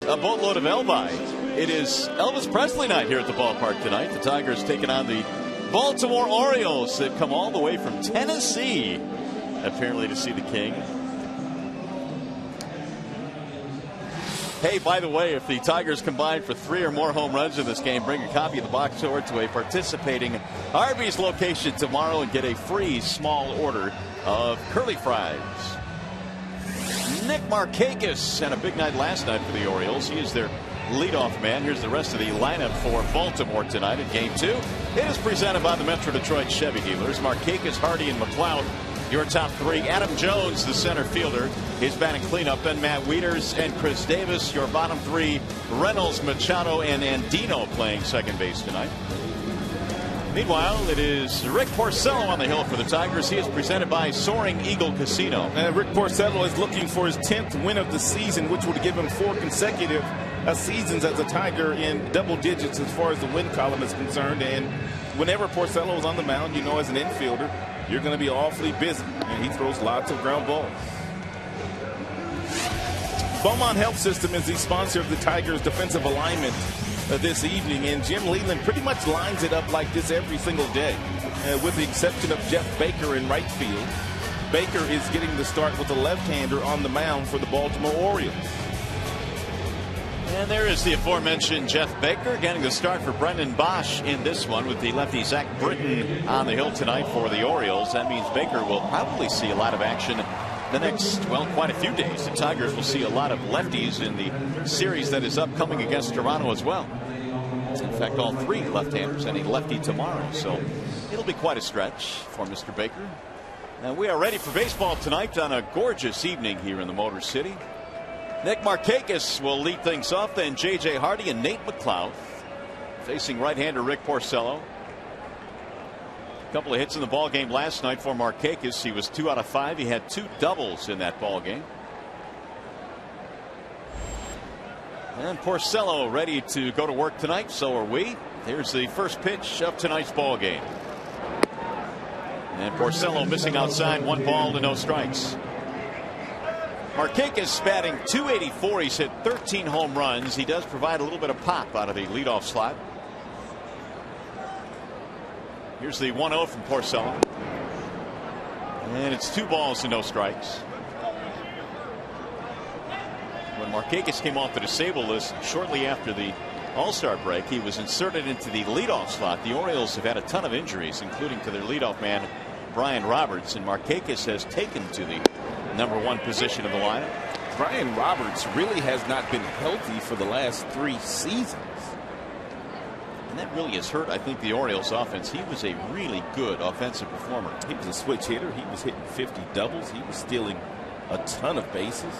a boatload of Elvi. It is Elvis Presley night here at the ballpark tonight. The Tigers taking on the Baltimore Orioles that come all the way from Tennessee, apparently, to see the King. Hey, by the way, if the Tigers combine for 3 or more home runs in this game, bring a copy of the box score to a participating Arby's location tomorrow and get a free small order of curly fries. Nick Markakis had a big night last night for the Orioles. He is their leadoff man. Here's the rest of the lineup for Baltimore tonight in Game 2. It is presented by the Metro Detroit Chevy dealers. Markakis, Hardy, and McLeod, your top 3. Adam Jones, the center fielder, his batting cleanup. Then Matt Wieters and Chris Davis, your bottom 3. Reynolds, Machado, and Andino playing second base tonight. Meanwhile, it is Rick Porcello on the hill for the Tigers. He is presented by Soaring Eagle Casino. Rick Porcello is looking for his 10th win of the season, which would give him 4 consecutive seasons as a Tiger in double digits as far as the win column is concerned. And whenever Porcello is on the mound, you know, as an infielder, you're going to be awfully busy, and he throws lots of ground balls. Beaumont Health System is the sponsor of the Tigers' defensive alignment this evening, and Jim Leland pretty much lines it up like this every single day, with the exception of Jeff Baker in right field. Baker is getting the start with a left-hander on the mound for the Baltimore Orioles. And there is the aforementioned Jeff Baker getting the start for Brendan Bosch in this one, with the lefty Zach Britton on the hill tonight for the Orioles. That means Baker will probably see a lot of action the next, well, quite a few days. The Tigers will see a lot of lefties in the series that is upcoming against Toronto as well. In fact, all 3 left-handers and a lefty tomorrow. So it'll be quite a stretch for Mr. Baker. And we are ready for baseball tonight on a gorgeous evening here in the Motor City. Nick Markakis will lead things off, then J.J. Hardy and Nate McLeod facing right-hander Rick Porcello. A couple of hits in the ball game last night for Markakis. He was 2 out of 5. He had 2 doubles in that ball game. And Porcello ready to go to work tonight. So are we. Here's the first pitch of tonight's ball game. And Porcello missing outside. 1 ball to no strikes. Markakis batting .284. He's hit 13 home runs. He does provide a little bit of pop out of the leadoff slot. Here's the 1-0 from Porcello. And it's 2 balls to no strikes. When Markakis came off the disabled list shortly after the All-Star break, he was inserted into the leadoff slot. The Orioles have had a ton of injuries, including to their leadoff man, Brian Roberts, and Markakis has taken to the #1 position of the lineup. Brian Roberts really has not been healthy for the last 3 seasons. And that really has hurt, I think, the Orioles offense. He was a really good offensive performer. He was a switch hitter. He was hitting 50 doubles. He was stealing a ton of bases.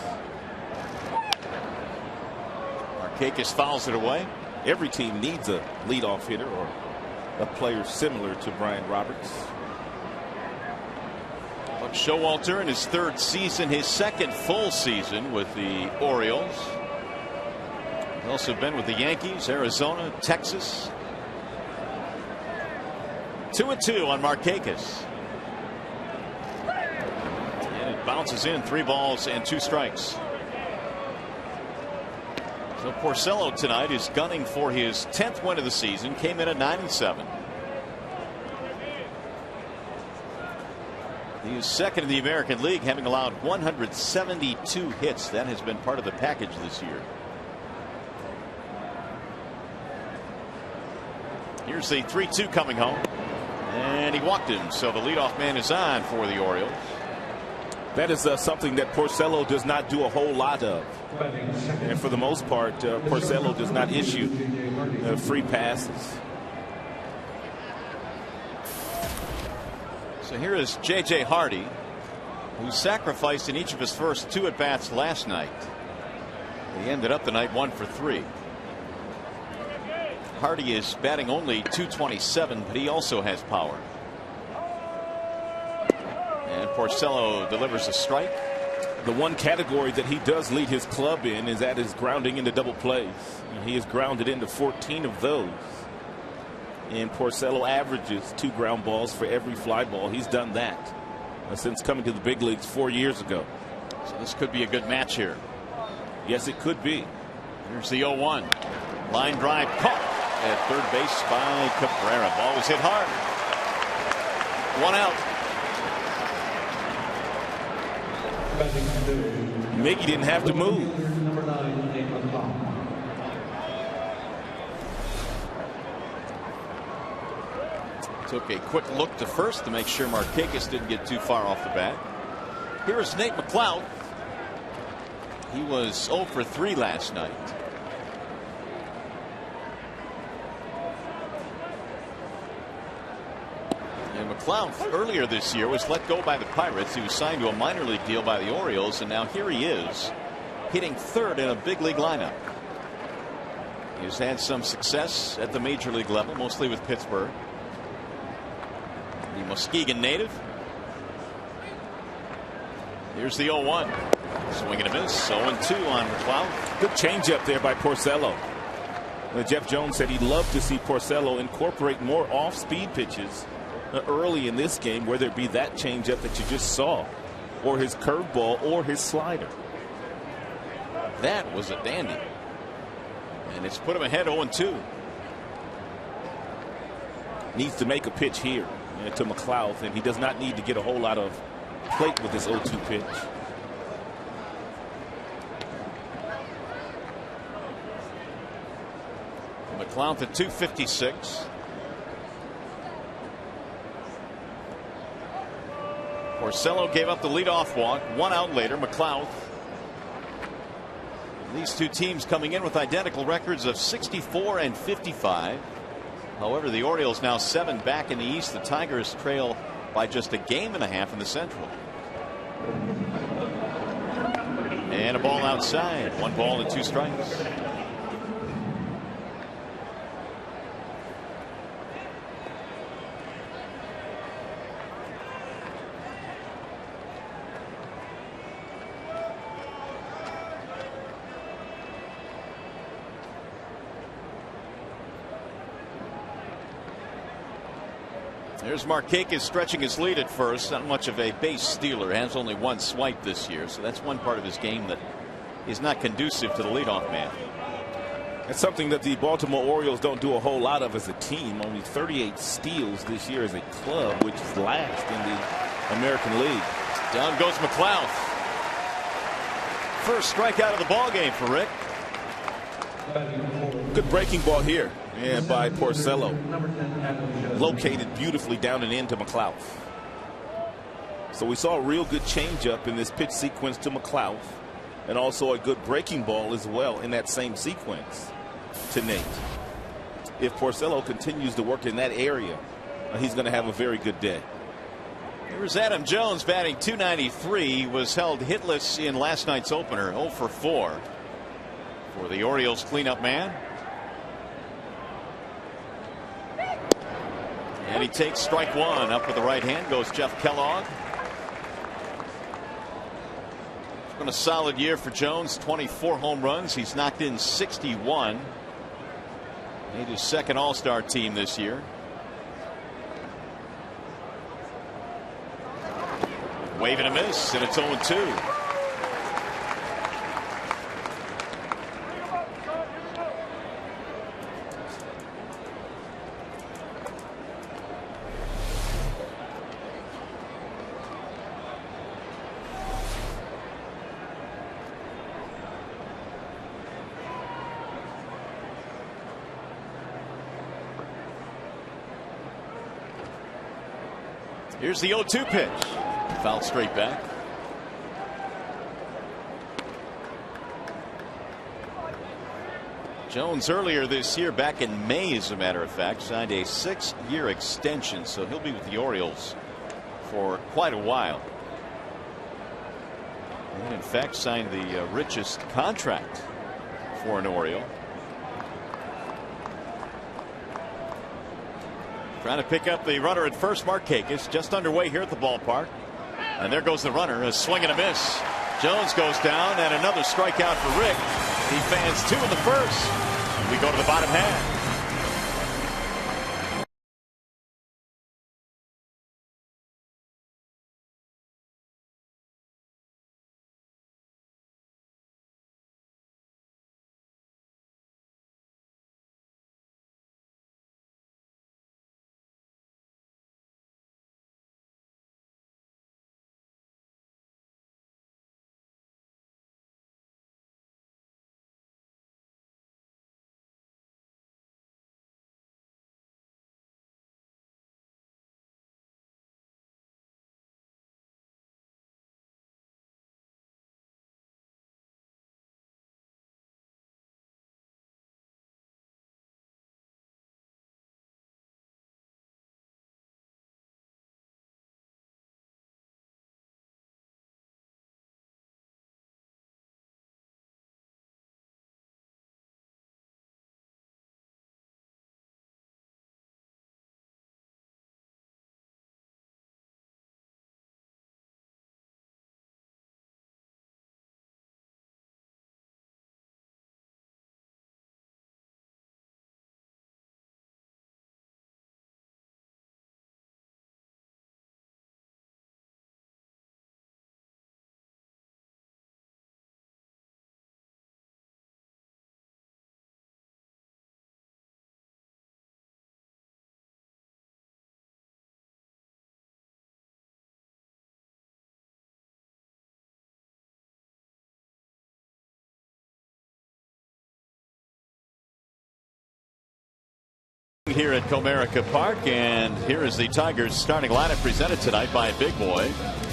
Markakis fouls it away. Every team needs a leadoff hitter or a player similar to Brian Roberts. Buck Showalter in his 3rd season, his 2nd full season with the Orioles. He's also been with the Yankees, Arizona, Texas. 2-2 on Markakis. And it bounces in. 3 balls and 2 strikes. So Porcello tonight is gunning for his 10th win of the season. Came in at 9-7. He is 2nd in the American League, having allowed 172 hits. That has been part of the package this year. Here's the 3-2 coming home. And he walked him. So the leadoff man is on for the Orioles. That is something that Porcello does not do a whole lot of. And for the most part, Porcello does not issue free passes. So here is J.J. Hardy, who sacrificed in each of his first 2 at-bats last night. He ended up the night 1 for 3. Hardy is batting only .227, but he also has power. And Porcello delivers a strike. The one category that he does lead his club in is that is grounding into double plays. He has grounded into 14 of those. And Porcello averages 2 ground balls for every fly ball. He's done that since coming to the big leagues 4 years ago. So this could be a good match here. Yes, it could be. Here's the 0-1. Line drive caught at third base by Cabrera. Ball was hit hard. 1 out. Miggy didn't have to move. Took a quick look to first to make sure Markakis didn't get too far off the bat. Here's Nate McLeod. He was 0 for 3 last night. And McLeod earlier this year was let go by the Pirates. He was signed to a minor league deal by the Orioles, and now here he is hitting third in a big league lineup. He's had some success at the major league level, mostly with Pittsburgh. The Muskegon native. Here's the 0-1. Swing and a miss. 0-2 on McLeod. Good changeup there by Porcello. Jeff Jones said he'd love to see Porcello incorporate more off-speed pitches early in this game, whether it be that changeup that you just saw, or his curveball, or his slider. That was a dandy. And it's put him ahead 0-2. Needs to make a pitch here to McLeod, and he does not need to get a whole lot of plate with this 0-2 pitch. McLeod at 256. Porcello gave up the leadoff walk. 1 out later. McLeod. These two teams coming in with identical records of 64 and 55. However, the Orioles now 7 back in the East. The Tigers trail by just a game and a half in the Central. And a ball outside. 1 ball and 2 strikes. There's Markakis stretching his lead at first. Not much of a base stealer. Has only 1 swipe this year. So that's one part of his game that is not conducive to the leadoff man. That's something that the Baltimore Orioles don't do a whole lot of as a team. Only 38 steals this year as a club, which is last in the American League. Down goes McLeod. First strikeout of the ball game for Rick. Good breaking ball here. And by Porcello. Located beautifully down and into McLeod. So we saw a real good changeup in this pitch sequence to McLeod, and also a good breaking ball as well in that same sequence to Nate. If Porcello continues to work in that area, he's going to have a very good day. Here's Adam Jones batting .293. He was held hitless in last night's opener. 0 for 4 for the Orioles cleanup man. And he takes strike 1. Up with the right hand goes Jeff Kellogg. It's been a solid year for Jones. 24 home runs. He's knocked in 61. Made his second All-Star team this year. Wave and a miss, and it's 0-2. Here's the 0-2 pitch. Fouled straight back. Jones earlier this year, back in May as a matter of fact, signed a 6-year extension, so he'll be with the Orioles for quite a while. And in fact signed the richest contract for an Oriole. Trying to pick up the runner at first. Markakis just underway here at the ballpark. And there goes the runner. A swing and a miss. Jones goes down, and another strikeout for Rick. He fans 2 in the first. We go to the bottom half. here at Comerica Park, and here is the Tigers starting lineup presented tonight by Big Boy,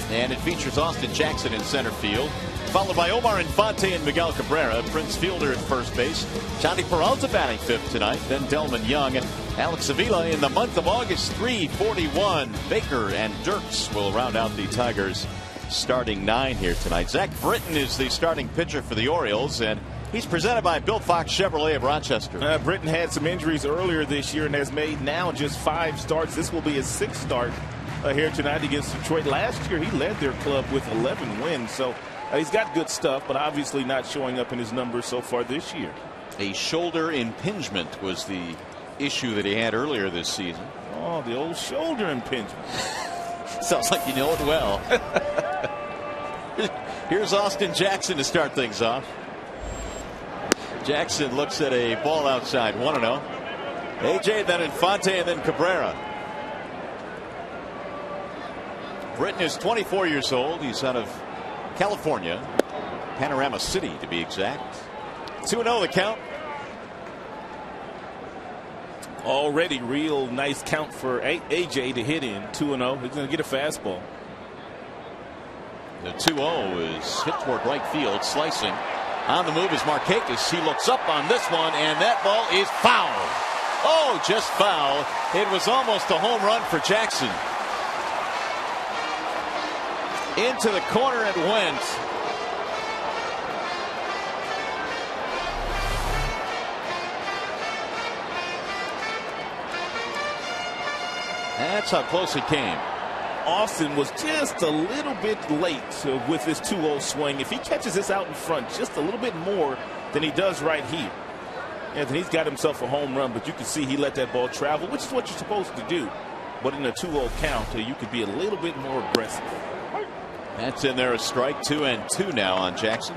and it features Austin Jackson in center field, followed by Omar Infante and Miguel Cabrera. Prince Fielder at first base. Johnny Peralta batting fifth tonight. Then Delman Young. Alex Avila in the month of August. 341. Baker and Dirks will round out the Tigers starting 9 here tonight. Zach Britton is the starting pitcher for the Orioles, and he's presented by Bill Fox Chevrolet of Rochester. Britton had some injuries earlier this year and has made now just 5 starts. This will be his 6th start here tonight against Detroit. Last year he led their club with 11 wins, so he's got good stuff, but obviously not showing up in his numbers so far this year. A shoulder impingement was the issue that he had earlier this season. Oh, the old shoulder impingement. Sounds like you know it well. Here's Austin Jackson to start things off. Jackson looks at a ball outside, 1-0. AJ, then Infante, and then Cabrera. Britton is 24 years old. He's out of California, Panorama City to be exact. 2-0 the count. Already real nice count for AJ to hit in. 2-0. He's going to get a fastball. The 2-0 is hit toward right field, slicing. On the move is Markakis. He looks up on this one, and that ball is foul. Oh, just foul. It was almost a home run for Jackson. Into the corner it went. That's how close it came. Austin was just a little bit late with this 2-0 swing. If he catches this out in front just a little bit more than he does right here, and then he's got himself a home run, but you can see he let that ball travel, which is what you're supposed to do. But in a 2-0 count, you could be a little bit more aggressive. That's in there, a strike. 2-2 now on Jackson.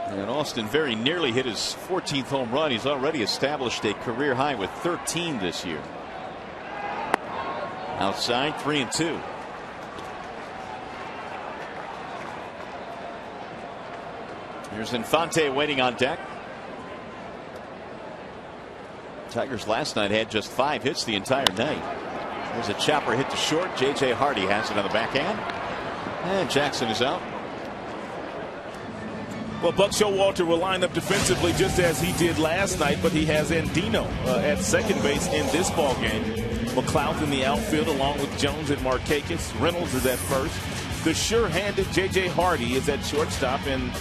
And Austin very nearly hit his 14th home run. He's already established a career high with 13 this year. Outside, 3-2. Here's Infante waiting on deck. Tigers last night had just 5 hits the entire night. There's a chopper hit to short. J.J. Hardy has it on the backhand. And Jackson is out. Well, Buck Showalter will line up defensively just as he did last night, but he has Andino at second base in this ball game. McLeod in the outfield along with Jones and Markakis. Reynolds is at first. The sure-handed J.J. Hardy is at shortstop, and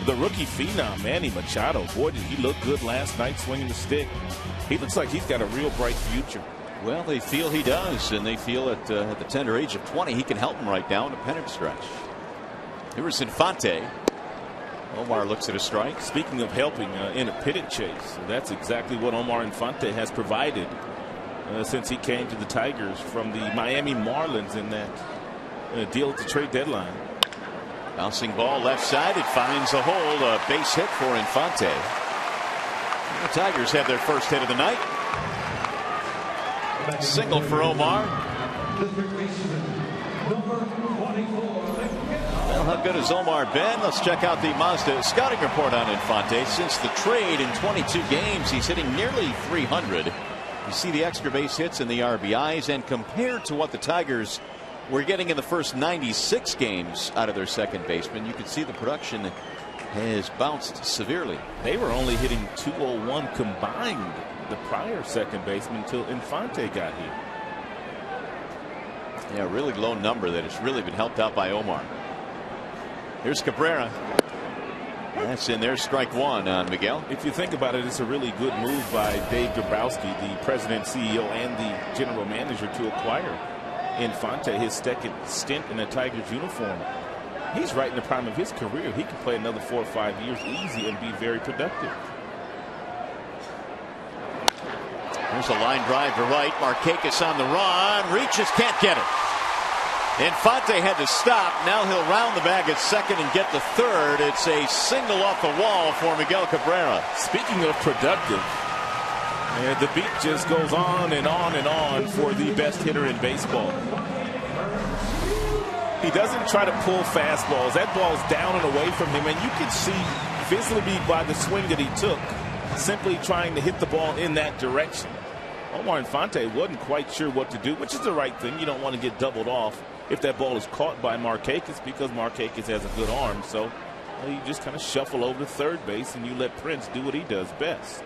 the rookie phenom Manny Machado. Boy, did he look good last night swinging the stick. He looks like he's got a real bright future. Well, they feel he does, and they feel at the tender age of 20 he can help them right now in a pennant stretch. Here's Infante. Omar looks at a strike. Speaking of helping in a pennant chase, that's exactly what Omar Infante has provided since he came to the Tigers from the Miami Marlins in that deal at the trade deadline. Bouncing ball left side. It finds a hole. A base hit for Infante. The Tigers have their first hit of the night. Single for Omar. Well, how good has Omar been? Let's check out the Mazda scouting report on Infante. Since the trade in 22 games, he's hitting nearly 300. You see the extra base hits and the RBIs, and compared to what the Tigers were getting in the first 96 games out of their second baseman, you can see the production has bounced severely. They were only hitting .201 combined the prior second baseman until Infante got here. Yeah, a really low number that has really been helped out by Omar. Here's Cabrera. That's in there, strike 1 on Miguel. If you think about it, it's a really good move by Dave Dabrowski, the president, CEO, and the general manager, to acquire Infante, his second stint in a Tigers uniform. He's right in the prime of his career. He could play another 4 or 5 years easy and be very productive. There's a line drive to right. Markakis on the run. Reaches, can't get it. Infante had to stop. Now he'll round the bag at second and get to third. It's a single off the wall for Miguel Cabrera. Speaking of productive, the beat just goes on and on and on for the best hitter in baseball. He doesn't try to pull fastballs. That ball's down and away from him, and you can see visibly by the swing that he took simply trying to hit the ball in that direction. Omar Infante wasn't quite sure what to do, which is the right thing. You don't want to get doubled off if that ball is caught by Markakis, because Markakis has a good arm. So you just kind of shuffle over to third base and you let Prince do what he does best.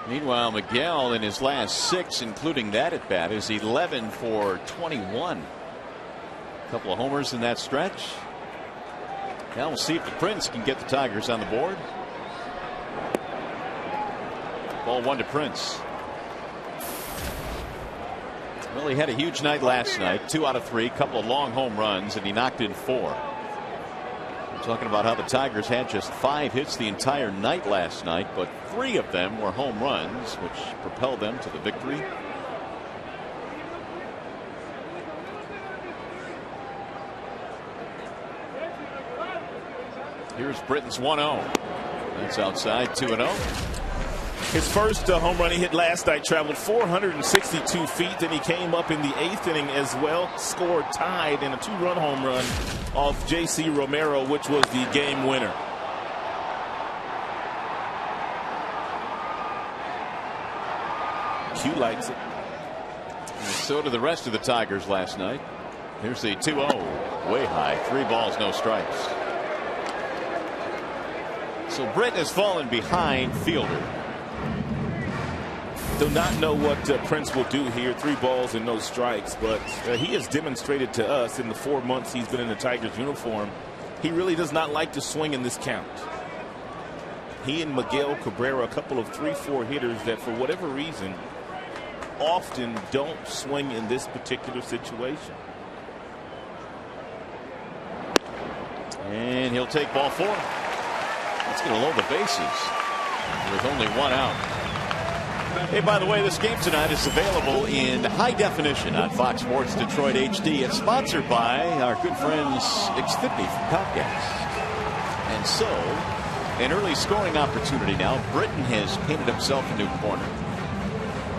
Meanwhile, Miguel in his last 6, including that at bat, is 11 for 21. A couple of homers in that stretch. Now we'll see if the Prince can get the Tigers on the board. Ball 1 to Prince. Well, he had a huge night last night. 2 out of 3, couple of long home runs, and he knocked in 4. We're talking about how the Tigers had just 5 hits the entire night last night, but 3 of them were home runs, which propelled them to the victory. Here's Britton's 1-0. That's outside, 2-0. His first home run he hit last night traveled 462 feet. Then he came up in the 8th inning as well, scored tied in a 2-run home run off J.C. Romero, which was the game winner. Q likes it. And so did the rest of the Tigers last night. Here's the 2-0. Way high. 3 balls, no strikes. So Britton has fallen behind Fielder. Do not know what Prince will do here. 3 balls and no strikes, but he has demonstrated to us in the 4 months he's been in the Tigers uniform, he really does not like to swing in this count. He and Miguel Cabrera, a couple of 3-4 hitters that for whatever reason often don't swing in this particular situation. And he'll take ball 4. That's going to load the bases with only 1 out. Hey, by the way, this game tonight is available in high definition on Fox Sports Detroit HD. It's sponsored by our good friends Xfinity from Comcast. And so, an early scoring opportunity now. Britton has painted himself a new corner.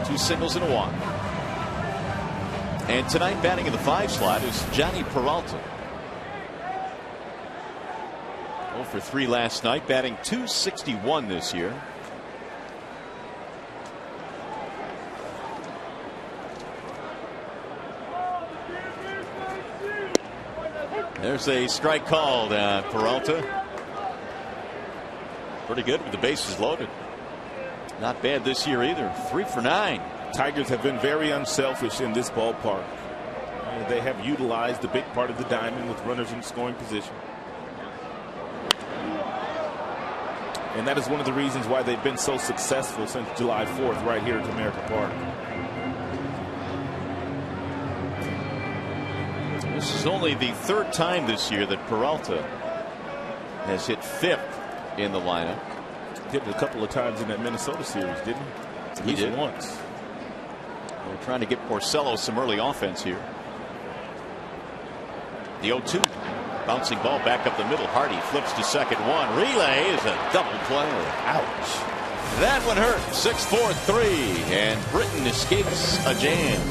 2 singles and a walk. And tonight, batting in the 5 slot is Johnny Peralta. 0 for 3 last night, batting .261 this year. There's a strike called Peralta. Pretty good with the bases loaded. Not bad this year either. 3 for 9. Tigers have been very unselfish in this ballpark. They have utilized the big part of the diamond with runners in scoring position. And that is one of the reasons why they've been so successful since July 4th right here at Comerica Park. This is only the 3rd time this year that Peralta has hit 5th in the lineup. Hit it a couple of times in that Minnesota series, didn't he? He did once. They're trying to get Porcello some early offense here. The 0-2. Bouncing ball back up the middle. Hardy flips to second. 1 relay is a double play. Ouch. That one hurt. 6-4-3, and Britton escapes a jam.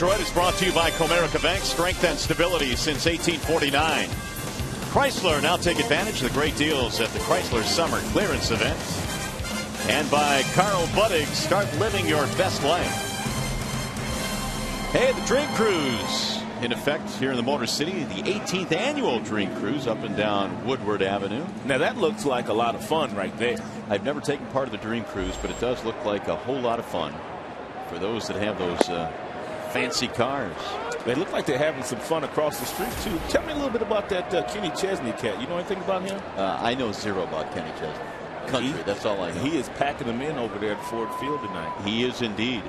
Detroit is brought to you by Comerica Bank. Strength and stability since 1849. Chrysler, now take advantage of the great deals at the Chrysler Summer Clearance Event. And by Carl Buddig, start living your best life. Hey, the Dream Cruise in effect here in the Motor City. The 18th annual Dream Cruise up and down Woodward Avenue. Now that looks like a lot of fun right there. I've never taken part of the Dream Cruise, but it does look like a whole lot of fun for those that have those fancy cars. They look like they're having some fun across the street, too. Tell me a little bit about that Kenny Chesney cat. You know anything about him? I know zero about Kenny Chesney. Country, that's all I know. He is packing them in over there at Ford Field tonight. He is indeed.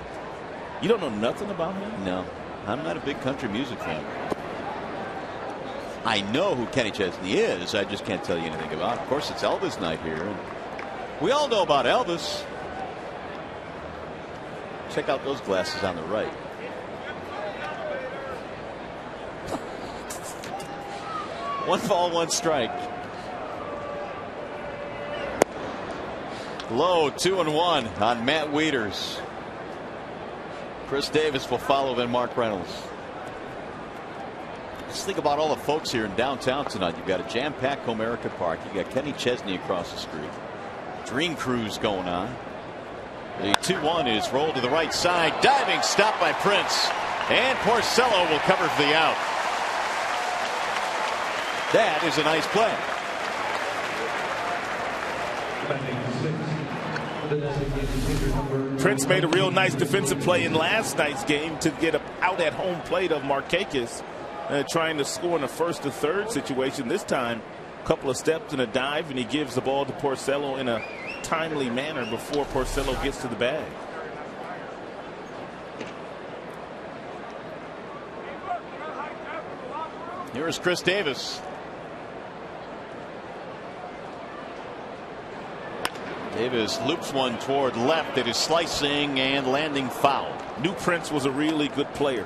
You don't know nothing about him? No. I'm not a big country music fan. I know who Kenny Chesney is. I just can't tell you anything about it. Of course, it's Elvis night here. And we all know about Elvis. Check out those glasses on the right. One ball, one strike. Low 2-1 on Matt Wieters. Chris Davis will follow, then Mark Reynolds. Just think about all the folks here in downtown tonight. You've got a jam-packed Comerica Park. You got Kenny Chesney across the street. Dream Cruise going on. The 2-1 is rolled to the right side. Diving stop by Prince. And Porcello will cover for the out. That is a nice play. Prince made a real nice defensive play in last night's game to get out at home plate of Markakis, trying to score in a first to third situation. This time, a couple of steps and a dive, and he gives the ball to Porcello in a timely manner before Porcello gets to the bag. Here is Chris Davis. Davis loops one toward left. It is slicing and landing foul. Knew Prince was a really good player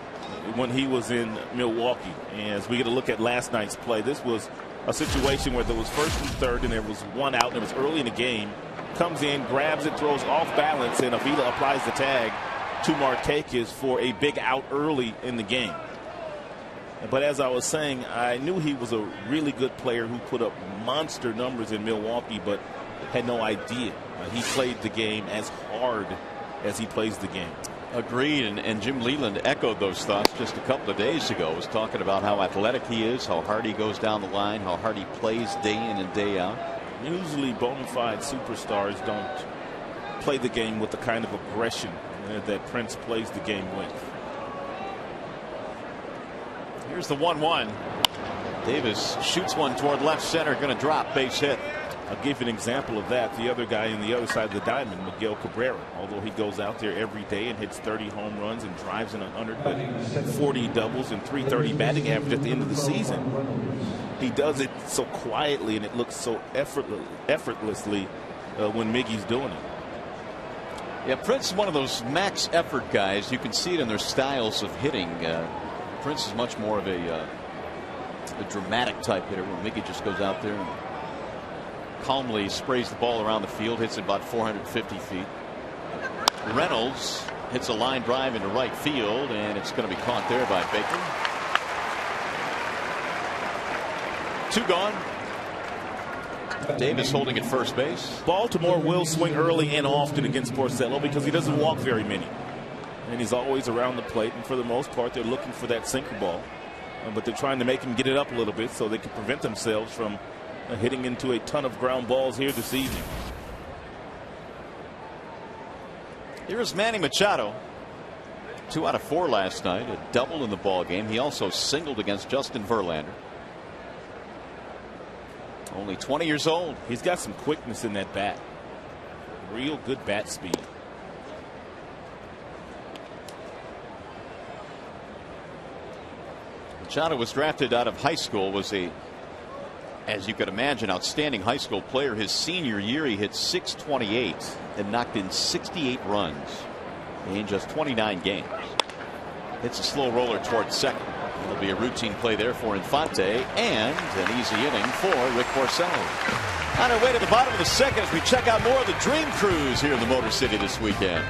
when he was in Milwaukee. And as we get a look at last night's play, this was a situation where there was first and third and there was one out and it was early in the game. Comes in, grabs it, throws off balance, and Avila applies the tag to Markakis for a big out early in the game. But as I was saying, I knew he was a really good player who put up monster numbers in Milwaukee, but had no idea he played the game as hard as he plays the game. Agreed, and Jim Leland echoed those thoughts just a couple of days ago. Was talking about how athletic he is, how hard he goes down the line, how hard he plays day in and day out. Usually bona fide superstars don't play the game with the kind of aggression that Prince plays the game with. Here's the 1-1. Davis shoots one toward left center, going to drop, base hit. I'll give you an example of that. The other guy on the other side of the diamond, Miguel Cabrera, although he goes out there every day and hits 30 home runs and drives in 140 doubles and 330 batting average at the end of the season, he does it so quietly and it looks so effortlessly when Miggy's doing it. Yeah, Prince is one of those max effort guys. You can see it in their styles of hitting. Prince is much more of a dramatic type hitter, where Miggy just goes out there and calmly sprays the ball around the field, hits it about 450 feet. Reynolds hits a line drive into right field, and it's going to be caught there by Baker. 2 gone. Davis holding at first base. Baltimore will swing early and often against Porcello because he doesn't walk very many. And he's always around the plate, and for the most part, they're looking for that sinker ball. But they're trying to make him get it up a little bit so they can prevent themselves from hitting into a ton of ground balls here this evening. Here's Manny Machado. 2 out of 4 last night, a double in the ball game. He also singled against Justin Verlander. Only 20 years old. He's got some quickness in that bat. Real good bat speed. Machado was drafted out of high school, was a, as you could imagine, outstanding high school player. His senior year, he hit .628 and knocked in 68 runs in just 29 games. Hits a slow roller towards second. It'll be a routine play there for Infante, and an easy inning for Rick Porcello. On our way to the bottom of the second as we check out more of the Dream Cruise here in the Motor City this weekend.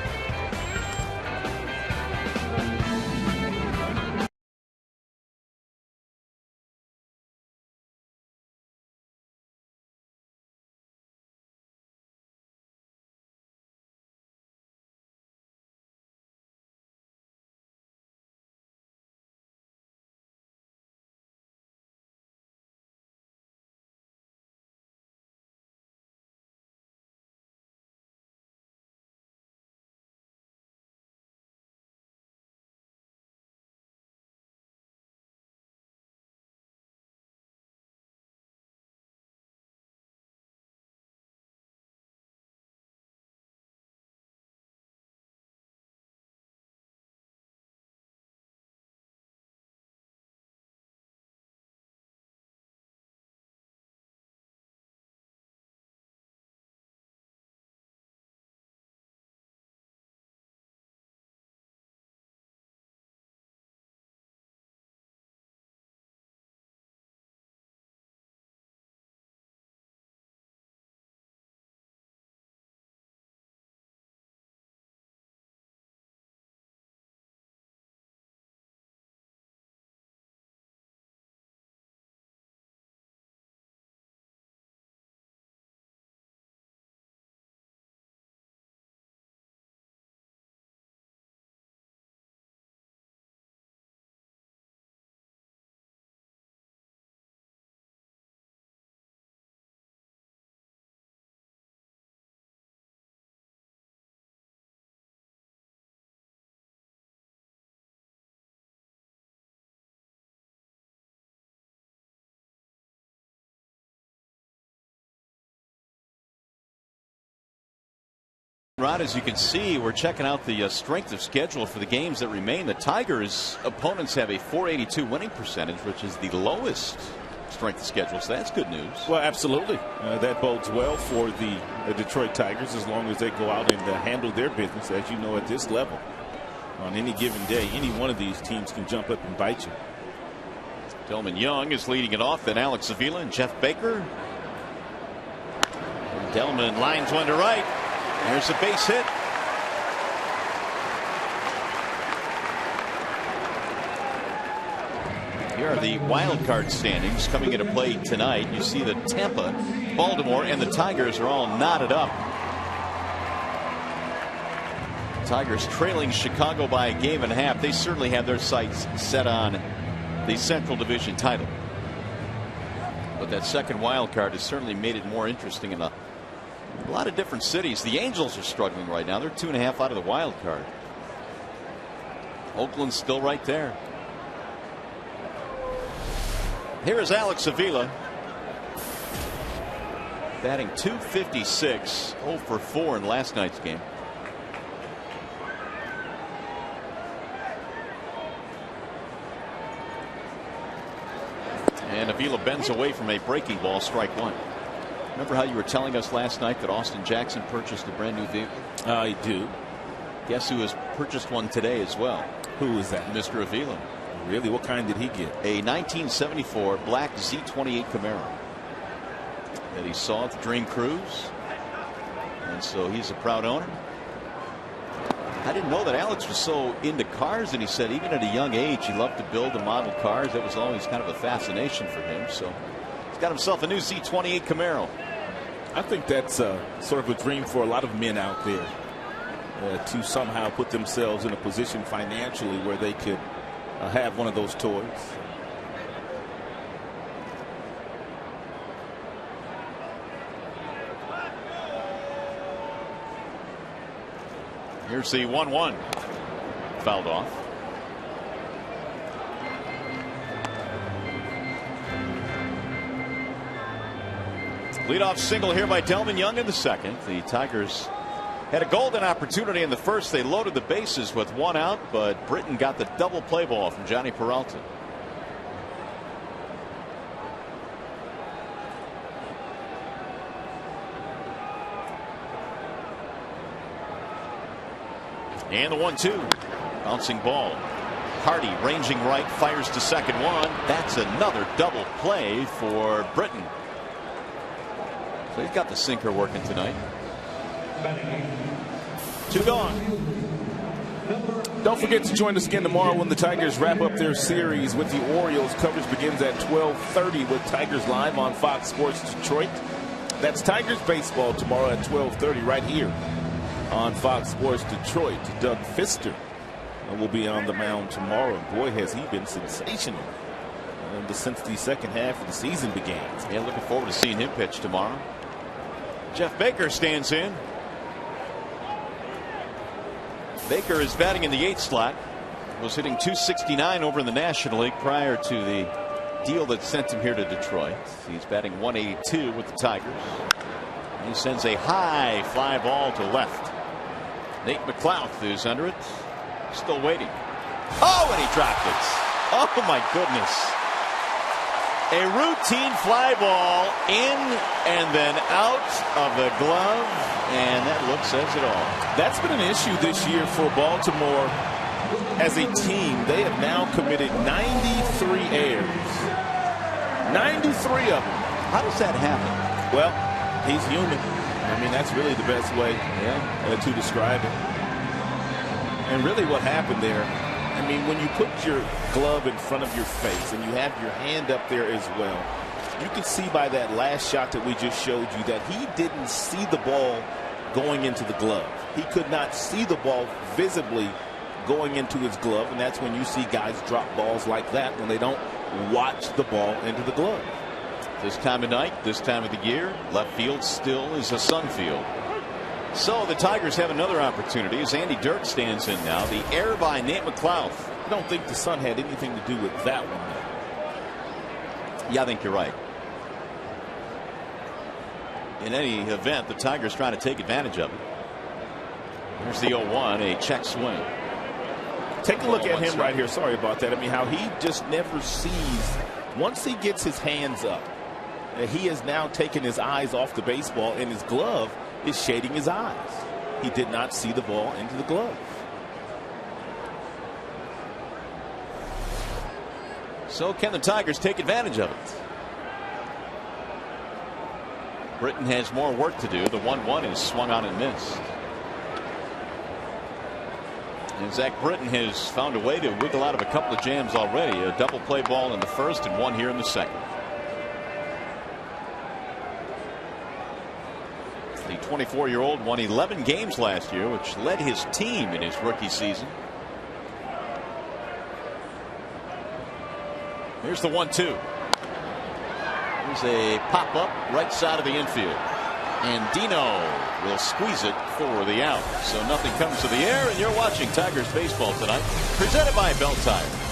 Rod, as you can see, we're checking out the strength of schedule for the games that remain. The Tigers' opponents have a .482 winning percentage, which is the lowest strength of schedule, so that's good news. Well, absolutely. That bodes well for the Detroit Tigers as long as they go out and handle their business. As you know, at this level, on any given day, any one of these teams can jump up and bite you. Delman Young is leading it off, then Alex Avila and Jeff Baker. And Delman lines one to right. There's a base hit. Here are the wild card standings coming into play tonight. You see that Tampa, Baltimore, and the Tigers are all knotted up. Tigers trailing Chicago by a game and a half. They certainly have their sights set on the Central Division title. But that second wild card has certainly made it more interesting in a lot of different cities. The Angels are struggling right now. They're 2.5 out of the wild card. Oakland's still right there. Here is Alex Avila, batting .256, 0 for 4 in last night's game. And Avila bends away from a breaking ball, strike one. Remember how you were telling us last night that Austin Jackson purchased a brand new vehicle? I do. Guess who has purchased one today as well? Who is that? Mr. Avila. Really? What kind did he get? A 1974 black Z28 Camaro that he saw at the Dream Cruise. And so he's a proud owner. I didn't know that Alex was so into cars, and he said even at a young age he loved to build and model cars. That was always kind of a fascination for him. So he's got himself a new Z28 Camaro. I think that's sort of a dream for a lot of men out there to somehow put themselves in a position financially where they could have one of those toys. Here's the 1-1. Fouled off. Leadoff single here by Delman Young in the second. The Tigers had a golden opportunity in the first. They loaded the bases with one out, but Britton got the double play ball from Johnny Peralta. And the 1-2. Bouncing ball. Hardy ranging right, fires to second one. That's another double play for Britton. So he's got the sinker working tonight. 2 gone. Don't forget to join us again tomorrow when the Tigers wrap up their series with the Orioles. Coverage begins at 12:30 with Tigers Live on Fox Sports Detroit. That's Tigers baseball tomorrow at 12:30 right here on Fox Sports Detroit. Doug Fister will be on the mound tomorrow. Boy, has he been sensational since the second half of the season began. Yeah, looking forward to seeing him pitch tomorrow. Jeff Baker stands in. Baker is batting in the 8th slot. Was hitting .269 over in the National League prior to the deal that sent him here to Detroit. He's batting .182 with the Tigers. He sends a high fly ball to left. Nate McLouth is under it. Still waiting. Oh, and he dropped it. Oh, my goodness. A routine fly ball in and then out of the glove, and that look says it all. That's been an issue this year for Baltimore as a team. They have now committed 93 errors. 93 of them. How does that happen? Well, he's human. I mean, that's really the best way to describe it. And really what happened there, I mean, when you put your glove in front of your face and you have your hand up there as well, you can see by that last shot that we just showed you that he didn't see the ball going into the glove. He could not see the ball visibly going into his glove, and that's when you see guys drop balls like that when they don't watch the ball into the glove. This time of night, this time of the year, left field still is a sun field. So the Tigers have another opportunity as Andy Dirk stands in now. The error by Nate McLouth. I don't think the sun had anything to do with that one, though. Yeah, I think you're right. In any event, the Tigers trying to take advantage of it. Here's the 0-1, a check swing. Take a look at him right here. Sorry about that. I mean, how he just never sees. Once he gets his hands up, he has now taken his eyes off the baseball, and his glove is shading his eyes. He did not see the ball into the glove. So can the Tigers take advantage of it? Britton has more work to do. The 1-1 is swung on and missed. And Zach Britton has found a way to wiggle out of a couple of jams already. A double play ball in the first and one here in the second. The 24-year-old won 11 games last year, which led his team in his rookie season. Here's the 1-2. Here's a pop-up right side of the infield. And Dino will squeeze it for the out. So nothing comes to the air, and you're watching Tigers baseball tonight, presented by BAL Tire.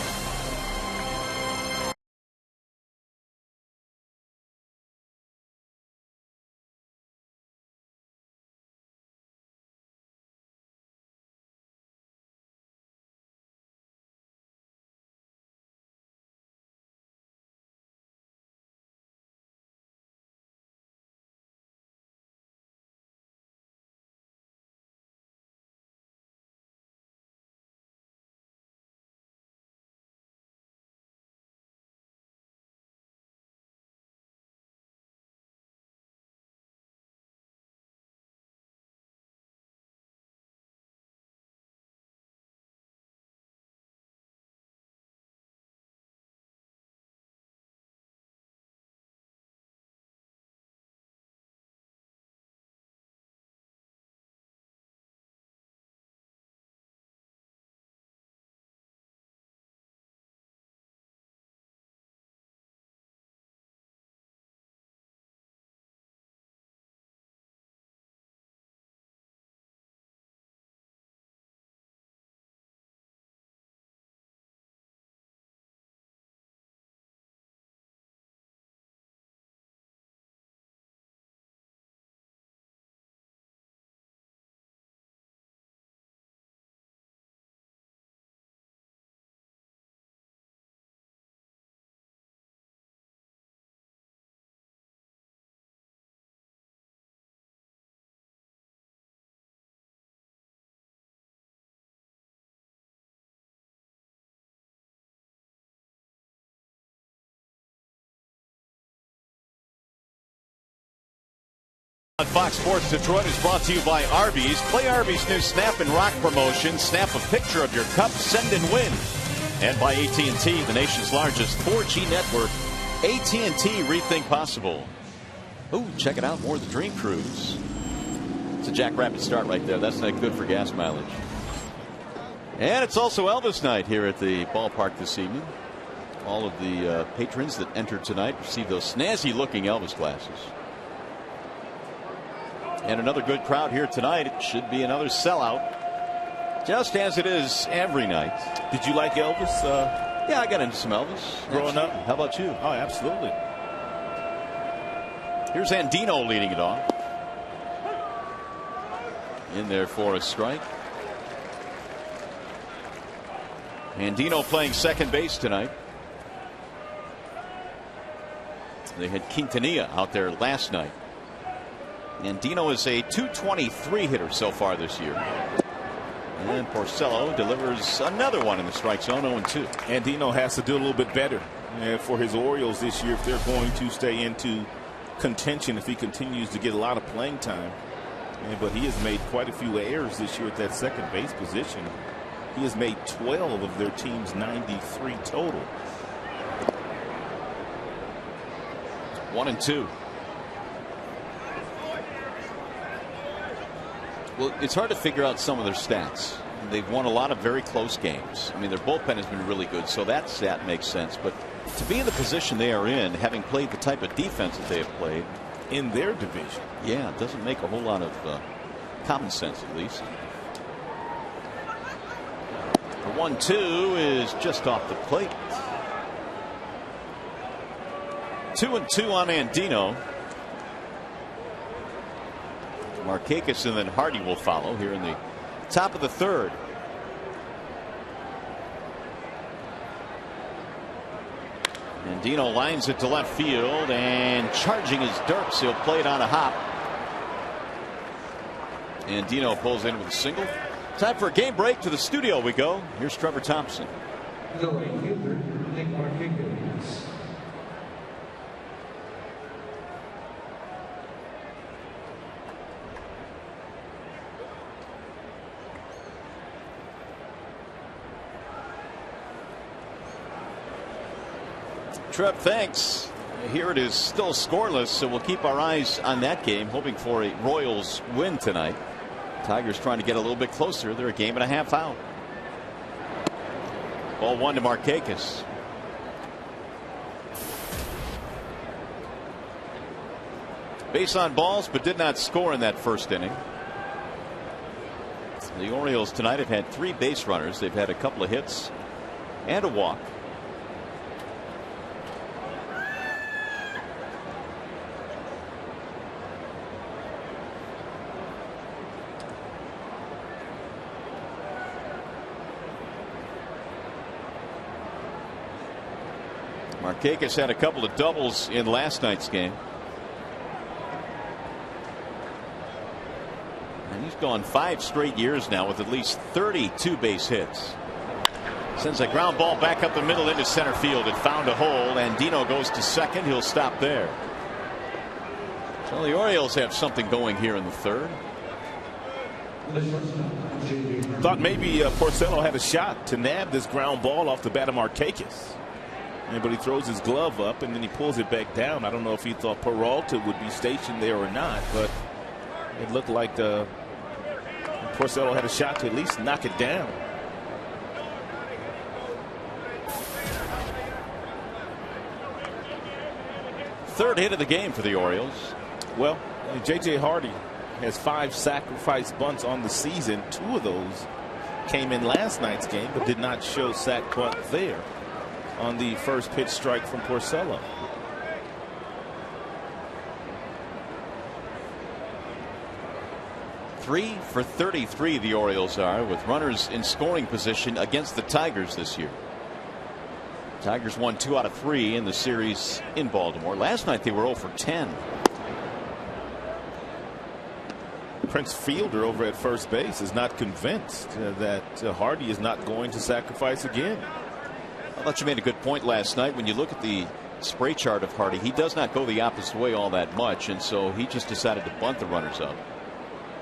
On Fox Sports Detroit is brought to you by Arby's. Play Arby's new Snap and Rock promotion. Snap a picture of your cup, send and win. And by AT&T, the nation's largest 4G network. AT&T, rethink possible. Ooh, check it out, more of the Dream Cruise. It's a Jackrabbit start right there. That's not good for gas mileage. And it's also Elvis night here at the ballpark this evening. All of the patrons that entered tonight received those snazzy-looking Elvis glasses. And another good crowd here tonight. It should be another sellout, just as it is every night. Did you like Elvis? Yeah, I got into some Elvis growing up. How about you? Oh, absolutely. Here's Andino leading it off. In there for a strike. Andino playing second base tonight. They had Quintanilla out there last night. Andino is a .223 hitter so far this year. And Porcello delivers another one in the strike zone, 0-2. Andino has to do a little bit better for his Orioles this year if they're going to stay into contention, if he continues to get a lot of playing time. But he has made quite a few errors this year at that second base position. He has made 12 of their team's 93 total. 1-2. Well, it's hard to figure out some of their stats. They've won a lot of very close games. I mean, their bullpen has been really good, so that stat makes sense. But to be in the position they are in, having played the type of defense that they have played in their division, yeah, it doesn't make a whole lot of common sense, at least. The 1-2 is just off the plate. 2-2 on Andino. Markakis and then Hardy will follow here in the Top of the third. And Dino lines it to left field, and charging is Dirks. He'll play it on a hop. And Dino pulls in with a single. Time for a game break. To the studio we go. Here's Trevor Thompson. Trev, thanks. Here it is still scoreless, so we'll keep our eyes on that game, hoping for a Royals win tonight. Tigers trying to get a little bit closer. They're a game and a half out. Ball one to Markakis. Base on balls, but did not score in that first inning. The Orioles tonight have had 3 base runners. They've had a couple of hits and a walk. Markakis had a couple of doubles in last night's game. And he's gone 5 straight years now with at least 32 base hits. Sends a ground ball back up the middle into center field. It found a hole, and Dino goes to second. He'll stop there. So the Orioles have something going here in the third. Thought maybe Porcello had a shot to nab this ground ball off the bat of Markakis. But he throws his glove up and then he pulls it back down. I don't know if he thought Peralta would be stationed there or not, but it looked like Porcello had a shot to at least knock it down. Third hit of the game for the Orioles. Well, J.J. Hardy has 5 sacrifice bunts on the season. 2 of those came in last night's game, but did not show sac bunt there on the first pitch strike from Porcello. Three for 33 the Orioles are, with runners in scoring position against the Tigers this year. Tigers won 2 out of 3 in the series in Baltimore. Last night they were 0 for 10. Prince Fielder over at first base is not convinced that Hardy is not going to sacrifice again. I thought you made a good point last night. When you look at the spray chart of Hardy, he does not go the opposite way all that much, and so he just decided to bunt the runners up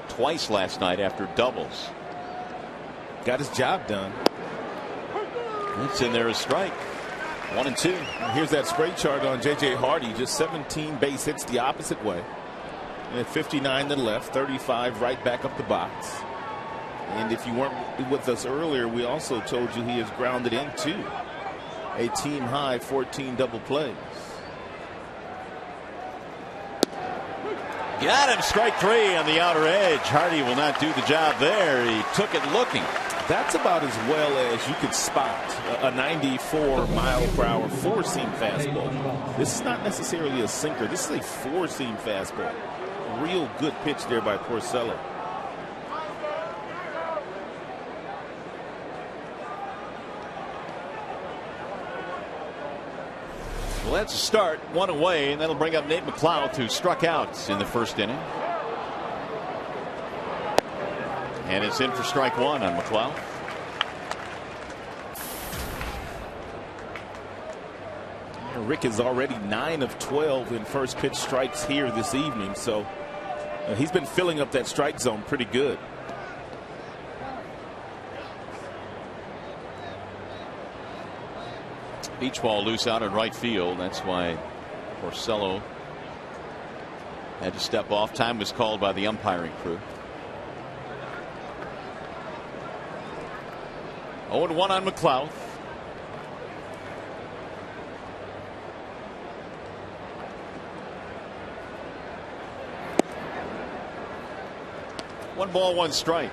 twice last night after doubles. Got his job done. It's in there, a strike. 1 and 2. Here's that spray chart on J.J. Hardy. Just 17 base hits the opposite way. And 59 to the left, 35 right back up the box. And if you weren't with us earlier, we also told you he has grounded into a team high 14 double plays. Got him. Strike 3 on the outer edge. Hardy will not do the job there. He took it looking. That's about as well as you could spot a 94 mile per hour 4-seam fastball. This is not necessarily a sinker. This is a 4-seam fastball. Real good pitch there by Porcello. Well, that's a start. 1 away, and that'll bring up Nate McLeod, who struck out in the first inning. And it's in for strike 1 on McLeod. Rick is already 9 of 12 in first pitch strikes here this evening, so he's been filling up that strike zone pretty good. Beach ball loose out in right field. That's why Porcello had to step off. Time was called by the umpiring crew. 0-1 on McLeod. One ball, 1 strike.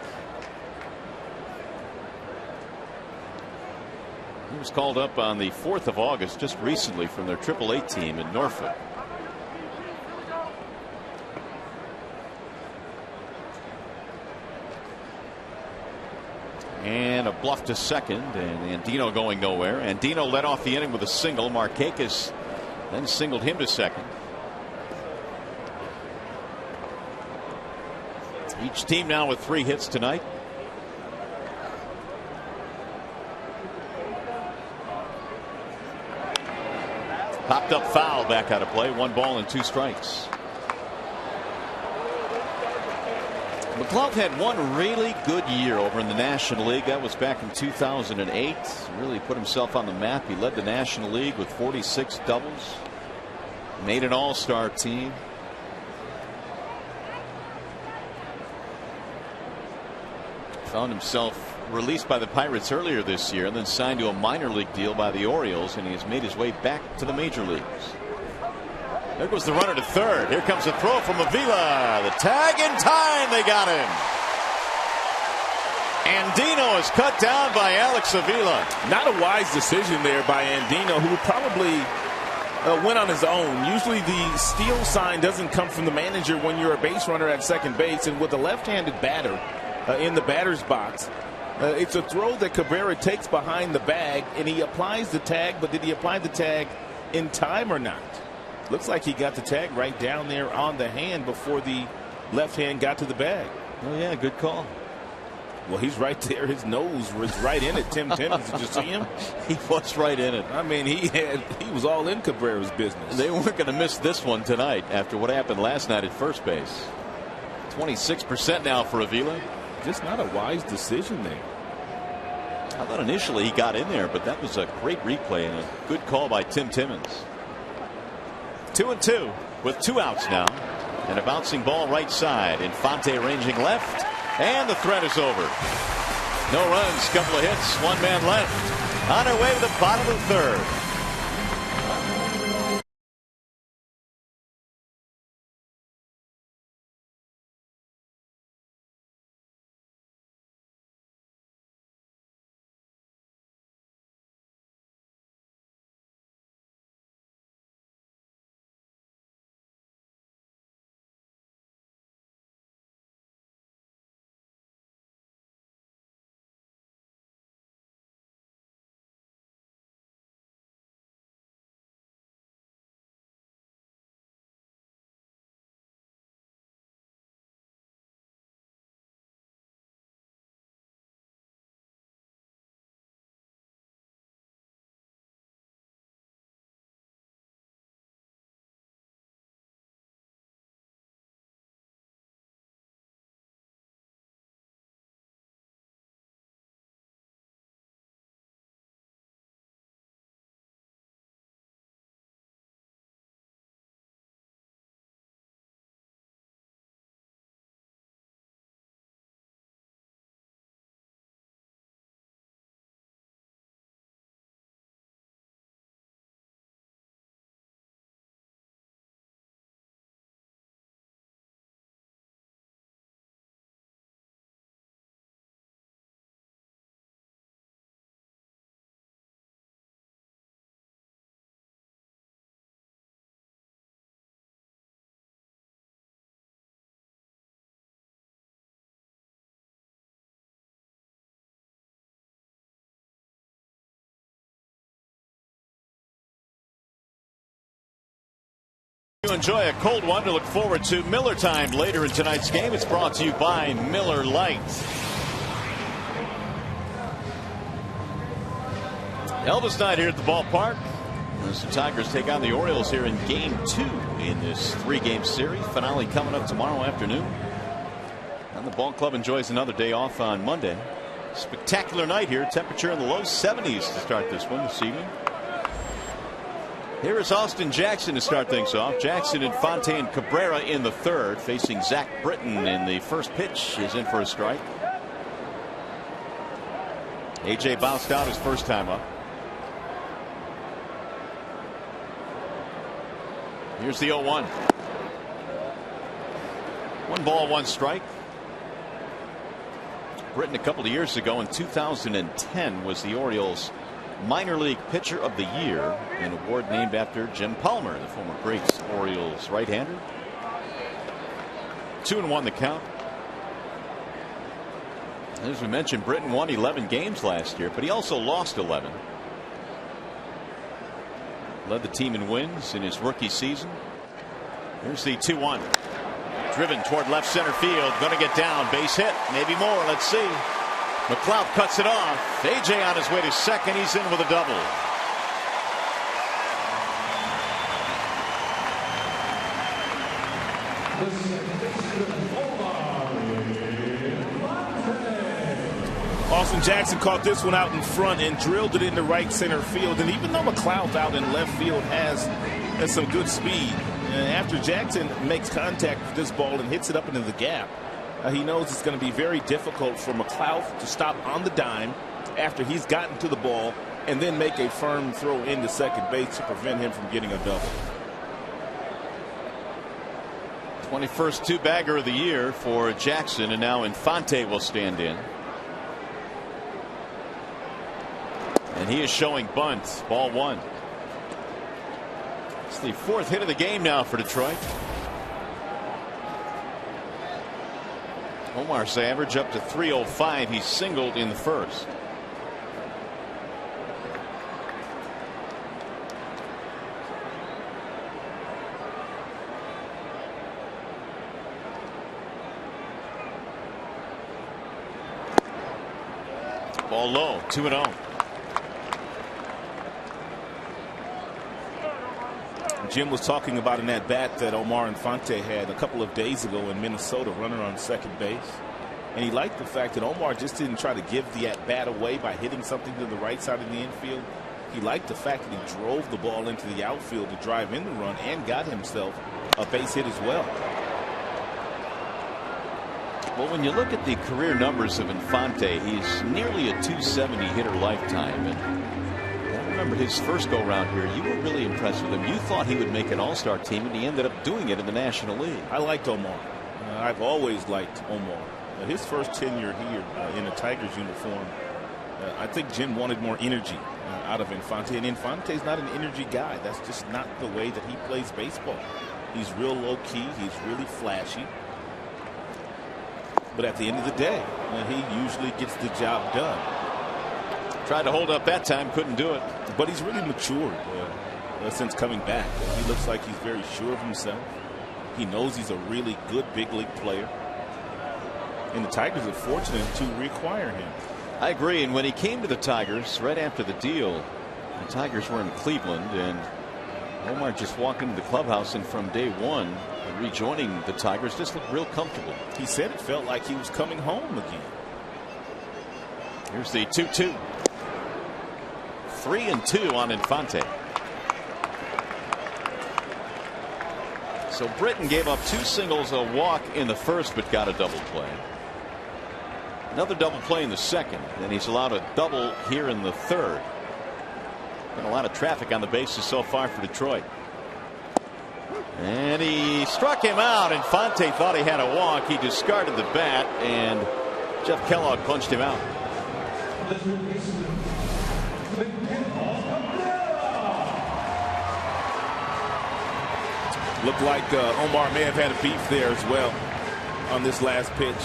He was called up on the 4th of August just recently from their AAA team in Norfolk. And a bluff to second, and Andino going nowhere. Andino led off the inning with a single. Markakis then singled him to second. Each team now with 3 hits tonight. Popped up foul, back out of play. 1 ball and 2 strikes. McLaughlin had one really good year over in the National League. That was back in 2008. Really put himself on the map. He led the National League with 46 doubles. Made an all-star team. Found himself released by the Pirates earlier this year and then signed to a minor league deal by the Orioles, and he has made his way back to the major leagues. There goes the runner to third. Here comes a throw from Avila. The tag in time. They got him. Andino is cut down by Alex Avila. Not a wise decision there by Andino, who probably went on his own. Usually the steal sign doesn't come from the manager when you're a base runner at second base, and with a left-handed batter in the batter's box, it's a throw that Cabrera takes behind the bag, and he applies the tag. But did he apply the tag in time or not? Looks like he got the tag right down there on the hand before the left hand got to the bag. Oh, yeah, good call. Well, he's right there. His nose was right in it. Tim Timmons, did you see him? He was right in it. I mean, he was all in Cabrera's business. They weren't going to miss this one tonight after what happened last night at first base. 26% now for Avila. Just not a wise decision there. I thought initially he got in there, but that was a great replay and a good call by Tim Timmons. 2-2 with 2 outs now, and a bouncing ball right side. Infante ranging left, and the threat is over. No runs, couple of hits, 1 man left. On our way to the bottom of the 3rd. You enjoy a cold one to look forward to Miller time later in tonight's game. It's brought to you by Miller Lite. Elvis night here at the ballpark as the Tigers take on the Orioles here in game 2 in this 3-game series. Finale coming up tomorrow afternoon. And the ball club enjoys another day off on Monday. Spectacular night here. Temperature in the low 70s to start this one this evening. Here is Austin Jackson to start things off. Jackson, Infante, and Cabrera in the 3rd, facing Zach Britton in the first pitch. Is in for a strike. AJ bounced out his first time up. Here's the 0-1. 1 ball, 1 strike. Britton a couple of years ago in 2010 was the Orioles minor league pitcher of the year, an award named after Jim Palmer, the former great Orioles right-hander. 2-1 the count. As we mentioned, Britton won 11 games last year, but he also lost 11. Led the team in wins in his rookie season. Here's the 2-1. Driven toward left center field. Going to get down. Base hit. Maybe more. Let's see. McLeod cuts it off. AJ on his way to second. He's in with a double. Austin Jackson caught this one out in front and drilled it into right center field. And even though McLeod out in left field has some good speed, after Jackson makes contact with this ball and hits it up into the gap, he knows it's going to be very difficult for McLeod to stop on the dime after he's gotten to the ball and then make a firm throw into second base to prevent him from getting a double. 21st two-bagger of the year for Jackson, and now Infante will stand in. And he is showing bunt. Ball one. It's the fourth hit of the game now for Detroit. Omar's average up to 305. He singled in the first. Ball low. 2-0. Jim was talking about an at-bat that Omar Infante had a couple of days ago in Minnesota, runner on second base. And he liked the fact that Omar just didn't try to give the at-bat away by hitting something to the right side of the infield. He liked the fact that he drove the ball into the outfield to drive in the run and got himself a base hit as well. Well, when you look at the career numbers of Infante, he's nearly a 270 hitter lifetime. And I remember his first go-round here. You were really impressed with him. You thought he would make an all-star team, and he ended up doing it in the National League. I liked Omar. I've always liked Omar. His first tenure here in a Tigers uniform, I think Jim wanted more energy out of Infante. And Infante's not an energy guy. That's just not the way that he plays baseball. He's real low-key. He's really flashy. But at the end of the day, he usually gets the job done. Tried to hold up that time, couldn't do it. But he's really matured since coming back. He looks like he's very sure of himself. He knows he's a really good big league player. And the Tigers are fortunate to reacquire him. I agree. And when he came to the Tigers right after the deal, the Tigers were in Cleveland, and Omar just walked into the clubhouse, and from day one, rejoining the Tigers, just looked real comfortable. He said it felt like he was coming home again. Here's the 2-2. 3-2 on Infante. So Britton gave up 2 singles, a walk in the first, but got a double play. Another double play in the second, and he's allowed a double here in the third. Been a lot of traffic on the bases so far for Detroit. And he struck him out. Infante thought he had a walk. He discarded the bat, and Jeff Kellogg punched him out. Looked like Omar may have had a beef there as well on this last pitch.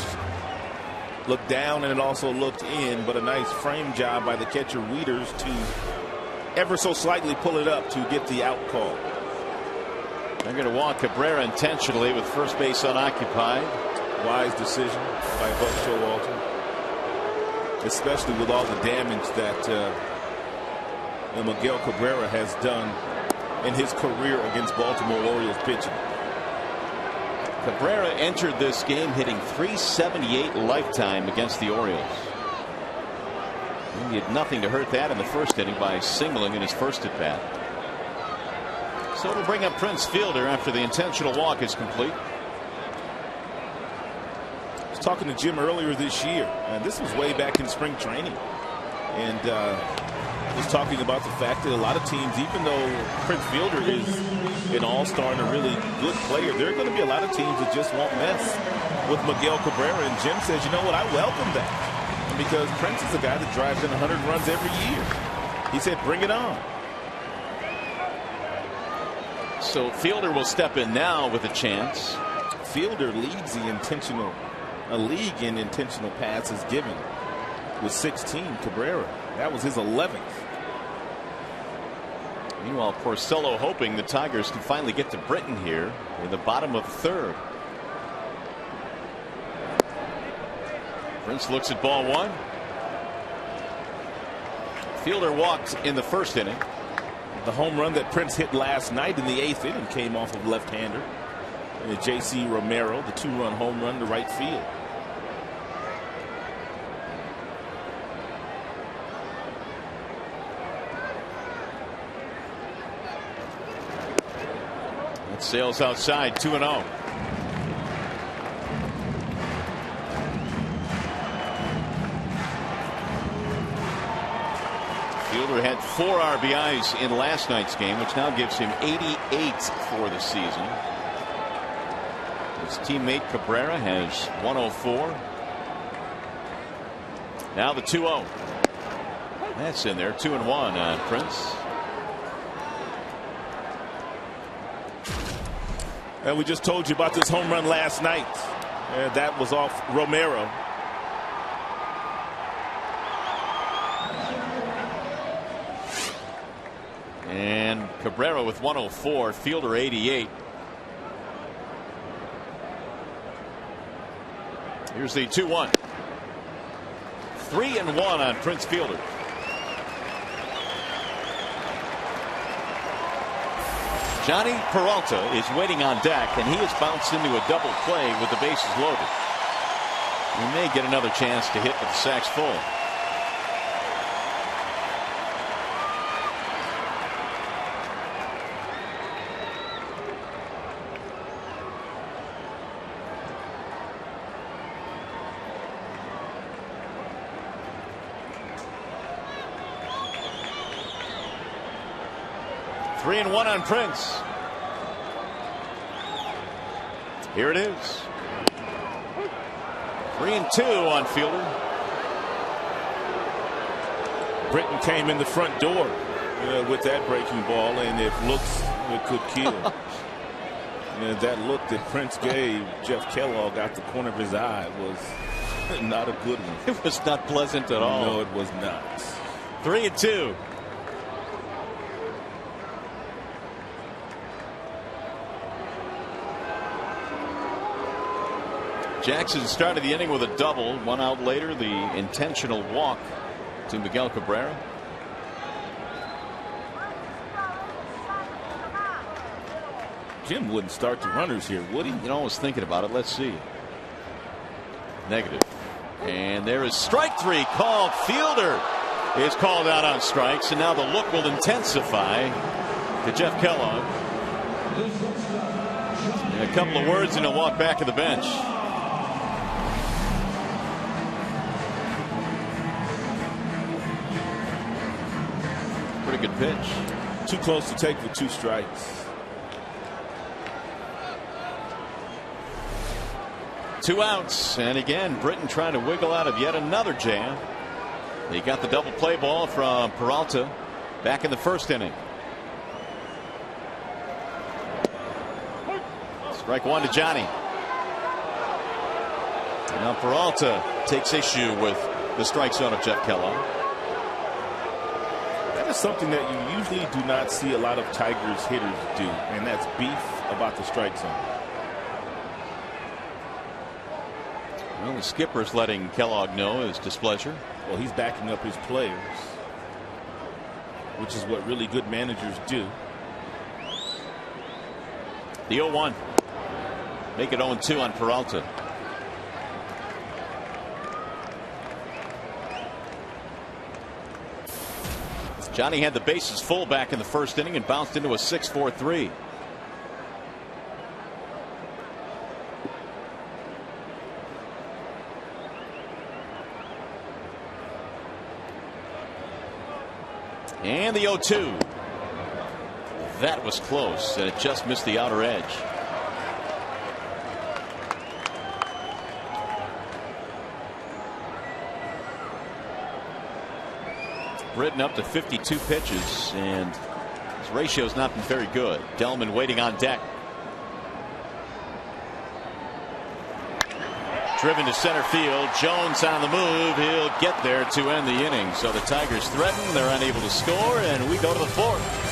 Looked down and it also looked in, but a nice frame job by the catcher Wieters to ever so slightly pull it up to get the out call. They're going to walk Cabrera intentionally with first base unoccupied. Wise decision by Buck Showalter, especially with all the damage that Miguel Cabrera has done in his career against Baltimore Orioles pitching. Cabrera entered this game hitting .378 lifetime against the Orioles. He had nothing to hurt that in the first inning by singling in his first at bat. So it'll bring up Prince Fielder after the intentional walk is complete. I was talking to Jim earlier this year, and this was way back in spring training, and was talking about the fact that a lot of teams, even though Prince Fielder is an all-star and a really good player, there are going to be a lot of teams that just won't mess with Miguel Cabrera. And Jim says, you know what, I welcome that, because Prince is a guy that drives in 100 runs every year. He said, bring it on. So Fielder will step in now with a chance. Fielder leads the intentional a league in intentional passes given with 16. Cabrera, that was his 11th. Meanwhile, Porcello hoping the Tigers can finally get to Britton here in the bottom of the third. Prince looks at ball one. Fielder walked in the first inning. The home run that Prince hit last night in the 8th inning came off of left-hander. J.C. Romero, the 2-run home run to right field. That sails outside, 2-0. Fielder had 4 RBIs in last night's game, which now gives him 88 for the season. His teammate Cabrera has 104. Now the 2-0. That's in there. 2-1 on Prince. And we just told you about this home run last night. That was off Romero. And Cabrera with 104, Fielder 88. Here's the 2-1. 3-1 on Prince Fielder. Johnny Peralta is waiting on deck, and he has bounced into a double play with the bases loaded. He may get another chance to hit with the sacks full. Three and one on Prince. Here it is. 3-2 on Fielder. Britton came in the front door with that breaking ball, and if looks it could kill. And that look that Prince gave Jeff Kellogg out the corner of his eye was not a good one. It was not pleasant at all. No, it was not. 3-2. Jackson started the inning with a double. 1 out later, the intentional walk to Miguel Cabrera. Jim wouldn't start the runners here, would he? You know, I was thinking about it. Let's see. Negative. And there is strike 3 called. Fielder is called out on strikes, and now the look will intensify to Jeff Kellogg. And a couple of words, and he'll walk back to the bench. Pretty good pitch. Too close to take with 2 strikes. 2 outs, and again Britton trying to wiggle out of yet another jam. He got the double play ball from Peralta back in the first inning. Strike 1 to Johnny. Now Peralta takes issue with the strike zone of Jeff Kellogg. That is something that you usually do not see a lot of Tigers hitters do, and that's beef about the strike zone. Well, the skipper's letting Kellogg know his displeasure. Well, he's backing up his players, which is what really good managers do. The 0-1. Make it 0-2 on Peralta. Johnny had the bases full back in the first inning and bounced into a 6-4-3. And the 0-2. That was close, and it just missed the outer edge. Britton up to 52 pitches, and his ratio has not been very good. Delman waiting on deck. Driven to center field. Jones on the move. He'll get there to end the inning. So the Tigers threaten. They're unable to score, and we go to the fourth.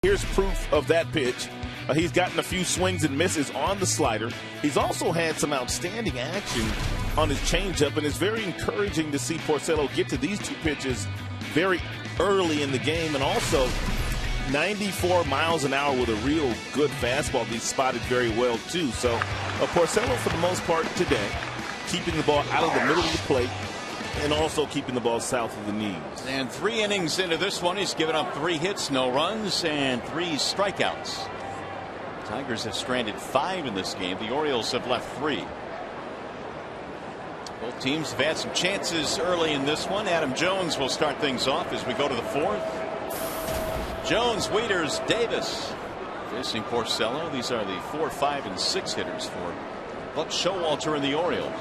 Here's proof of that pitch. He's gotten a few swings and misses on the slider. He's also had some outstanding action on his changeup, and it's very encouraging to see Porcello get to these two pitches very early in the game, and also 94 miles an hour with a real good fastball. He's spotted very well, too. So Porcello, for the most part today, keeping the ball out of the middle of the plate, and also keeping the ball south of the knees. And 3 innings into this one, he's given up 3 hits, no runs, and 3 strikeouts. Tigers have stranded 5 in this game. The Orioles have left 3. Both teams have had some chances early in this one. Adam Jones will start things off as we go to the 4th. Jones, Wieters, Davis facing Porcello. These are the 4, 5, and 6 hitters for Buck Showalter and the Orioles.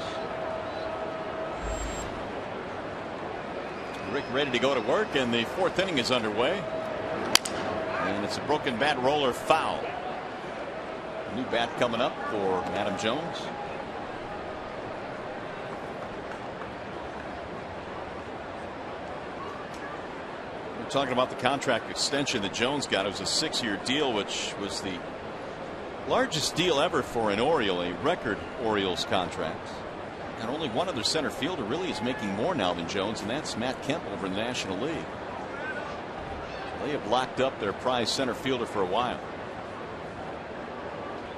Rick ready to go to work, and the 4th inning is underway. And it's a broken bat roller foul. A new bat coming up for Adam Jones. We're talking about the contract extension that Jones got. It was a 6-year deal, which was the largest deal ever for an Oriole, a record Orioles contract. And only one other center fielder really is making more now than Jones, and that's Matt Kemp over in the National League. They have locked up their prize center fielder for a while.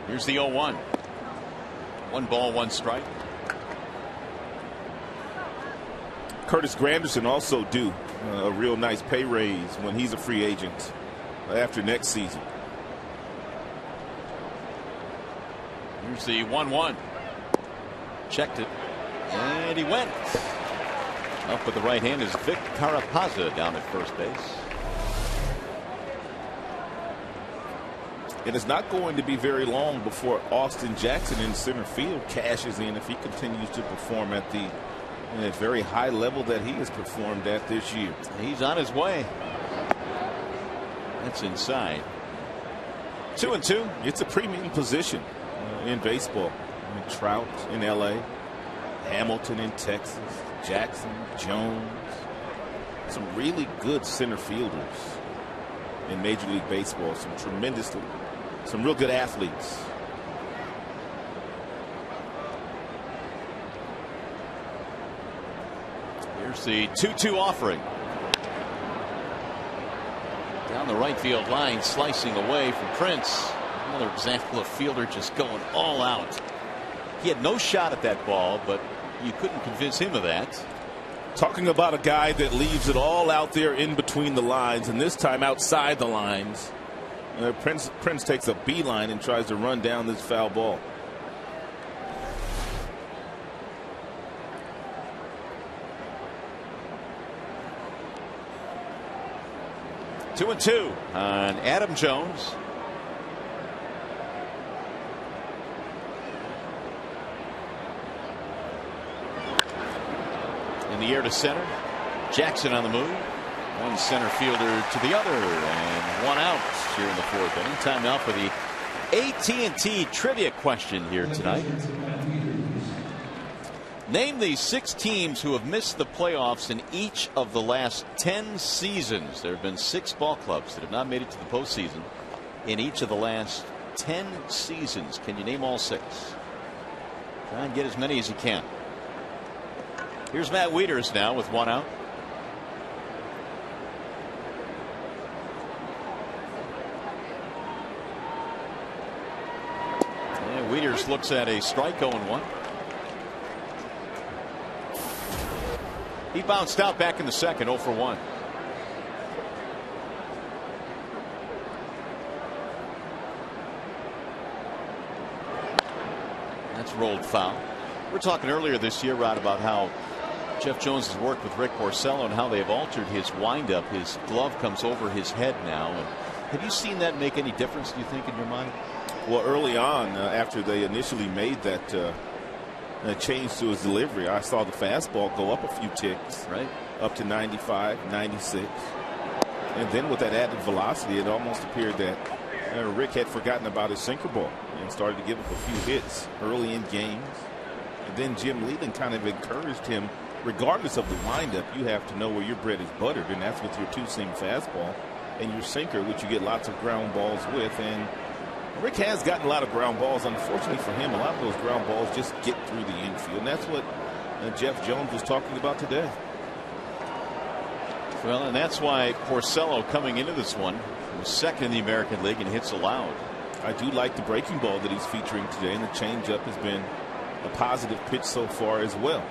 Here's the 0-1. 1 ball, 1 strike. Curtis Granderson also due a real nice pay raise when he's a free agent after next season. Here's the 1-1. Checked it. And he went. Up with the right hand is Vic Carapazza down at first base. And it's not going to be very long before Austin Jackson in center field cashes in if he continues to perform at the very high level that he has performed at this year. He's on his way. That's inside. 2-2. It's a premium position in baseball. Trout in L.A., Hamilton in Texas, Jackson, Jones. Some really good center fielders in Major League Baseball. Some real good athletes. Here's the 2-2 offering. Down the right field line, slicing away from Prince. Another example of fielder just going all out. He had no shot at that ball, but you couldn't convince him of that. Talking about a guy that leaves it all out there in between the lines, and this time outside the lines. Prince takes a beeline and tries to run down this foul ball. Two and two on Adam Jones. In the air to center. Jackson on the move. One center fielder to the other, and one out here in the fourth inning. Time now for the AT&T trivia question here tonight. Name the 6 teams who have missed the playoffs in each of the last 10 seasons. There have been 6 ball clubs that have not made it to the postseason in each of the last 10 seasons. Can you name all 6? Try and get as many as you can. Here's Matt Wieters now with one out. And Wieters looks at a strike 0-1. He bounced out back in the second, 0 for 1. That's rolled foul. We're talking earlier this year, Rod, about how Jeff Jones has worked with Rick Porcello and how they've altered his windup. His glove comes over his head now. And have you seen that make any difference, do you think, in your mind? Well, early on, after they initially made that change to his delivery, I saw the fastball go up a few ticks, right, up to 95, 96. And then with that added velocity, it almost appeared that Rick had forgotten about his sinker ball and started to give up a few hits early in games. And then Jim Leland kind of encouraged him, regardless of the windup, you have to know where your bread is buttered, and that's with your two-seam fastball and your sinker, which you get lots of ground balls with. And Rick has gotten a lot of ground balls. Unfortunately for him, a lot of those ground balls just get through the infield, and that's what Jeff Jones was talking about today. Well, and that's why Porcello, coming into this one, was second in the American League in hits allowed. I do like the breaking ball that he's featuring today, and the changeup has been a positive pitch so far as well.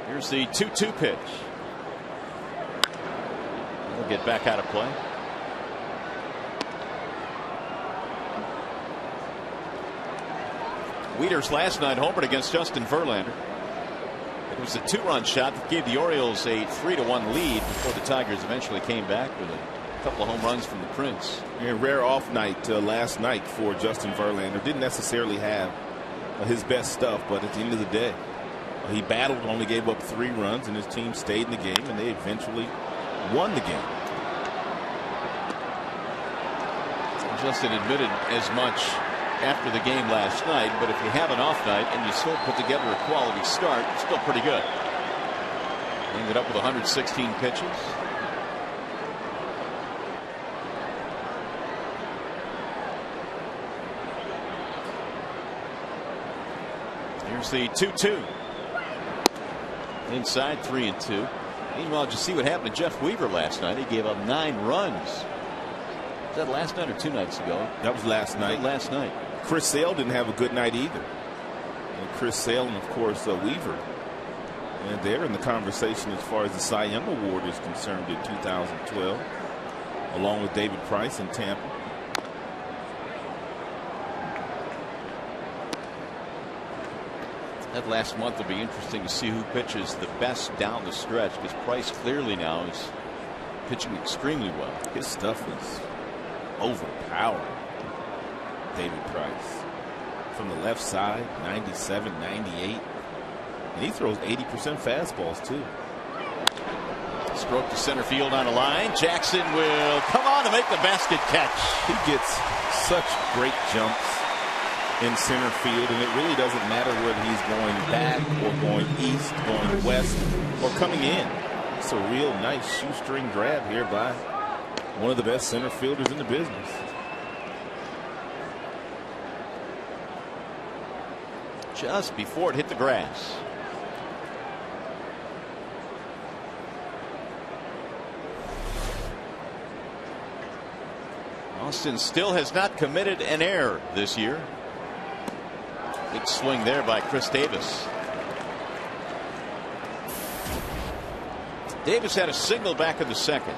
Here's the 2-2 pitch. He'll get back out of play. Wieters last night homered against Justin Verlander. It was a 2-run shot that gave the Orioles a 3-1 lead before the Tigers eventually came back with a couple of home runs from the Prince. Yeah, rare off night last night for Justin Verlander. Didn't necessarily have his best stuff, but at the end of the day, he battled, only gave up 3 runs, and his team stayed in the game, and they eventually won the game. Justin admitted as much after the game last night, but if you have an off night and you still put together a quality start, it's still pretty good. Ended up with 116 pitches. Here's the 2-2. Inside, 3-2. Meanwhile, did you see what happened to Jeff Weaver last night? He gave up 9 runs. Was that last night or 2 nights ago? That was last night. Last night. Chris Sale didn't have a good night either. And Chris Sale and, of course, Weaver. And they're in the conversation as far as the Cy Young Award is concerned in 2012, along with David Price in Tampa. That last month will be interesting to see who pitches the best down the stretch, because Price clearly now is pitching extremely well. His stuff is overpowering. David Price from the left side, 97, 98, and he throws 80% fastballs too. Stroke to center field on a line. Jackson will come on to make the basket catch. He gets such great jumps in center field, and it really doesn't matter whether he's going back or going east, going west, or coming in. It's a real nice shoestring grab here by one of the best center fielders in the business. Just before it hit the grass. Austin still has not committed an error this year. Big swing there by Chris Davis. Davis had a single back in the second.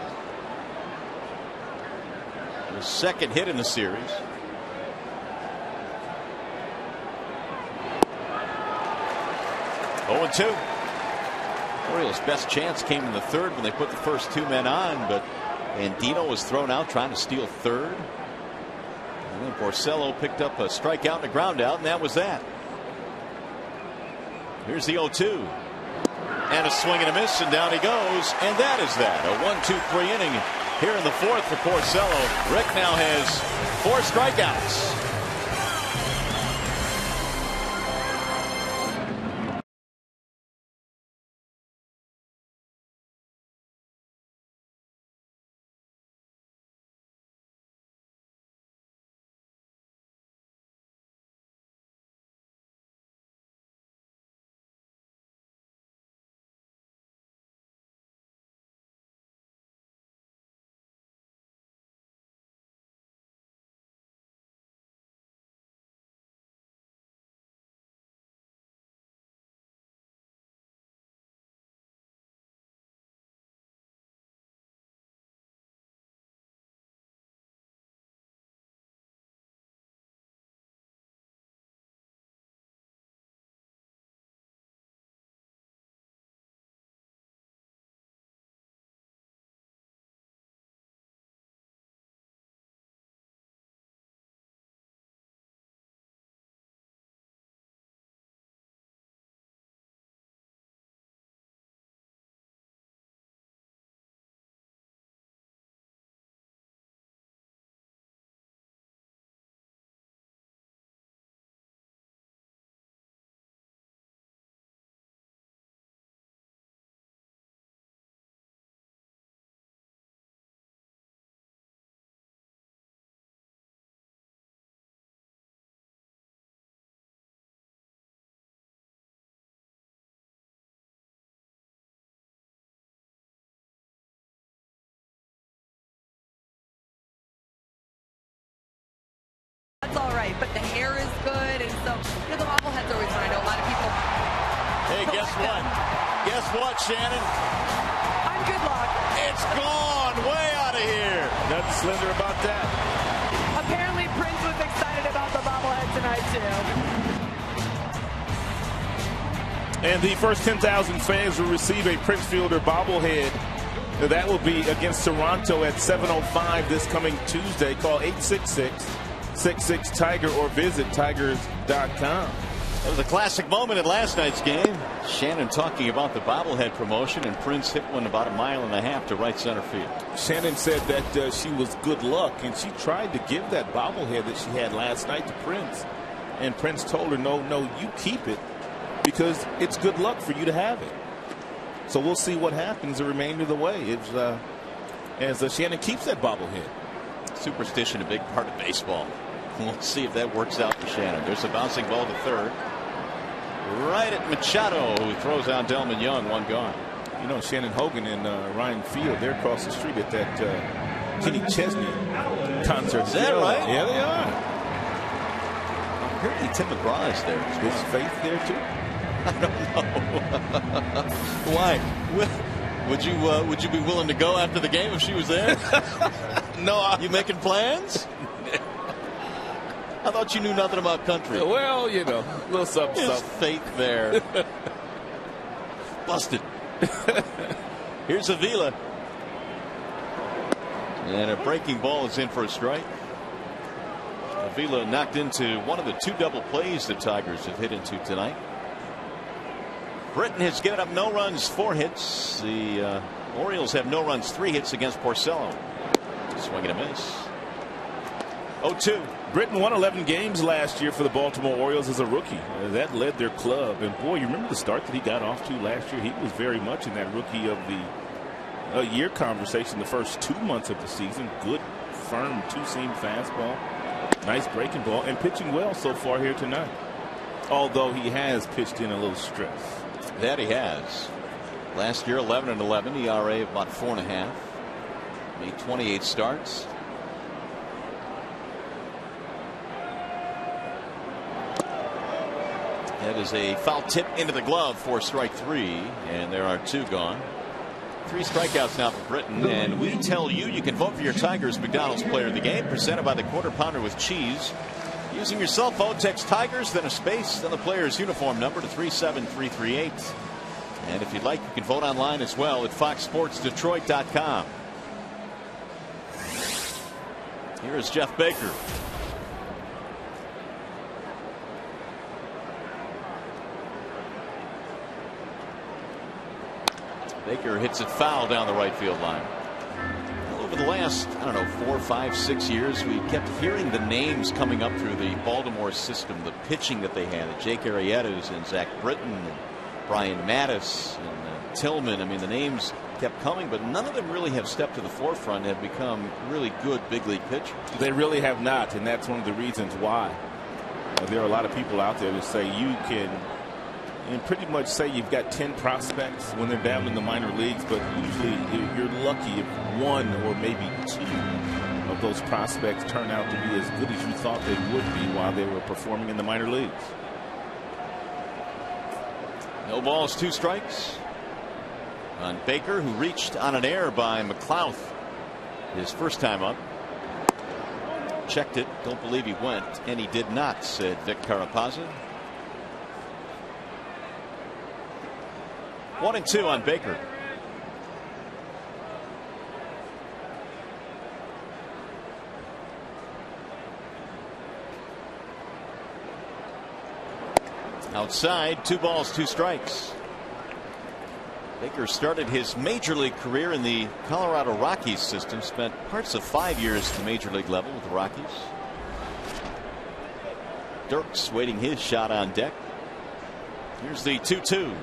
His second hit in the series. Oh, 2. Orioles' best chance came in the third when they put the first 2 men on, but Andino was thrown out trying to steal third. And then Porcello picked up a strikeout and a ground out, and that was that. Here's the 0-2. And a swing and a miss, and down he goes, and that is that. A 1-2-3 inning here in the fourth for Porcello. Rick now has 4 strikeouts. That's all right, but the hair is good, and so the bobbleheads always fun. I know a lot of people. Hey, guess what? Guess what, Shannon? I'm good luck. It's gone way out of here. Nothing slender about that. Apparently, Prince was excited about the bobblehead tonight too. And the first 10,000 fans will receive a Prince Fielder bobblehead. That will be against Toronto at 7:05 this coming Tuesday. Call 866-66-TIGER or visit tigers.com. That was a classic moment in last night's game. Shannon talking about the bobblehead promotion, and Prince hit one about 1.5 miles to right center field. Shannon said that she was good luck, and she tried to give that bobblehead that she had last night to Prince. And Prince told her, no, you keep it because it's good luck for you to have it. So we'll see what happens the remainder of the way as Shannon keeps that bobblehead. Superstition, a big part of baseball. We'll see if that works out for Shannon. There's a bouncing ball to third. Right at Machado, who throws out Delman Young, 1 gone. You know, Shannon Hogan and Ryan Field, they're across the street at that Kenny Chesney concert. Is that right? Yeah, they are. Apparently Tim McGraw is there. Is Faith there too? I don't know. Why? Would you be willing to go after the game if she was there? No. You making plans? I thought you knew nothing about country. Well, you know, a little something. There's Faith there. Busted. Here's Avila. And a breaking ball is in for a strike. Avila knocked into one of the 2 double plays the Tigers have hit into tonight. Britton has given up no runs, 4 hits. The Orioles have no runs, 3 hits against Porcello. Swing and a miss. 0-2. Britton won 11 games last year for the Baltimore Orioles as a rookie. That led their club. And boy, you remember the start that he got off to last year? He was very much in that rookie of the year conversation the first 2 months of the season. Good, firm 2-seam fastball. Nice breaking ball and pitching well so far here tonight. Although he has pitched in a little stress. That he has. Last year 11-11, ERA of about 4.5. Made 28 starts. That is a foul tip into the glove for strike 3, and there are 2 gone. 3 strikeouts now for Britton, and we tell you you can vote for your Tigers McDonald's Player of the Game, presented by the Quarter Pounder with Cheese. Using your cell phone, text Tigers, then a space, then the player's uniform number to 37338. And if you'd like, you can vote online as well at foxsportsdetroit.com. Here is Jeff Baker. Baker hits it foul down the right field line. Over the last, 4, 5, 6 years, we kept hearing the names coming up through the Baltimore system, the pitching that they had, Jake Arrieta's and Zach Britton and Brian Mattis and Tillman. I mean, the names kept coming, but none of them really have stepped to the forefront and have become really good big league pitchers. They really have not, and that's one of the reasons why. There are a lot of people out there that say you can pretty much say you've got 10 prospects when they're down in the minor leagues, but usually you're lucky if 1 or maybe 2 of those prospects turn out to be as good as you thought they would be while they were performing in the minor leagues. No balls, 2 strikes on Baker, who reached on an error by McLouth his first time up. Checked it, don't believe he went, and he did not, said Vic Carapazza. 1-2 on Baker. Outside, 2 balls, 2 strikes. Baker started his major league career in the Colorado Rockies system, spent parts of 5 years at the major league level with the Rockies. Dirks waiting his shot on deck. Here's the 2-2.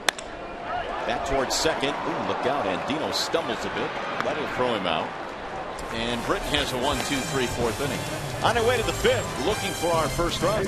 Back towards second. Ooh, look out. Andino stumbles a bit. That'll throw him out. And Britton has a 1, 2, 3, 4th inning. On their way to the 5th, looking for our first run.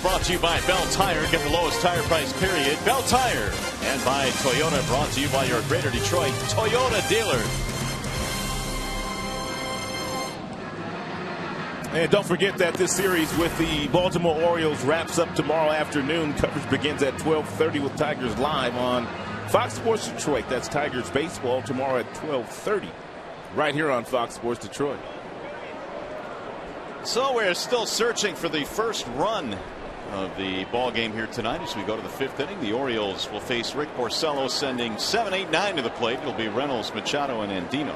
Brought to you by Bell Tire. Get the lowest tire price, period. Bell Tire. And by Toyota. Brought to you by your Greater Detroit Toyota dealer. And don't forget that this series with the Baltimore Orioles wraps up tomorrow afternoon. Coverage begins at 12:30 with Tigers Live on Fox Sports Detroit. That's Tigers baseball tomorrow at 12:30 right here on Fox Sports Detroit. So we're still searching for the first run of the ball game here tonight as we go to the 5th inning. The Orioles will face Rick Porcello, sending 7, 8, 9 to the plate. It'll be Reynolds, Machado, and Andino.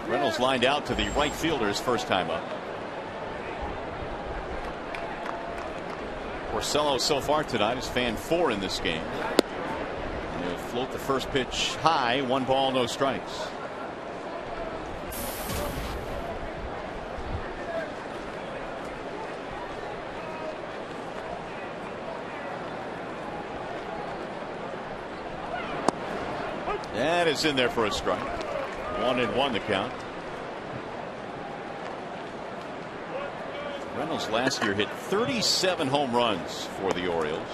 Reynolds lined out to the right fielder's first time up. Porcello so far tonight has fanned 4 in this game. And he'll float the first pitch high. 1 ball, no strikes. And it's in there for a strike. 1-1 the count. Reynolds last year hit 37 home runs for the Orioles.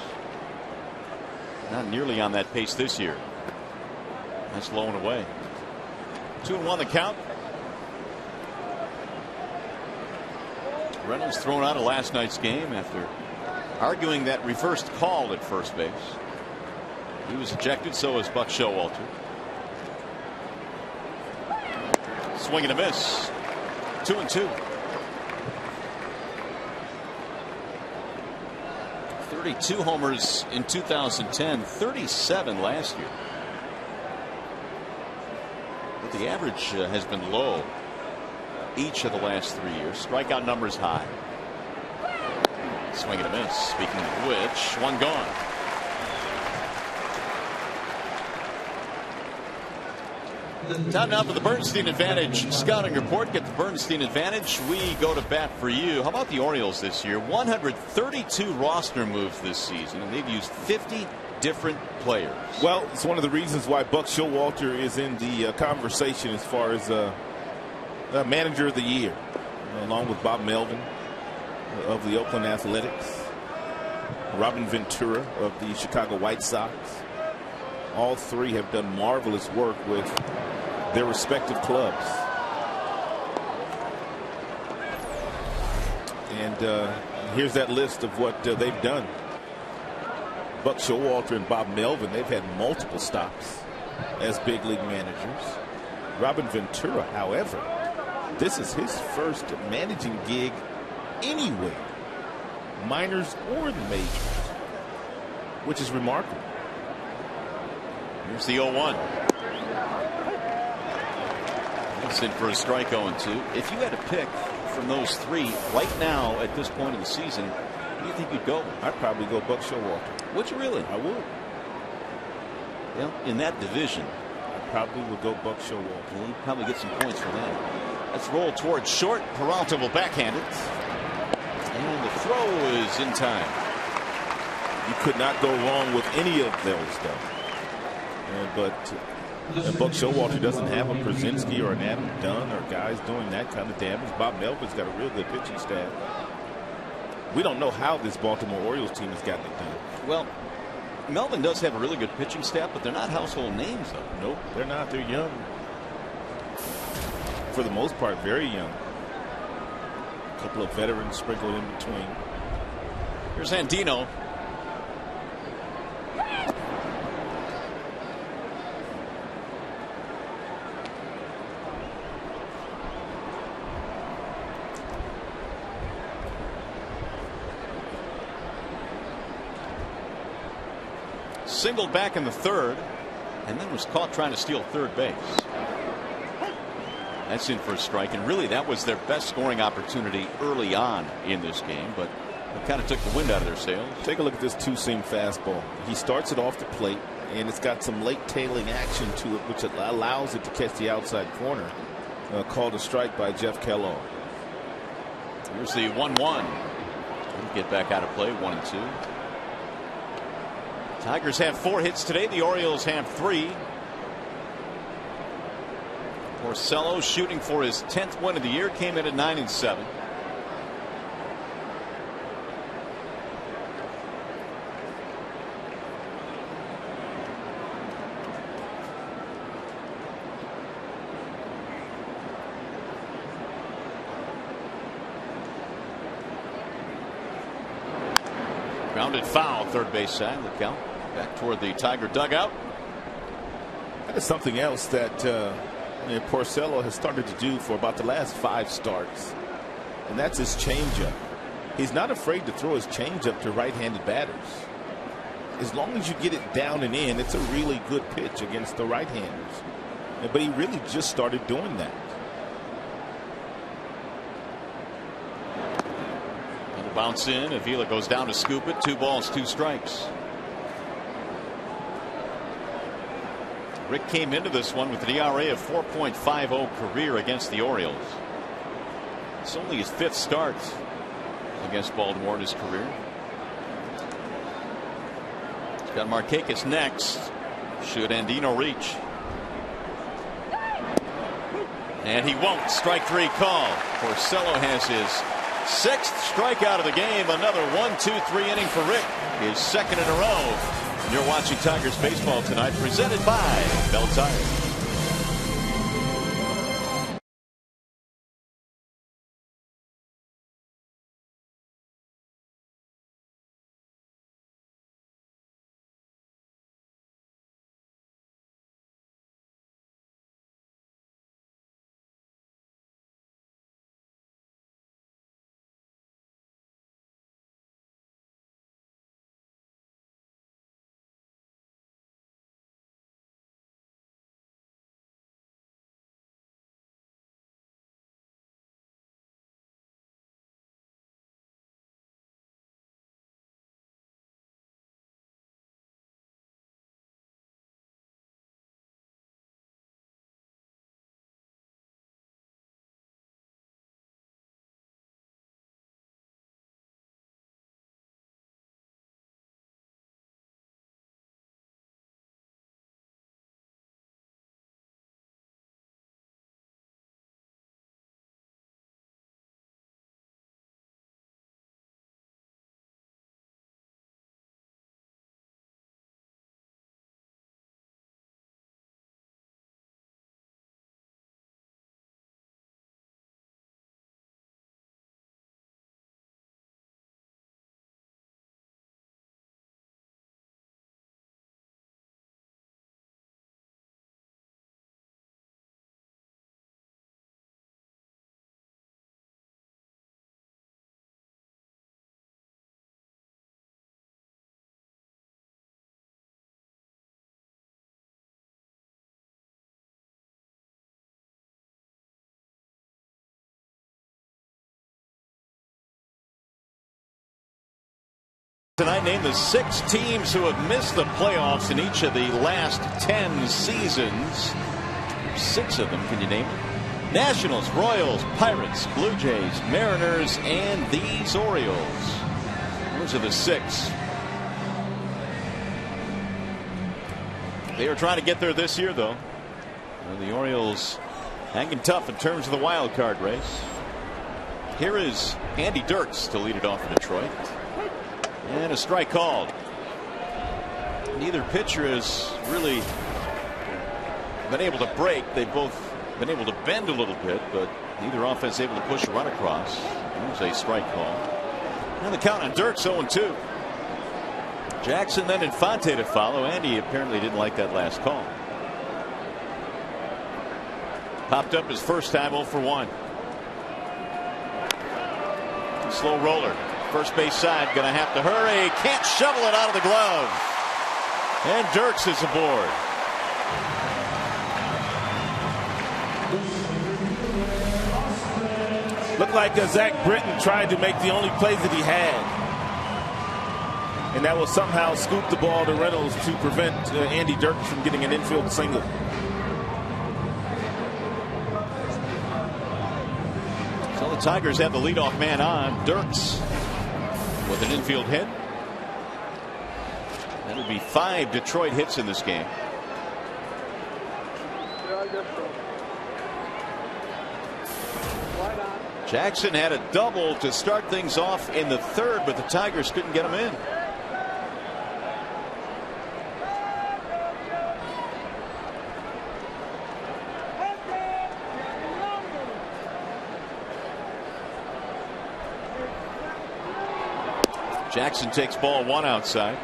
Not nearly on that pace this year. That's low and away. 2-1 the count. Reynolds thrown out of last night's game after arguing that reversed call at first base. He was ejected, so was Buck Showalter. Swing and a miss. 2-2. 32 homers in 2010, 37 last year. But the average has been low each of the last 3 years. Strikeout numbers high. Swing and a miss. Speaking of which, one gone. Time now for the Bernstein Advantage scouting report. Get the Bernstein Advantage. We go to bat for you. How about the Orioles this year? 132 roster moves this season, and they've used 50 different players. Well, it's one of the reasons why Buck Showalter is in the conversation as far as manager of the year, along with Bob Melvin of the Oakland Athletics, Robin Ventura of the Chicago White Sox. All three have done marvelous work with their respective clubs. And here's that list of what they've done. Buck Showalter and Bob Melvin, they've had multiple stops as big league managers. Robin Ventura, however, this is his first managing gig anywhere, minors or the majors, which is remarkable. Here's the 0-1. That's in for a strike. 0-2. If you had to pick from those three right now at this point in the season, who do you think you'd go? I'd probably go Buck Showalter. Would you really? I would. Yeah, in that division, I probably would go Buck Showalter. Well, he'd probably get some points for that. Let's roll towards short. Peralta will backhand it. And the throw is in time. You could not go wrong with any of those, though. But Buck Showalter doesn't have a Krasinski or an Adam Dunn or guys doing that kind of damage. Bob Melvin's got a real good pitching staff. We don't know how this Baltimore Orioles team has gotten it done. Well, Melvin does have a really good pitching staff, but they're not household names, though. Nope, they're not. They're young. For the most part, very young. A couple of veterans sprinkled in between. Here's Andino. Singled back in the third, and then was caught trying to steal third base. That's in for a strike, and really that was their best scoring opportunity early on in this game, but it kind of took the wind out of their sails. Take a look at this two-seam fastball. He starts it off the plate, and it's got some late tailing action to it, which allows it to catch the outside corner. Called a strike by Jeff Kellogg. Here's the 1-1. Get back out of play. 1-2. Tigers have 4 hits today. The Orioles have 3. Porcello shooting for his 10th win of the year, came in at 9-7. Grounded foul, third base side. Look out. Back toward the Tiger dugout. That is something else that Porcello has started to do for about the last 5 starts, and that's his changeup. He's not afraid to throw his changeup to right-handed batters. As long as you get it down and in, it's a really good pitch against the right-handers. But he really just started doing that. And a bounce in. Avila goes down to scoop it. 2 balls, 2 strikes. Rick came into this one with an ERA of 4.50 career against the Orioles. It's only his 5th start against Baltimore in his career. He's got Markakis next. Should Andino reach? And he won't. Strike 3 call. Porcello has his 6th strikeout of the game. Another 1-2-3 inning for Rick. His 2nd in a row. And you're watching Tigers baseball tonight, presented by BAL Tire. Tonight, name the 6 teams who have missed the playoffs in each of the last 10 seasons. 6 of them. Can you name them? Nationals, Royals, Pirates, Blue Jays, Mariners, and these Orioles. Those are the 6. They are trying to get there this year, though. The Orioles hanging tough in terms of the wild card race. Here is Andy Dirks to lead it off in Detroit. And a strike called. Neither pitcher has really been able to break. They've both been able to bend a little bit, but neither offense able to push a run across. There's a strike call. And the count on Dirks 0-2. Jackson then Infante to follow. Andy apparently didn't like that last call. Popped up his first time 0-1. Slow roller. First base side, gonna have to hurry. Can't shovel it out of the glove. And Dirks is aboard. Looked like Zach Britton tried to make the only plays that he had. And that will somehow scoop the ball to Reynolds to prevent Andy Dirks from getting an infield single. So the Tigers have the leadoff man on. Dirks with an infield hit. That'll be 5 Detroit hits in this game. Jackson had a double to start things off in the 3rd, but the Tigers couldn't get him in. Jackson takes ball 1 outside.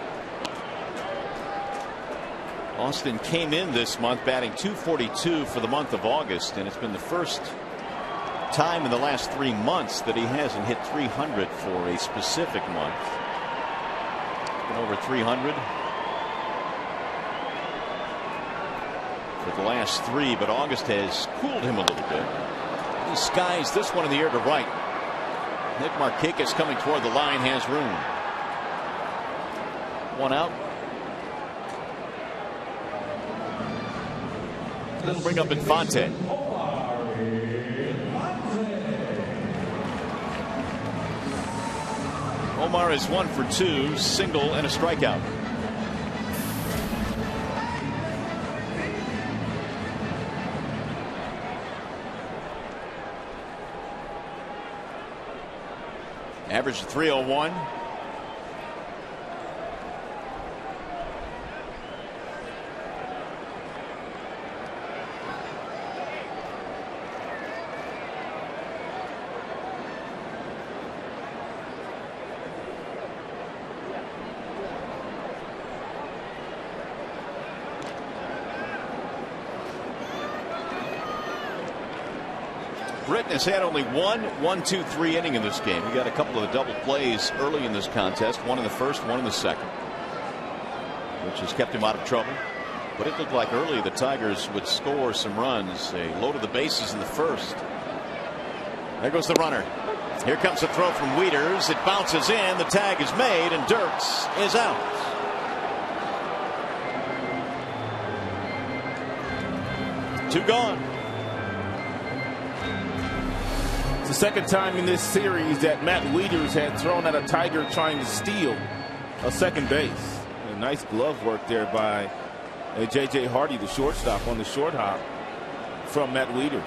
Austin came in this month batting .242 for the month of August, and it's been the first time in the last 3 months that he hasn't hit 300 for a specific month. Been over 300 for the last 3, but August has cooled him a little bit. He skies this one in the air to right. Nick Markakis coming toward the line, has room. 1 out. That'll bring up Infante. Omar is 1 for 2, single and a strikeout. Average 301. Britton has had only one 1-2-3 inning in this game. He got a couple of double plays early in this contest, one in the first, one in the second, which has kept him out of trouble. But it looked like early the Tigers would score some runs. They loaded the bases in the first. There goes the runner. Here comes the throw from Wieters. It bounces in. The tag is made, and Dirks is out. Two gone. It's the second time in this series that Matt Wieters had thrown at a Tiger trying to steal a second base. A nice glove work there by J.J. Hardy, the shortstop, on the short hop from Matt Wieters.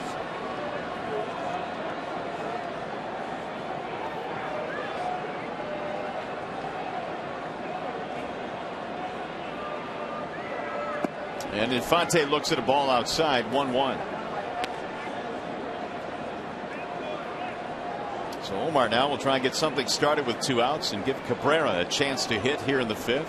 And Infante looks at a ball outside, 1-1. So Omar now will try and get something started with 2 outs and give Cabrera a chance to hit here in the 5th.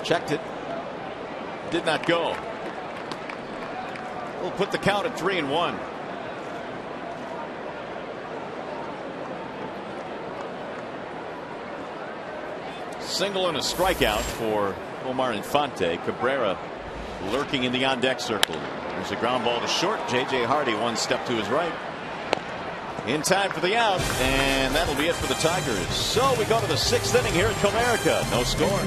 Checked it. Did not go. We'll put the count at 3-1. Single and a strikeout for Omar Infante. Cabrera lurking in the on-deck circle. There's a ground ball to short. J.J. Hardy one step to his right. In time for the out, and that'll be it for the Tigers. So we go to the 6th inning here at Comerica. No score.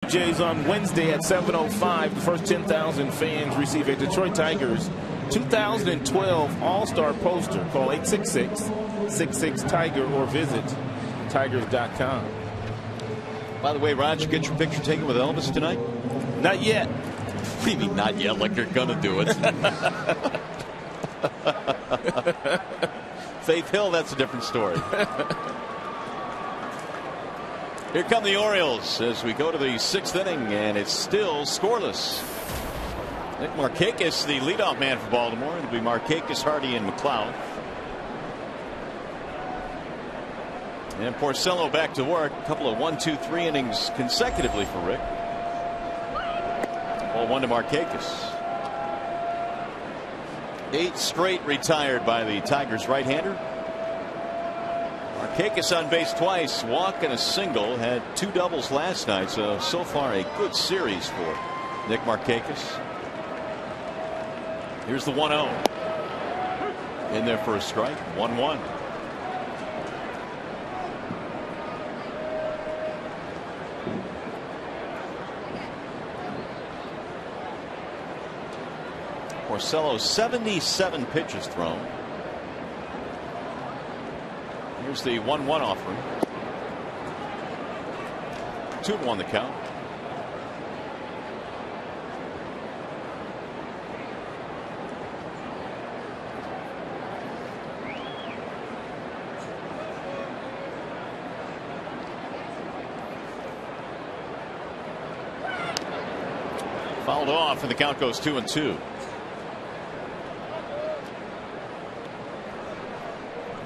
Jays on Wednesday at 7:05. The first 10,000 fans receive a Detroit Tigers 2012 All-Star poster. Call 866-66-TIGER or visit tigers.com. By the way, Raj, you get your picture taken with Elvis tonight? Not yet. Maybe not yet, like you're going to do it. Faith Hill, that's a different story. Here come the Orioles as we go to the 6th inning, and it's still scoreless. Nick Markakis, the leadoff man for Baltimore. It'll be Markakis, Hardy, and McLeod. And Porcello back to work. A couple of 1-2-3 innings consecutively for Rick. Ball 1 to Markakis. 8 straight retired by the Tigers right-hander. Markakis on base twice, walk and a single, had 2 doubles last night, so far a good series for Nick Markakis. Here's the 1-0 in there for a strike. 1-1. Porcello 77 pitches thrown. Here's the 1-1 offering. 2-1 the count. Fouled off and the count goes 2-2.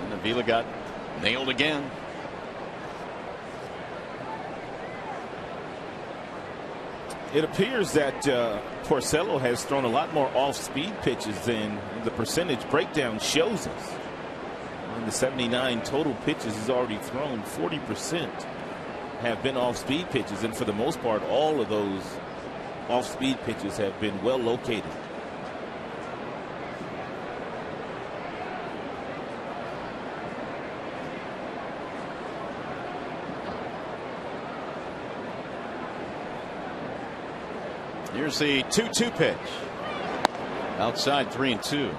And Avila got nailed again. It appears that Porcello has thrown a lot more off-speed pitches than the percentage breakdown shows us. In the 79 total pitches he's already thrown, 40% have been off-speed pitches, and for the most part all of those off-speed pitches have been well located. Here's the 2-2 pitch. Outside 3-2.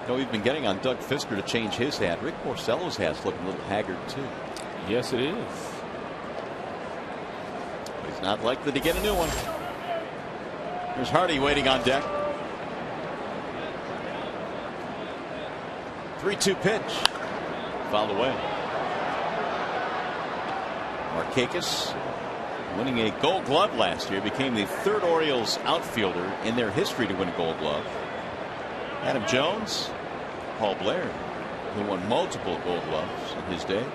No, we've been getting on Doug Fisker to change his hat. Rick Porcello's hat's looking a little haggard too. Yes, it is. But he's not likely to get a new one. There's Hardy waiting on deck. 3-2 pitch. Fouled away. Markakis, winning a Gold Glove last year, became the 3rd Orioles outfielder in their history to win a Gold Glove. Adam Jones, Paul Blair, who won multiple Gold Gloves in his day.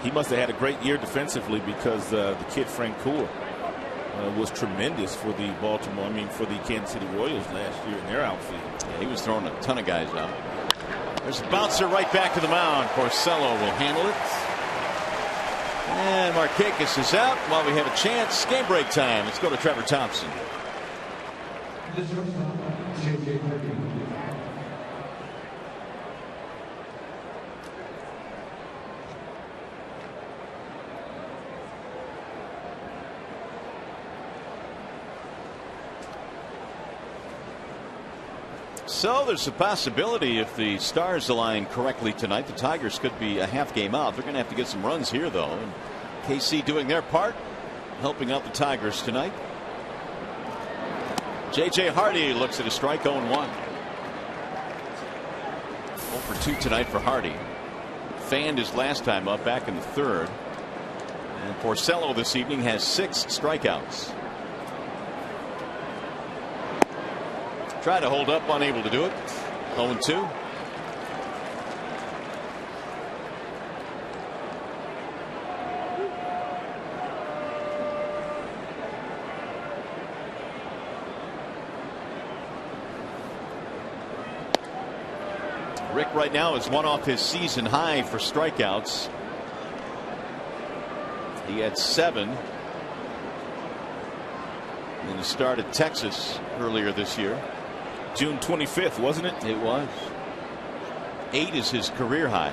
He must have had a great year defensively because the kid Frank Coor was tremendous for the for the Kansas City Royals last year in their outfield. Yeah, he was throwing a ton of guys out. There's a bouncer right back to the mound. Porcello will handle it. And Markakis is out while we have a chance. Game break time. Let's go to Trevor Thompson. So there's a possibility if the stars align correctly tonight, the Tigers could be a half game out. They're going to have to get some runs here, though. And KC doing their part, helping out the Tigers tonight. J.J. Hardy looks at a strike, 0-1. 0 for 2 tonight for Hardy. Fanned his last time up back in the 3rd. And Porcello this evening has 6 strikeouts. Try to hold up, unable to do it. 0-2. Rick right now is 1 off his season high for strikeouts. He had 7 in the start at Texas earlier this year. June 25th, wasn't it? It was. 8 is his career high.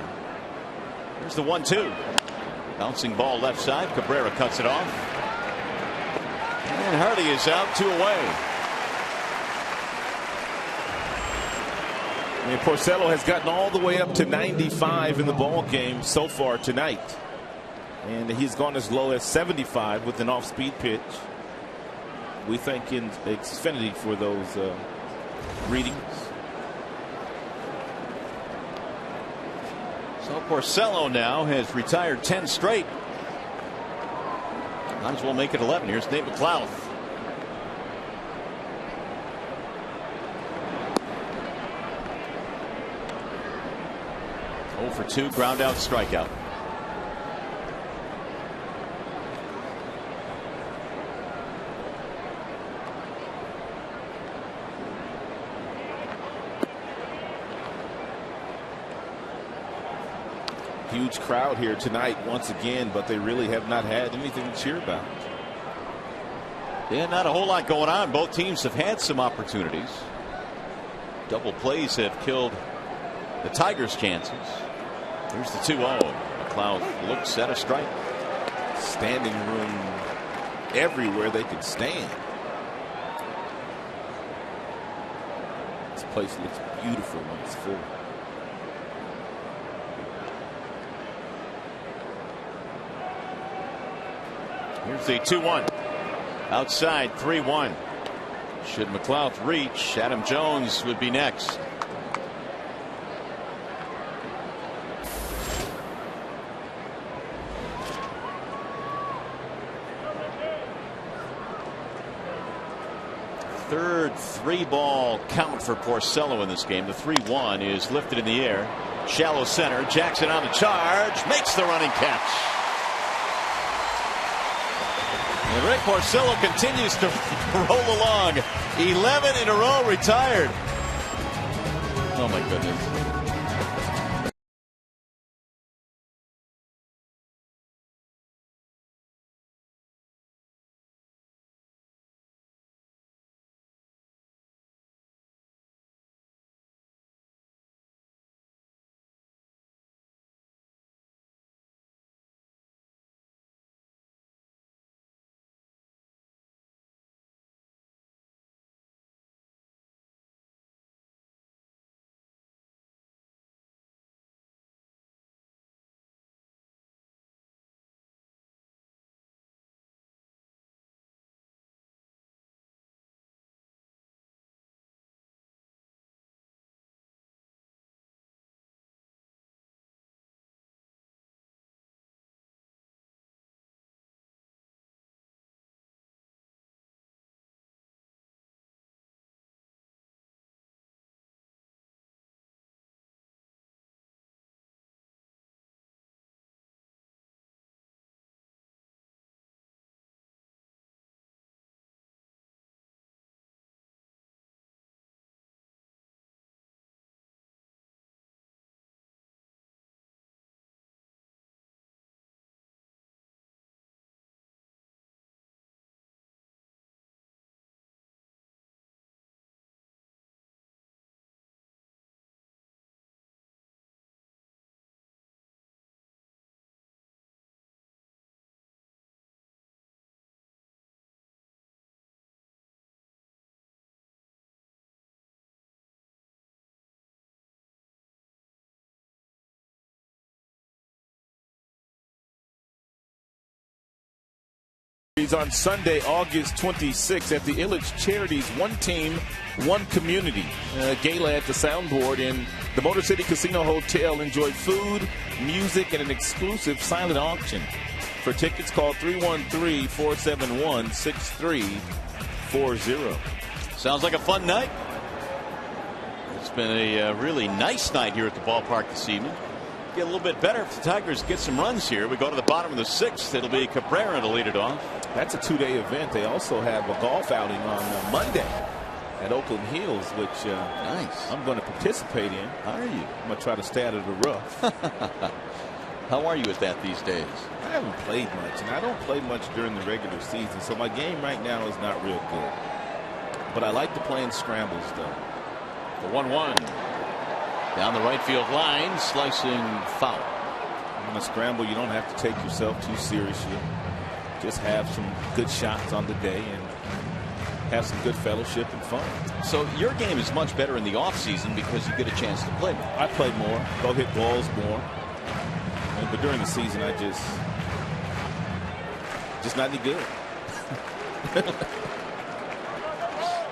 Here's the 1-2. Bouncing ball left side. Cabrera cuts it off. And Hardy is out, 2 away. And Porcello has gotten all the way up to 95 in the ball game so far tonight. And he's gone as low as 75 with an off-speed pitch. We thank in Xfinity for those readings. So Porcello now has retired 10 straight. Might as well make it 11. Here's Nate McLeod. For 2, ground out, strikeout. Huge crowd here tonight once again, but they really have not had anything to cheer about. Yeah, not a whole lot going on. Both teams have had some opportunities. Double plays have killed the Tigers' chances. Here's the 2-0. McLeod looks at a strike. Standing room everywhere they could stand. This place looks beautiful when it's full. Here's the 2-1. Outside, 3-1. Should McLeod reach, Adam Jones would be next. Third 3-ball count for Porcello in this game. The 3-1 is lifted in the air. Shallow center. Jackson on the charge. Makes the running catch. And Rick Porcello continues to roll along. 11 in a row retired. Oh my goodness. On Sunday, August 26th at the Illich Charities One Team, One Community Gala at the Soundboard in the Motor City Casino Hotel. Enjoy food, music, and an exclusive silent auction. For tickets, call 313-471-6340. Sounds like a fun night. It's been a really nice night here at the ballpark this evening. Get a little bit better if the Tigers get some runs here. We go to the bottom of the 6th. It'll be Cabrera to lead it off. That's a 2-day event. They also have a golf outing on Monday at Oakland Hills, which nice. I'm going to participate in. How are you? I'm going to try to stay out of the rough. How are you at that these days? I haven't played much, and I don't play much during the regular season, so my game right now is not real good. But I like to play in scrambles, though. The 1-1. Down the right field line, slicing foul. In a scramble, you don't have to take yourself too seriously. Just have some good shots on the day and have some good fellowship and fun. So your game is much better in the offseason because you get a chance to play more. I play more, go hit balls more. But during the season, I just not any good.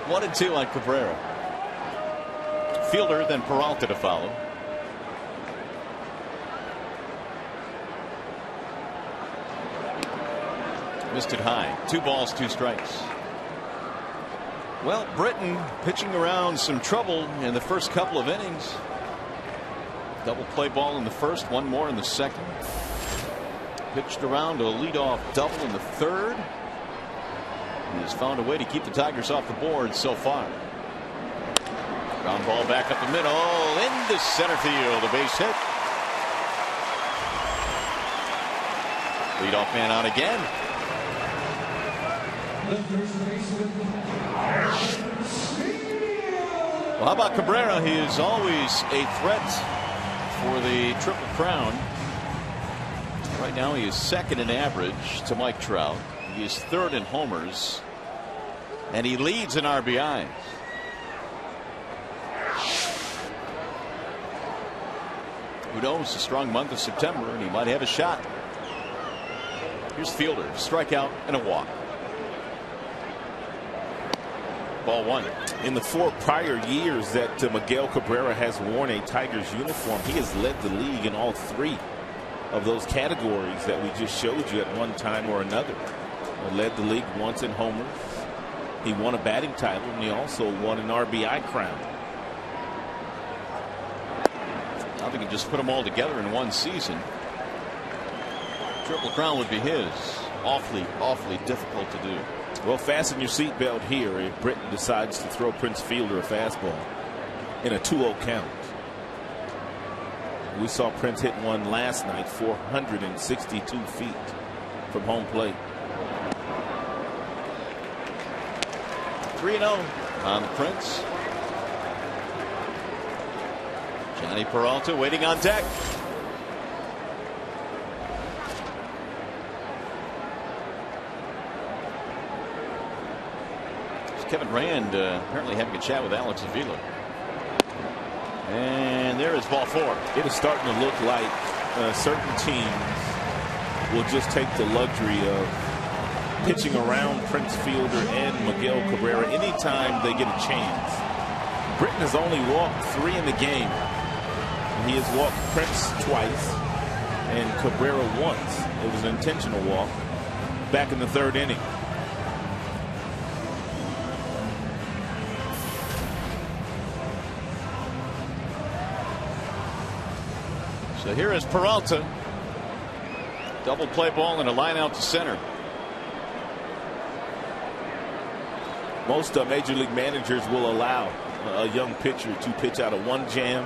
1-2 on Cabrera. Fielder, then Peralta to follow. Missed it high. 2 balls, 2 strikes. Well, Britton pitching around some trouble in the first couple of innings. Double play ball in the first, 1 more in the second. Pitched around to a leadoff double in the third. He has found a way to keep the Tigers off the board so far. Ground ball back up the middle into center field. A base hit. Leadoff man on again. Well, how about Cabrera? He is always a threat for the Triple Crown. Right now he is second in average to Mike Trout. He is third in homers. And he leads in RBIs. Who knows? A strong month of September, and he might have a shot. Here's Fielder. Strikeout and a walk. Ball one. In the 4 prior years that Miguel Cabrera has worn a Tigers uniform, he has led the league in all 3 of those categories that we just showed you at one time or another. He led the league once in homers. He won a batting title, and he also won an RBI crown. Now they can just put them all together in one season. Triple Crown would be his. Awfully difficult to do. Well, fasten your seatbelt here if Britton decides to throw Prince Fielder a fastball in a 2-0 count. We saw Prince hit one last night, 462 feet from home plate. 3-0 on the Prince. Johnny Peralta waiting on deck. Kevin Rand apparently having a chat with Alex Avila. And there is ball 4. It is starting to look like certain teams will just take the luxury of pitching around Prince Fielder and Miguel Cabrera anytime they get a chance. Britton has only walked 3 in the game. He has walked Prince twice and Cabrera once. It was an intentional walk back in the 3rd inning. So here is Peralta. Double play ball and a line out to center. Most Major League managers will allow a young pitcher to pitch out of one jam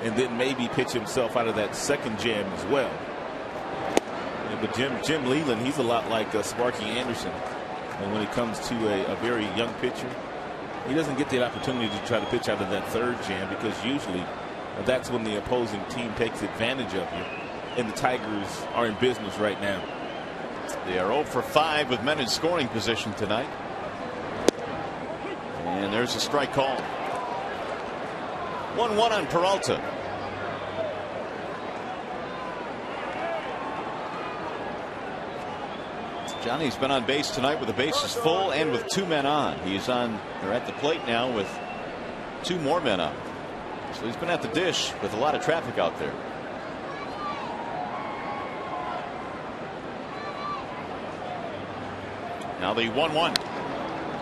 and then maybe pitch himself out of that second jam as well. Yeah, but Jim Leland, he's a lot like Sparky Anderson. And when it comes to a very young pitcher, he doesn't get the opportunity to try to pitch out of that third jam because usually that's when the opposing team takes advantage of you. And the Tigers are in business right now. They are 0 for 5 with men in scoring position tonight. And there's a strike call. 1-1 on Peralta. Johnny's been on base tonight with the bases full and with 2 men on. He's on or at the plate now with 2 more men on. So he's been at the dish with a lot of traffic out there. Now the 1-1.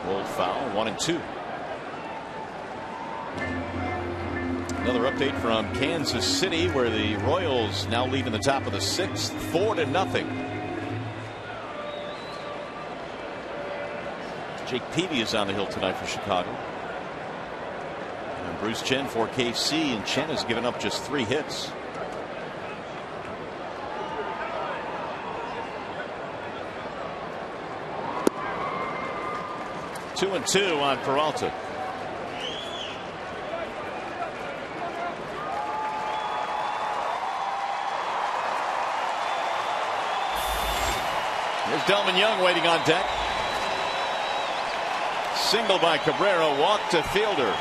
Rolled foul, 1-2. Another update from Kansas City, where the Royals now lead in the top of the 6th, 4-0. Jake Peavy is on the hill tonight for Chicago. And Bruce Chen for KC, and Chen has given up just 3 hits. Two and 2 on Peralta. There's Delman Young waiting on deck. Single by Cabrera, walk to Fielder.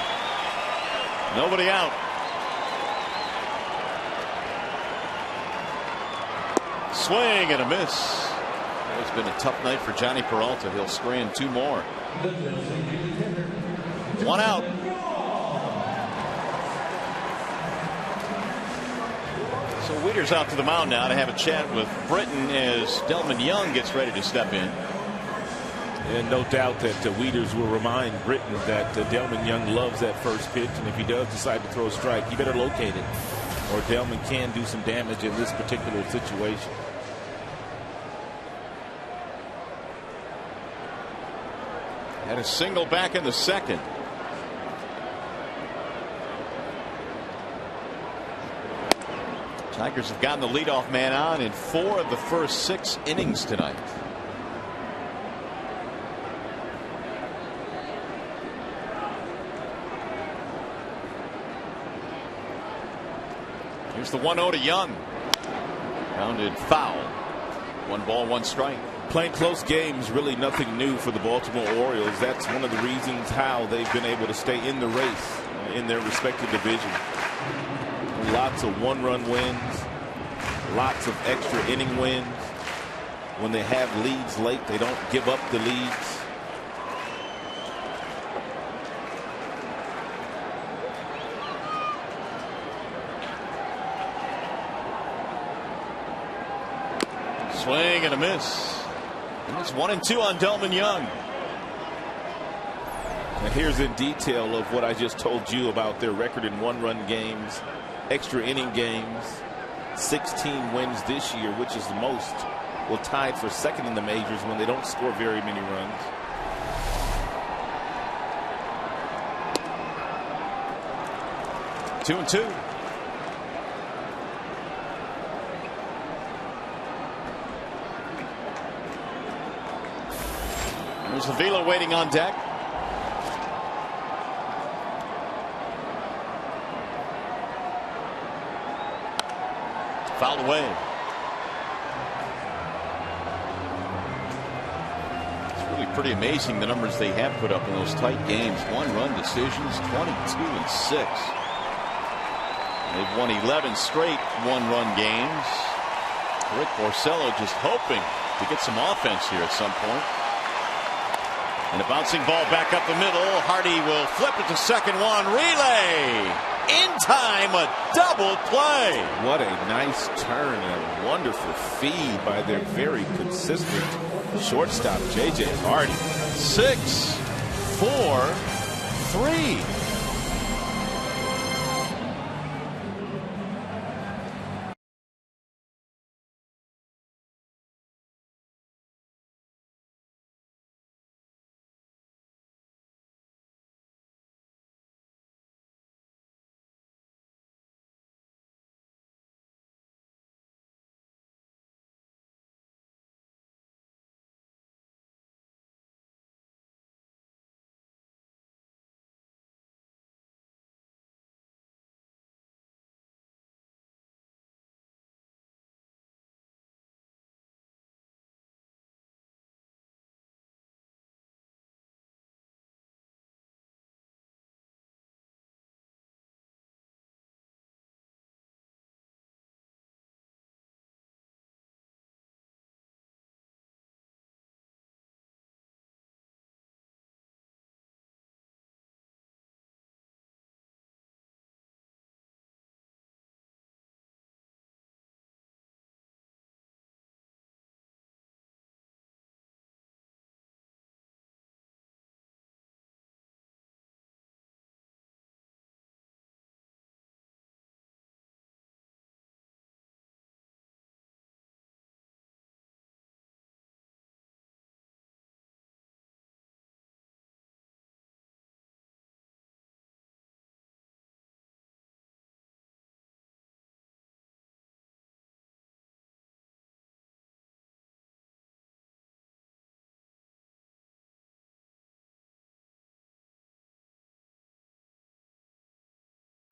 Nobody out. Swing and a miss. It's been a tough night for Johnny Peralta. He'll screen 2 more. 1 out. So Wieters out to the mound now to have a chat with Britton as Delman Young gets ready to step in. And no doubt that Wieters will remind Britton that Delman Young loves that first pitch, and if he does decide to throw a strike, he better locate it, or Delman can do some damage in this particular situation. And a single back in the 2nd. Tigers have gotten the leadoff man on in 4 of the first 6 innings tonight. Here's the 1-0 to Young. Pounded foul. 1 ball, 1 strike. Playing close games, really nothing new for the Baltimore Orioles. That's one of the reasons how they've been able to stay in the race in their respective division. Lots of 1-run wins, lots of extra inning wins. When they have leads late, they don't give up the leads. Swing and a miss. And it's 1-2 on Delman Young. Now here's in detail of what I just told you about their record in 1-run games, extra inning games. 16 wins this year, which is the most. Well, tied for second in the majors when they don't score very many runs. Two and two. There's Avila waiting on deck. Fouled away. It's really pretty amazing the numbers they have put up in those tight games. 1-run decisions, 22-6. They've won 11 straight 1-run games. Rick Porcello just hoping to get some offense here at some point. And a bouncing ball back up the middle. Hardy will flip it to second, one relay. In time, a double play. What a nice turn and a wonderful feed by their very consistent shortstop, J.J. Hardy. 6, 4, 3.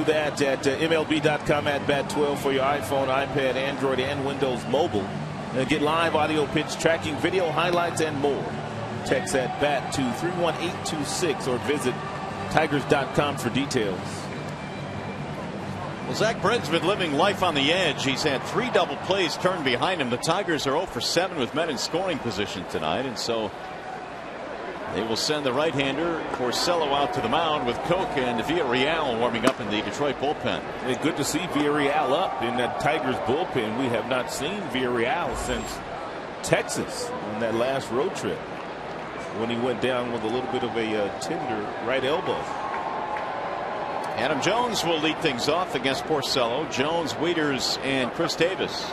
That at MLB.com at bat 12 for your iPhone, iPad, Android, and Windows Mobile. Get live audio pitch tracking, video highlights, and more. Text at bat to 31826 or visit Tigers.com for details. Well, Zach Britton's been living life on the edge. He's had 3 double plays turned behind him. The Tigers are 0 for 7 with men in scoring position tonight, and so they will send the right-hander Porcello out to the mound with Koch and Villarreal warming up in the Detroit bullpen. It's good to see Villarreal up in that Tigers bullpen. We have not seen Villarreal since Texas on that last road trip when he went down with a little bit of a tender right elbow. Adam Jones will lead things off against Porcello. Jones, Wieters, and Chris Davis.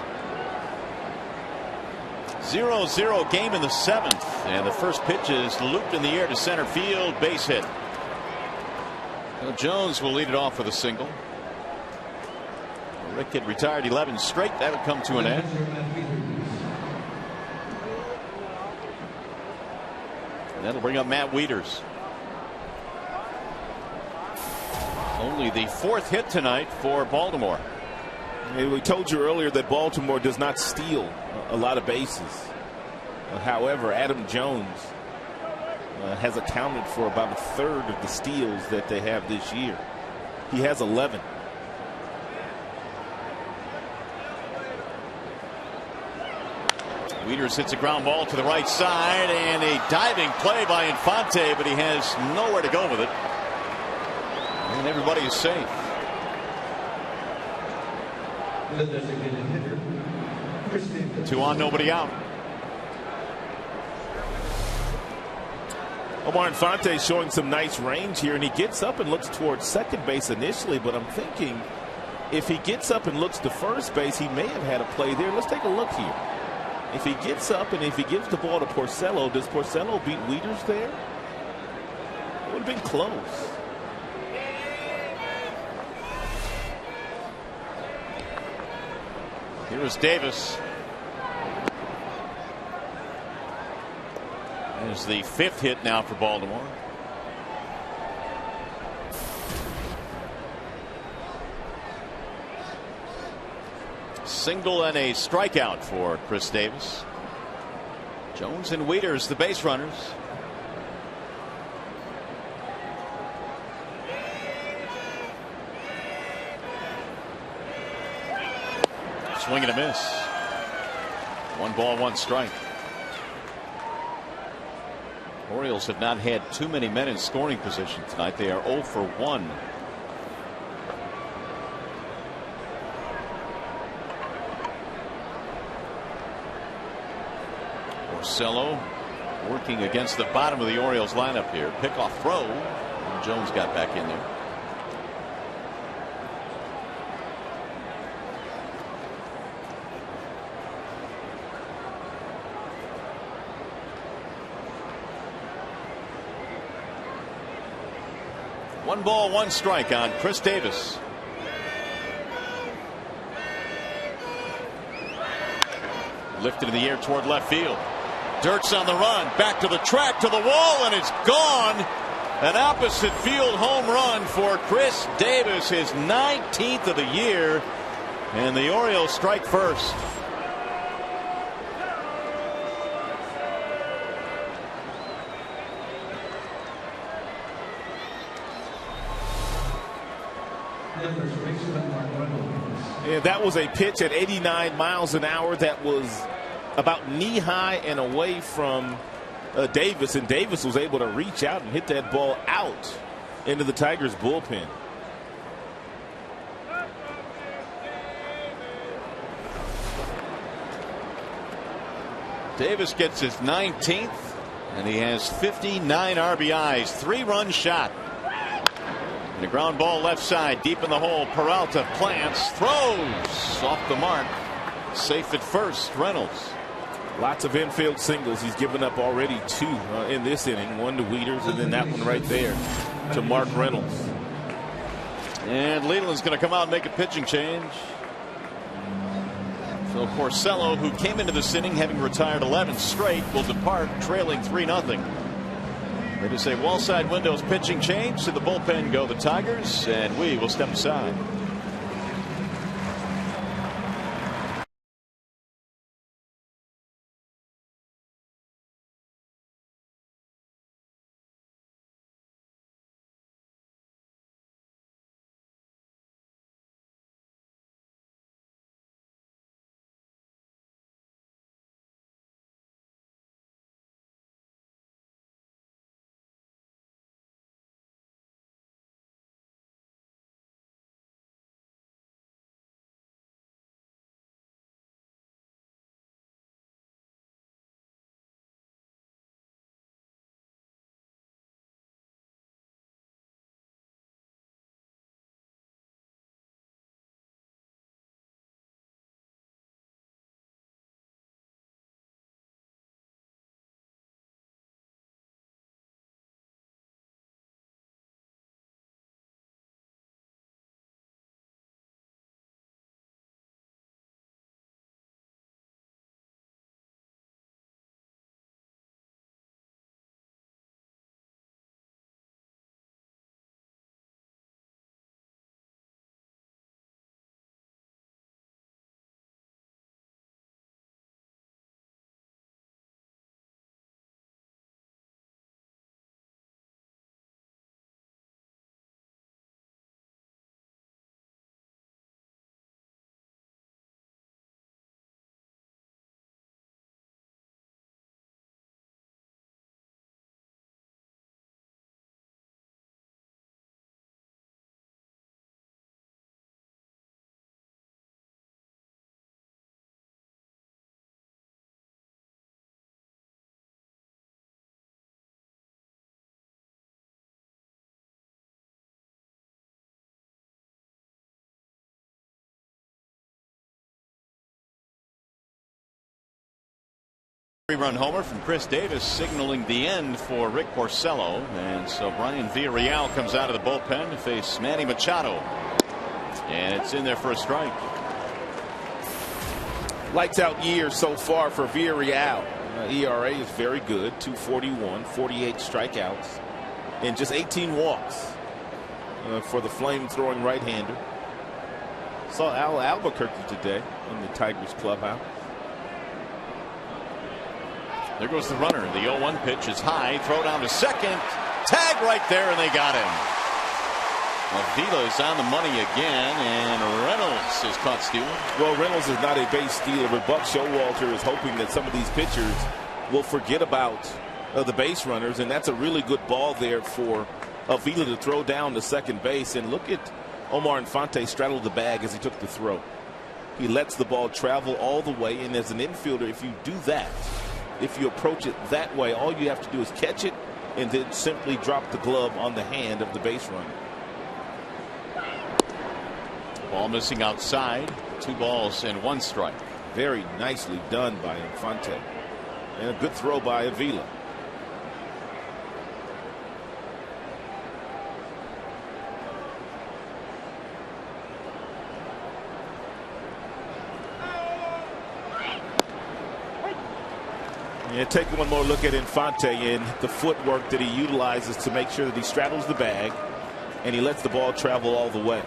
0-0 game in the 7th, and the first pitch is looped in the air to center field, base hit. Well, Jones will lead it off with a single. Rick had retired 11 straight. That would come to an end. And that'll bring up Matt Wieters. Only the 4th hit tonight for Baltimore. We told you earlier that Baltimore does not steal a lot of bases. However, Adam Jones has accounted for about a third of the steals that they have this year. He has 11. Wieters hits a ground ball to the right side, and a diving play by Infante, but he has nowhere to go with it. And everybody is safe. Two on, nobody out. Omar Infante showing some nice range here, and he gets up and looks towards second base initially, but I'm thinking if he gets up and looks to first base, he may have had a play there. Let's take a look here. If he gets up and if he gives the ball to Porcello, does Porcello beat Wieters there? It would have been close. Here is Davis. There's the 5th hit now for Baltimore. Single and a strikeout for Chris Davis. Jones and Wieters, the base runners. Swing and a miss. 1 ball, 1 strike. Orioles have not had too many men in scoring position tonight. They are 0 for 1. Porcello working against the bottom of the Orioles lineup here. Pickoff throw. And Jones got back in there. One ball, 1 strike on Chris Davis. Lifted in the air toward left field. Dirk's on the run, back to the track, to the wall, and it's gone. An opposite field home run for Chris Davis, his 19th of the year, and the Orioles strike first. Yeah, that was a pitch at 89 miles an hour that was about knee high and away from Davis, and Davis was able to reach out and hit that ball out into the Tigers bullpen. Davis gets his 19th, and he has 59 RBIs, 3-run shot. And a ground ball left side, deep in the hole. Peralta plants, throws off the mark. Safe at first. Reynolds. Lots of infield singles. He's given up already 2 in this inning. 1 to Wieters, and then that one right there to Mark Reynolds. And Leland's going to come out and make a pitching change. So Porcello, who came into this inning having retired 11 straight, will depart trailing 3-0. It is a wall side windows pitching change. To the bullpen go the Tigers, and we will step aside. 3-run homer from Chris Davis, signaling the end for Rick Porcello. And so Brian Villarreal comes out of the bullpen to face Manny Machado. And it's in there for a strike. Lights out year so far for Villarreal. ERA is very good, 2.41, 48 strikeouts, and just 18 walks for the flame-throwing right-hander. Saw Al Albuquerque today in the Tigers clubhouse. There goes the runner. The 0-1 pitch is high. Throw down to second. Tag right there, and they got him. Avila's on the money again, and Reynolds is caught stealing. Well, Reynolds is not a base stealer, but Buck Showalter is hoping that some of these pitchers will forget about the base runners, and that's a really good ball there for Avila to throw down to second base. And look at Omar Infante straddle the bag as he took the throw. He lets the ball travel all the way, and as an infielder, if you do that, if you approach it that way, all you have to do is catch it and then simply drop the glove on the hand of the base runner. Ball missing outside. 2 balls and 1 strike. Very nicely done by Infante. And a good throw by Avila. And take one more look at Infante and the footwork that he utilizes to make sure that he straddles the bag and he lets the ball travel all the way.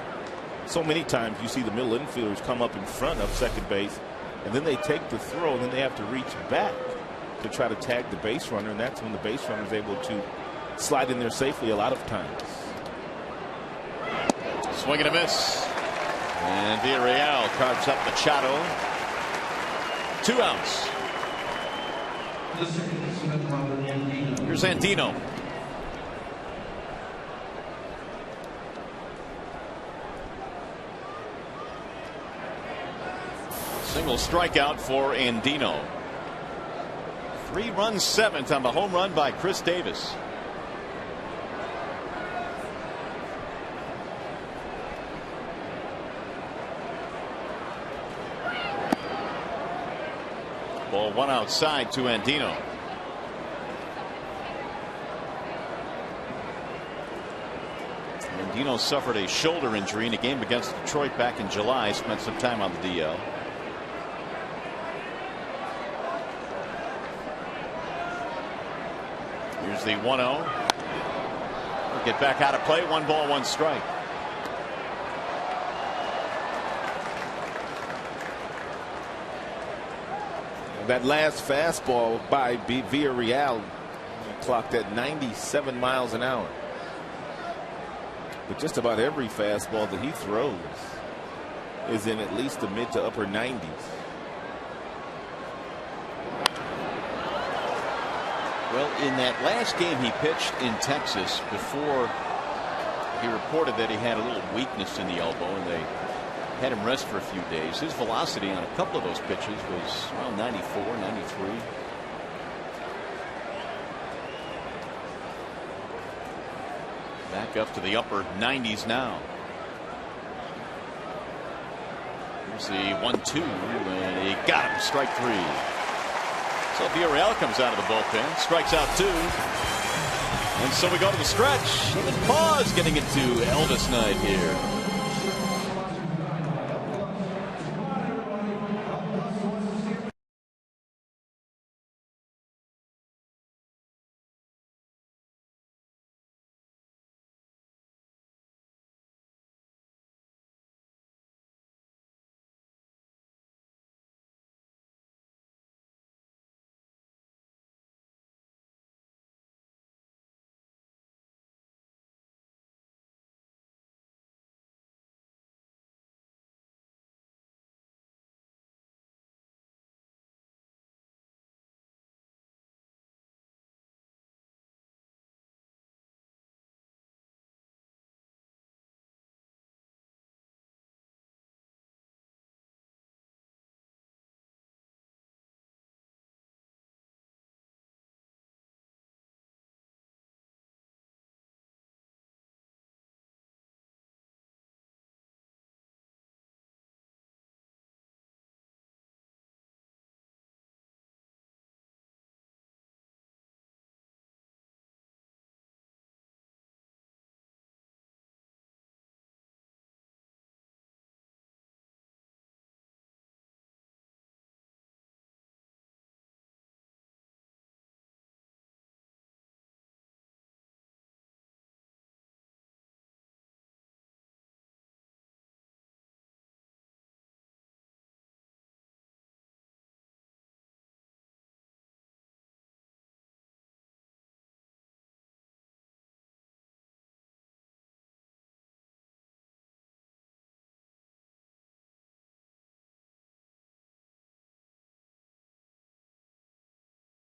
So many times you see the middle infielders come up in front of second base, and then they take the throw, and then they have to reach back to try to tag the base runner, and that's when the base runner is able to slide in there safely a lot of times. Swing and a miss. And Villarreal carves up Machado. 2 outs. Here's Andino. Single strikeout for Andino. 3-run 7th on the home run by Chris Davis. Ball 1 outside to Andino. Andino suffered a shoulder injury in a game against Detroit back in July. Spent some time on the DL. Here's the 1-0. Get back out of play. 1 ball, 1 strike. That last fastball by Villarreal clocked at 97 miles an hour. But just about every fastball that he throws is in at least the mid to upper 90s. Well, in that last game he pitched in Texas, before he reported that he had a little weakness in the elbow and they had him rest for a few days, his velocity on a couple of those pitches was around 94, 93. Back up to the upper 90s now. Here's the 1-2, and he got him, strike 3. So Villarreal comes out of the bullpen, strikes out 2. And so we go to the stretch. Even Pause getting into Elvis night here.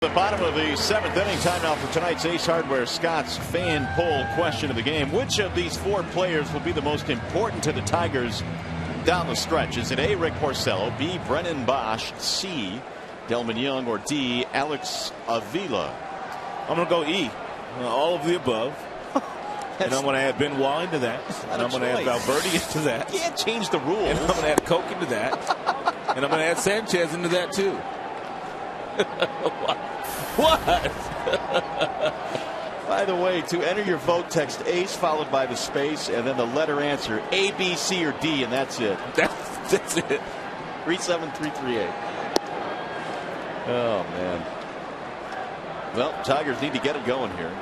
The bottom of the 7th inning. Time now for tonight's Ace Hardware Scott's fan poll question of the game. Which of these 4 players will be the most important to the Tigers down the stretch? Is it A, Rick Porcello, B, Brennan Bosch, C, Delman Young, or D, Alex Avila? I'm going to go E. All of the above. And I'm going to add Ben Wall into that. And I'm going to add Valverde into that. You can't change the rules. And I'm going to add Coke into that. And I'm going to add Sanchez into that too. What? By the way, to enter your vote, text ACE followed by the space and then the letter answer A, B, C, or D, and that's it. That's it. 37338. Oh, man. Well, Tigers need to get it going here.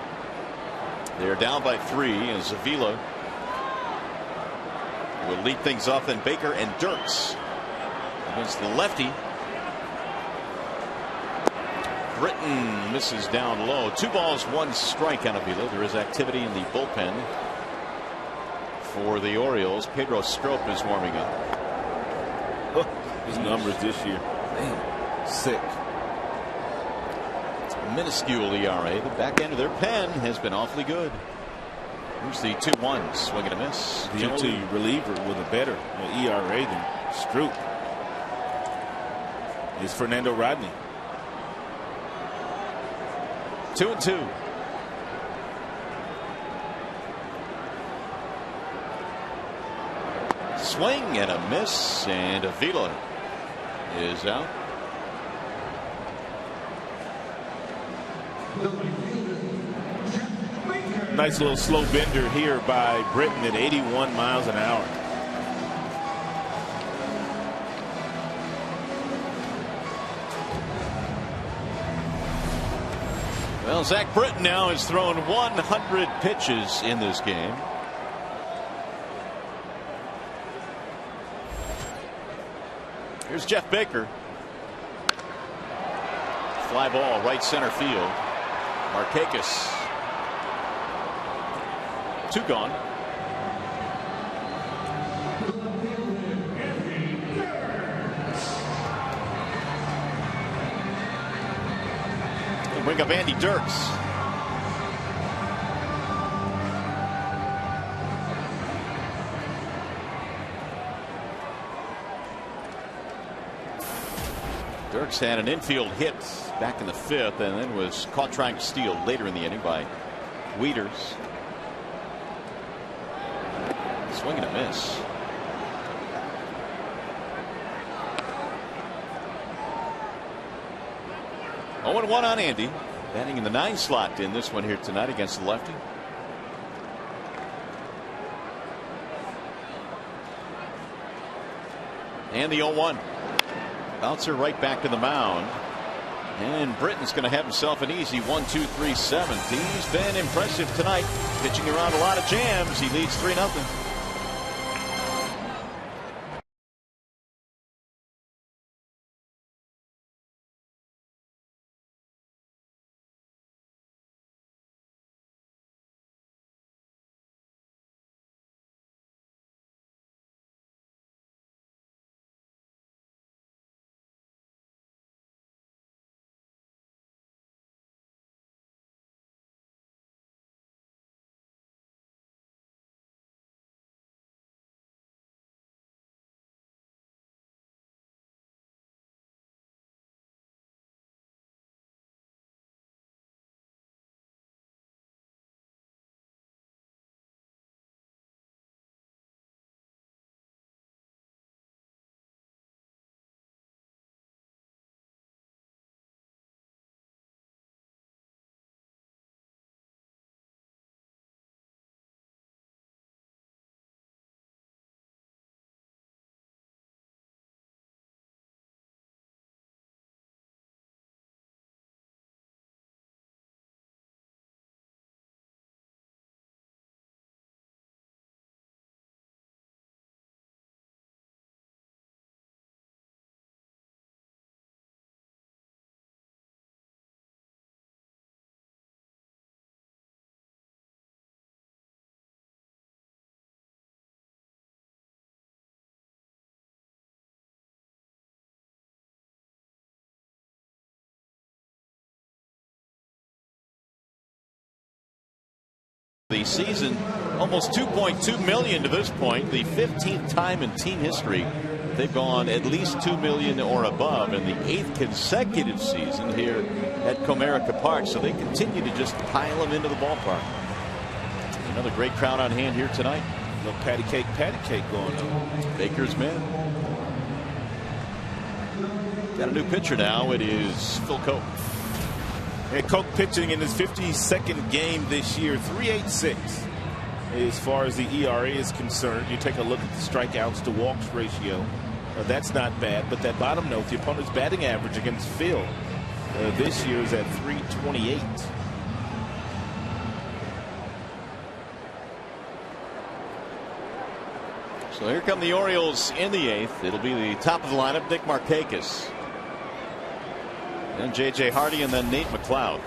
They're down by 3 as Avila will lead things off. Then Baker and Dirks against the lefty. Britton misses down low. 2 balls, 1 strike on Avila. There is activity in the bullpen for the Orioles. Pedro Strop is warming up. His numbers this year, man, sick. Minuscule ERA. The back end of their pen has been awfully good. Here's the 2-1 swing and a miss. The only reliever with a better ERA than Stroop is Fernando Rodney. 2-2. Swing and a miss, and Avila is out. Nice little slow bender here by Britton at 81 miles an hour. Well, Zach Britton now has thrown 100 pitches in this game. Here's Jeff Baker. Fly ball right center field. Markakis. 2 gone. They bring up Andy Dirks. Dirks had an infield hit back in the 5th and then was caught trying to steal later in the inning by Wieters. Swing and a miss. Oh, 0-1 on Andy. Batting in the 9 slot in this one here tonight against the lefty. And the 0-1. Bouncer right back to the mound. And Britton's going to have himself an easy 1-2-3 7th. He's been impressive tonight, pitching around a lot of jams. He leads 3-0. the season. Almost $2.2 million to this point. The 15th time in team history they've gone at least $2 million or above, in the 8th consecutive season here at Comerica Park. So they continue to just pile them into the ballpark. Another great crowd on hand here tonight. A little patty cake going on. Baker's men. Got a new pitcher now. It is Phil Koch. And Koch pitching in his 52nd game this year, 3.86 as far as the ERA is concerned. You take a look at the strikeouts to walks ratio. That's not bad, but that bottom note, the opponent's batting average against Phil this year is at 328. So here come the Orioles in the 8th. It'll be the top of the lineup, Nick Markakis. Then J.J. Hardy and then Nate McLeod.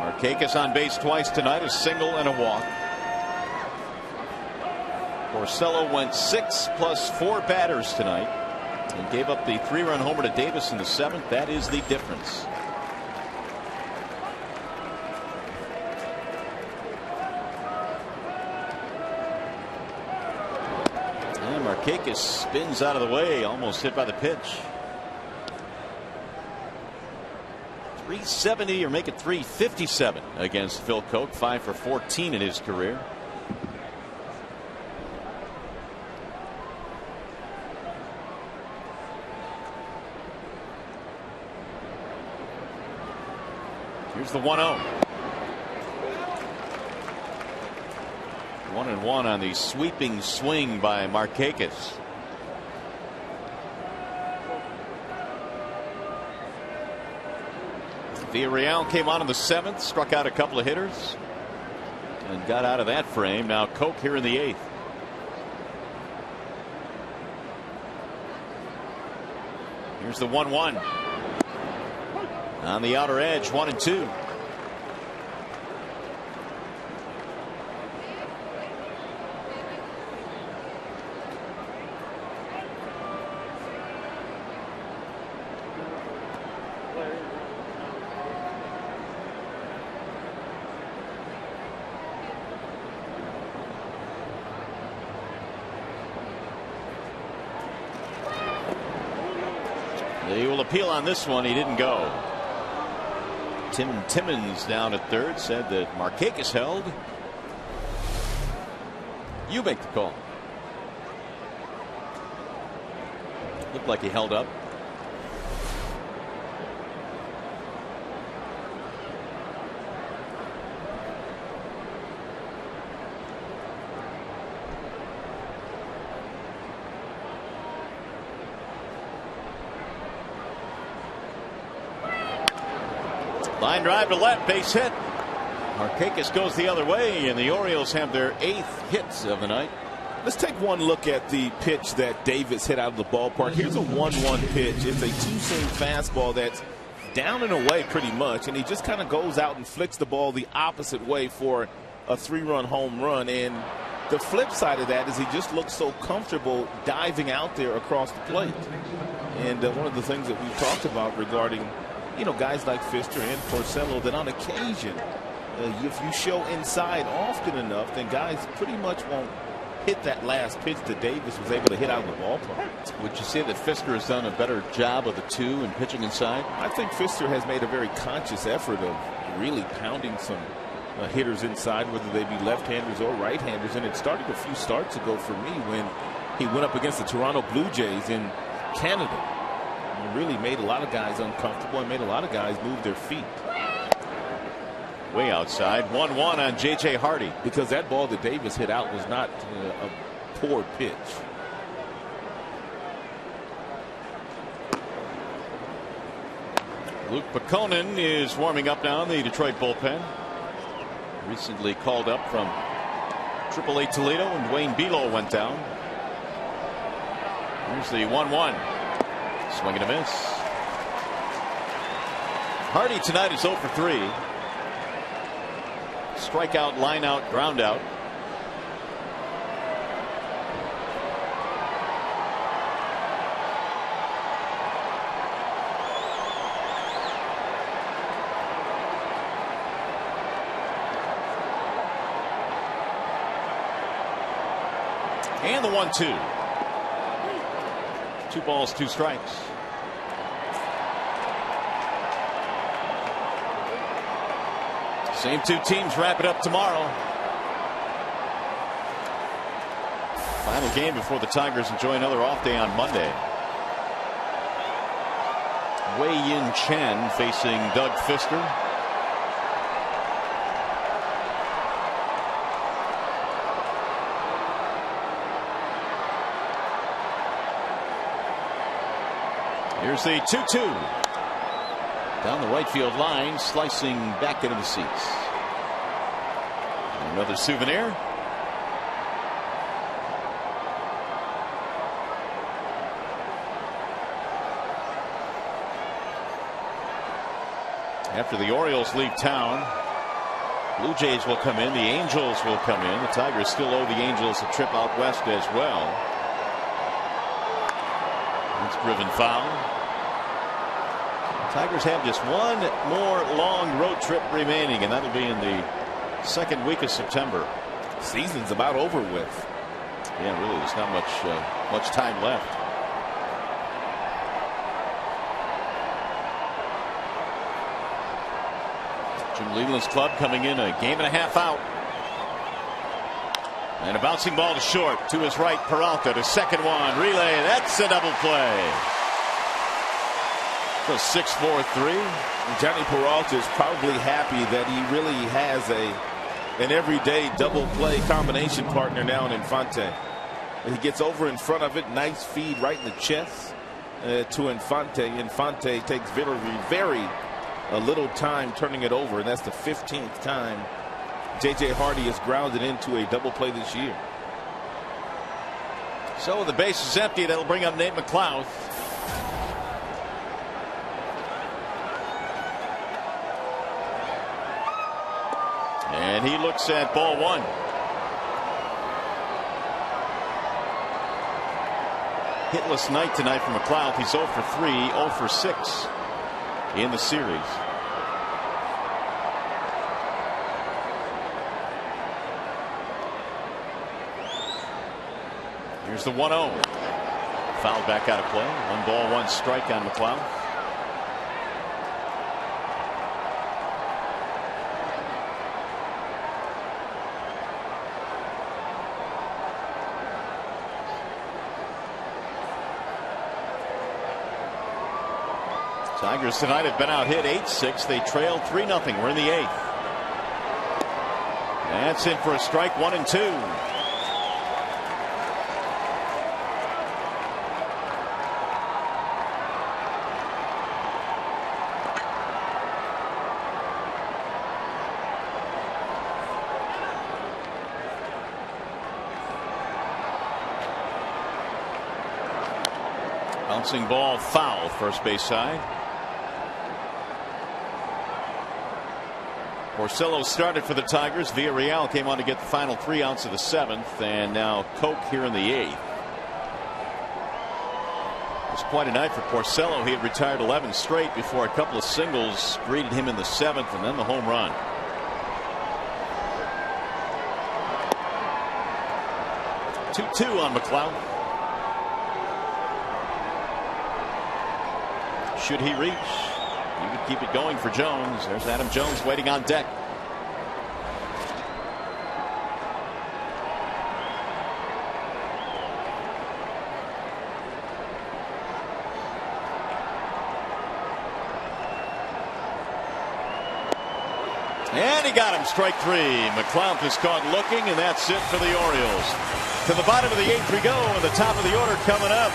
Markakis on base twice tonight, a single and a walk. Porcello went 6 plus 4 batters tonight and gave up the 3-run homer to Davis in the 7th. That is the difference. And Markakis spins out of the way, almost hit by the pitch. 370 or make it 357 against Phil Koch, 5 for 14 in his career. Here's the 1-0. 1-1 on the sweeping swing by Markakis. Villarreal came on in the 7th, struck out a couple of hitters and got out of that frame. Now Koch here in the 8th. Here's the 1-1 on the outer edge, 1-2. They will appeal on this one. He didn't go. Tim Timmons down at third said that Markakis held. You make the call. Looked like he held up. Line drive to left, base hit. Markakis goes the other way, and the Orioles have their 8th hits of the night. Let's take one look at the pitch that Davis hit out of the ballpark. Here's a 1-1 pitch. It's a two-seam fastball that's down and away pretty much, and he just kind of goes out and flicks the ball the opposite way for a 3-run home run. And the flip side of that is he just looks so comfortable diving out there across the plate. And one of the things that we've talked about regarding, you know, guys like Pfister and Porcello, that on occasion, if you show inside often enough, then guys pretty much won't hit that last pitch that Davis was able to hit out of the ballpark. Would you say that Pfister has done a better job of the two in pitching inside? I think Pfister has made a very conscious effort of really pounding some hitters inside, whether they be left-handers or right-handers. And it started a few starts ago for me when he went up against the Toronto Blue Jays in Canada. He really made a lot of guys uncomfortable and made a lot of guys move their feet. Way outside, 1-1 on J.J. Hardy. Because that ball that Davis hit out was not a poor pitch. Luke Pekonen is warming up now in the Detroit bullpen. Recently called up from AAA Toledo, and Dwayne Belo went down. Here's the 1-1. Swing and a miss. Hardy tonight is 0 for 3. Strikeout, line out, ground out. And the 1-2. 2 balls, 2 strikes. Same 2 teams wrap it up tomorrow. Final game before the Tigers enjoy another off day on Monday. Wei Yin Chen facing Doug Fister. Here's the 2-2. Down the right field line, slicing back into the seats. Another souvenir. After the Orioles leave town, Blue Jays will come in. The Angels will come in. The Tigers still owe the Angels a trip out west as well. It's driven foul. Tigers have just one more long road trip remaining, and that'll be in the second week of September. Season's about over with. Yeah, really, there's not much time left. Jim Leland's club coming in a game and a half out. And a bouncing ball to short. To his right, Peralta to second one. Relay. That's a double play. So 6-4-3. Johnny Peralta is probably happy that he really has an everyday double play combination partner now in Infante. He gets over in front of it. Nice feed right in the chest to Infante. Infante takes very little time turning it over, and that's the 15th time J.J. Hardy has grounded into a double play this year. So the base is empty. That'll bring up Nate McLouth. And he looks at ball 1. Hitless night tonight for McLouth. He's 0 for 3, 0 for 6 in the series. Here's the 1-0. Fouled back out of play. 1 ball, 1 strike on McLouth. Tigers tonight have been out hit 8-6. They trail 3-0. We're in the 8th. That's in for a strike. 1-2. Bouncing ball foul, first base side. Porcello started for the Tigers. Villarreal came on to get the final 3 outs of the 7th, and now Koch here in the 8th. It was quite a night for Porcello. He had retired 11 straight before a couple of singles greeted him in the 7th, and then the home run. Two on McLouth. Should he reach? He would keep it going for Jones. There's Adam Jones waiting on deck. And he got him. Strike 3. McLouth is caught looking, and that's it for the Orioles. To the bottom of the 8th we go, and the top of the order coming up.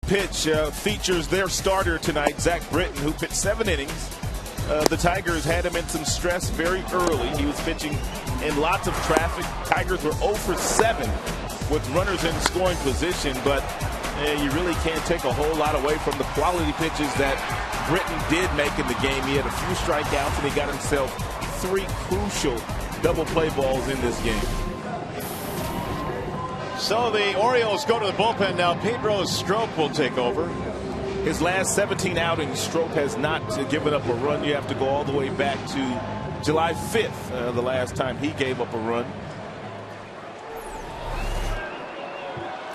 pitch features their starter tonight, Zach Britton, who pitched 7 innings. The Tigers had him in some stress very early. He was pitching in lots of traffic. Tigers were 0 for 7 with runners in scoring position, but you really can't take a whole lot away from the quality pitches that Britton did make in the game. He had a few strikeouts, and he got himself 3 crucial double play balls in this game. So the Orioles go to the bullpen now. Pedro Strop will take over. His last 17 outings, Strop has not given up a run. You have to go all the way back to July 5th, the last time he gave up a run.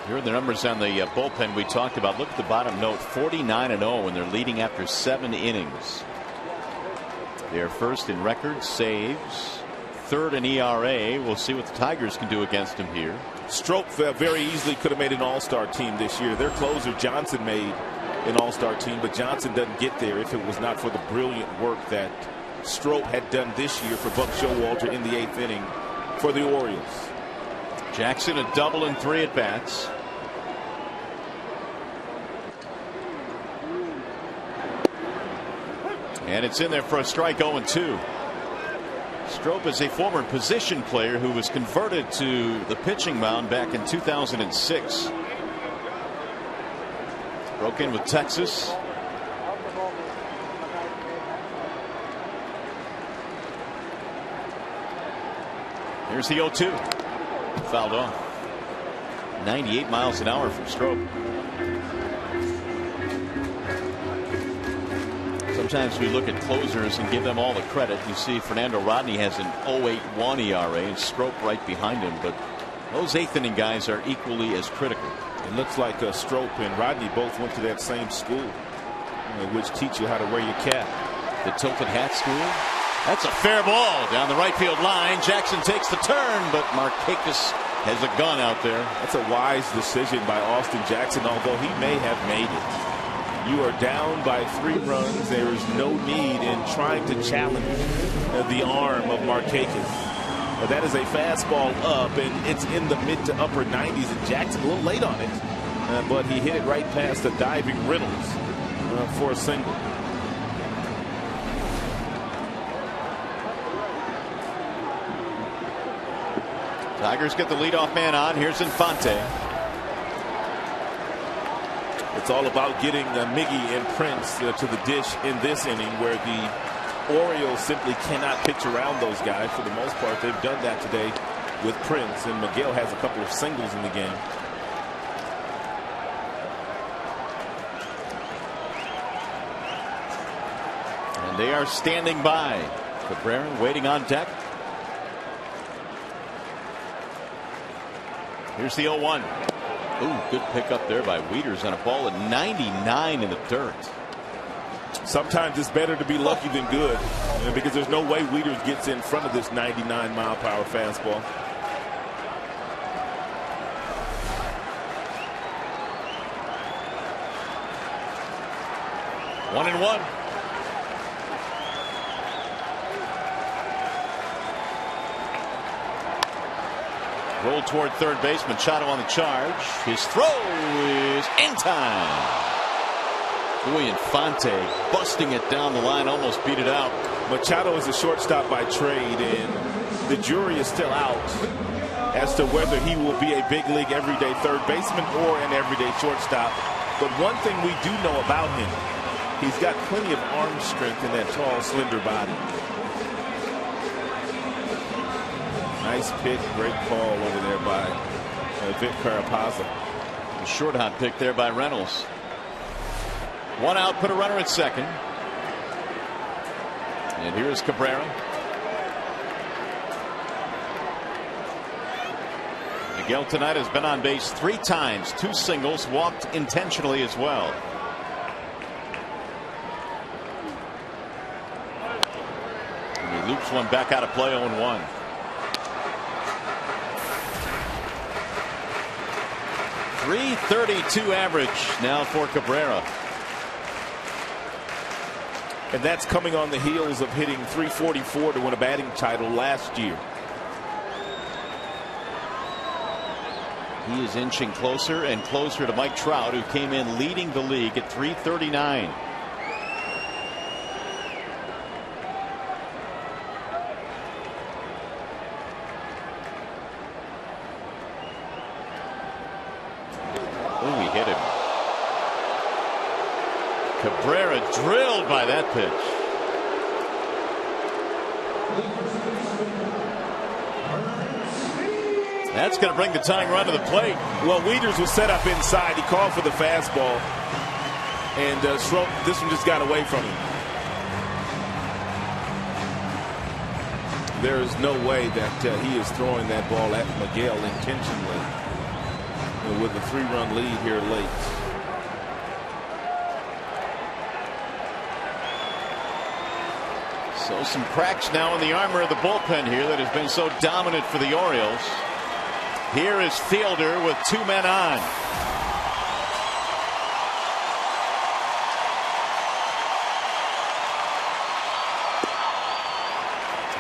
Here are the numbers on the bullpen we talked about. Look at the bottom note, 49-0 when they're leading after 7 innings. They're first in record saves, third in ERA. We'll see what the Tigers can do against him here. Strop very easily could have made an all-star team this year. Their closer Johnson made an all-star team, but Johnson doesn't get there if it was not for the brilliant work that Strop had done this year for Buck Showalter in the 8th inning for the Orioles. Jackson a double in 3 at bats. And it's in there for a strike. 0-2. Strop is a former position player who was converted to the pitching mound back in 2006. Broke in with Texas. Here's the 0-2. Fouled off. 98 miles an hour from Strop. Sometimes we look at closers and give them all the credit. You see Fernando Rodney has an 0.81 ERA and Strop right behind him, but those 8th inning guys are equally as critical. It looks like Strop and Rodney both went to that same school, which teach you how to wear your cap. The tilted hat school. That's a fair ball down the right field line. Jackson takes the turn, but Markakis has a gun out there. That's a wise decision by Austin Jackson, although he may have made it. You are down by 3 runs. There is no need in trying to challenge the arm of Markakis. That is a fastball up, and it's in the mid to upper 90s, and Jackson a little late on it, but he hit it right past the diving Reynolds for a single. Tigers get the leadoff man on. Here's Infante. It's all about getting Miggy and Prince to the dish in this inning, where the Orioles simply cannot pitch around those guys. For the most part, they've done that today with Prince, and Miguel has a couple of singles in the game. And they are standing by. Cabrera waiting on deck. Here's the 0-1. Ooh, good pickup there by Wieters on a ball at 99 in the dirt. Sometimes it's better to be lucky than good, because there's no way Wieters gets in front of this 99-mile-per-hour fastball. One and one. Roll toward third base. Machado on the charge. His throw is in time. Boy, Infante busting it down the line, almost beat it out. Machado is a shortstop by trade, and the jury is still out as to whether he will be a big league everyday third baseman or an everyday shortstop. But one thing we do know about him, he's got plenty of arm strength in that tall, slender body. Nice pick, great call over there by Vic Carapazza. A short hot pick there by Reynolds. One out, put a runner at second. And here's Cabrera. Miguel tonight has been on base 3 times, 2 singles, walked intentionally as well. And he loops one back out of play. 0-1. .332 average now for Cabrera. And that's coming on the heels of hitting .344 to win a batting title last year. He is inching closer and closer to Mike Trout, who came in leading the league at 339. Oh, he hit him. Cabrera drilled by that pitch. That's going to bring the tying run to the plate. Well, Wieters was set up inside. He called for the fastball. And this one just got away from him. There is no way that he is throwing that ball at Miguel intentionally. And with a 3-run lead here late. So some cracks now in the armor of the bullpen here that has been so dominant for the Orioles. Here is Fielder with 2 men on.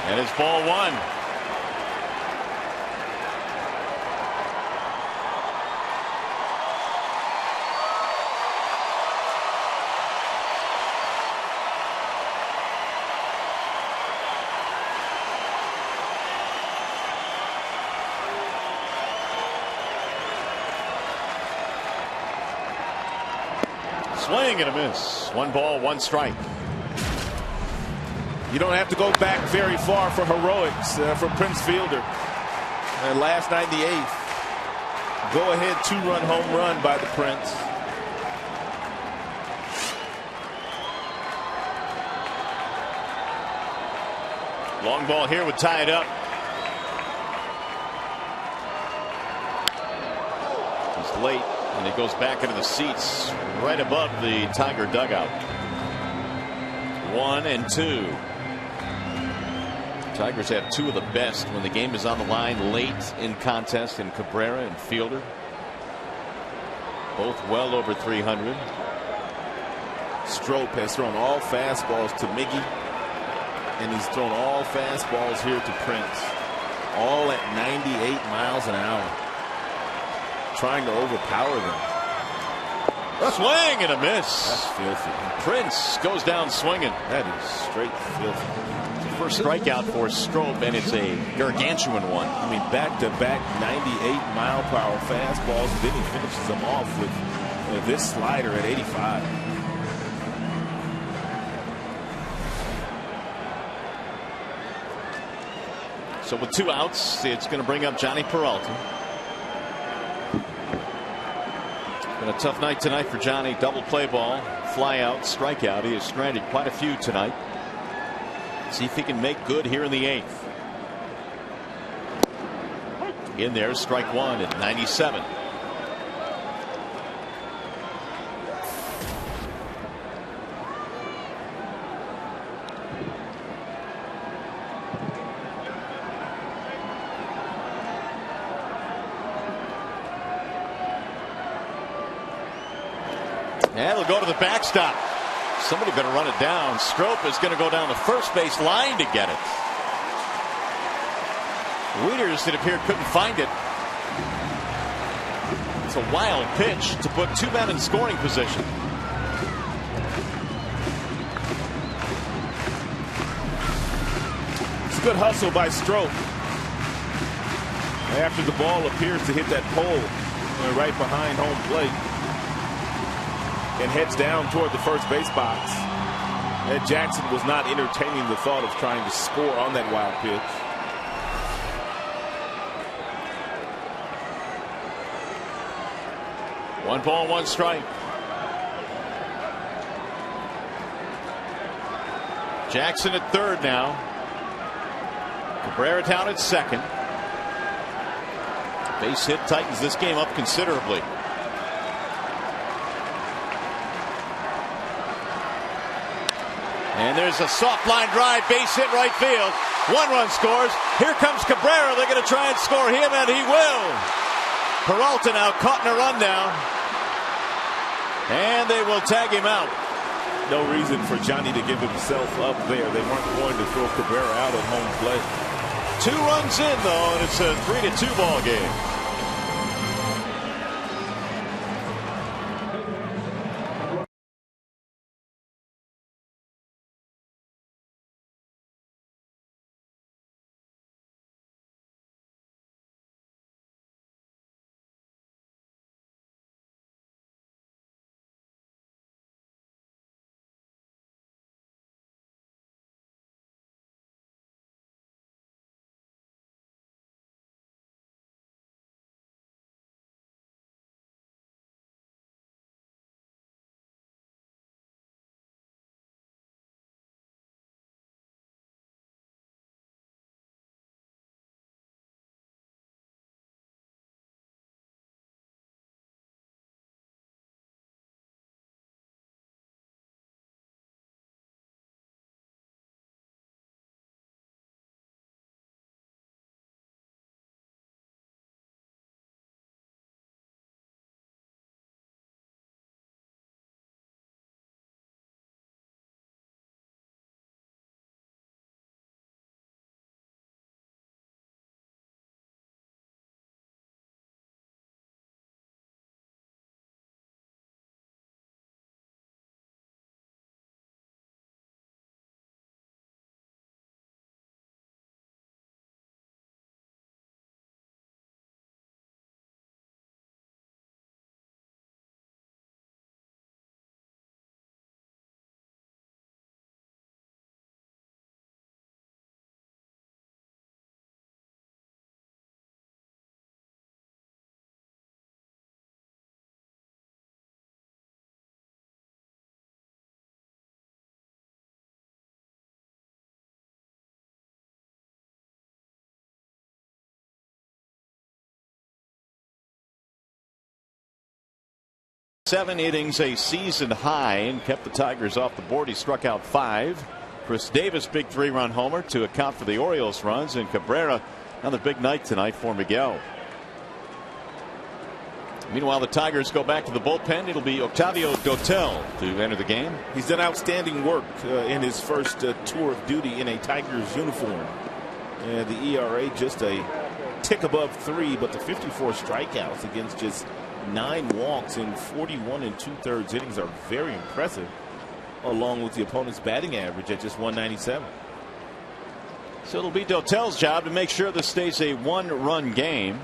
And it's ball 1. Swing and a miss. 1 ball, 1 strike. You don't have to go back very far for heroics from Prince Fielder. Last night in the 8th. Go ahead 2-run home run by the Prince. Long ball here would tie it up. He's late. And it goes back into the seats right above the Tiger dugout. 1 and 2. Tigers have 2 of the best when the game is on the line late in contest in Cabrera and Fielder. Both well over 300. Strop has thrown all fastballs to Miggy. And he's thrown all fastballs here to Prince. All at 98 miles an hour. Trying to overpower them. A swing and a miss. That's filthy. Prince goes down swinging. That is straight filthy. First strikeout for Strop, and it's a gargantuan one. I mean, back-to-back 98-mile-per-hour fastballs, and then he finishes them off with this slider at 85. So with 2 outs, it's going to bring up Johnny Peralta. Been a tough night tonight for Johnny. Double play ball, fly out, strikeout. He has stranded quite a few tonight. See if he can make good here in the 8th. In there, strike 1 at 97. And they'll go to the backstop. Somebody better run it down. Strop is going to go down the first base line to get it. Wieters, it appeared, couldn't find it. It's a wild pitch to put 2 men in scoring position. It's a good hustle by Strop. After the ball appears to hit that pole right behind home plate. And heads down toward the first base box. Ed Jackson was not entertaining the thought of trying to score on that wild pitch. One ball, 1 strike. Jackson at third now. Cabrera down at second. Base hit tightens this game up considerably. And there's a soft line drive, base hit right field. 1 run scores. Here comes Cabrera. They're going to try and score him, and he will. Peralta now caught in a rundown. And they will tag him out. No reason for Johnny to give himself up there. They weren't going to throw Cabrera out at home plate. 2 runs in, though, and it's a 3-2 ball game. 7 innings, a season high, and kept the Tigers off the board. He struck out 5. Chris Davis, big 3-run homer to account for the Orioles runs, and Cabrera, another big night tonight for Miguel. Meanwhile, the Tigers go back to the bullpen. It'll be Octavio Dotel to enter the game. He's done outstanding work in his first tour of duty in a Tigers uniform. And the ERA just a tick above 3, but the 54 strikeouts against just 9 walks in 41 2/3 innings are very impressive, along with the opponent's batting average at just 197. So it'll be Dotel's job to make sure this stays a 1-run game.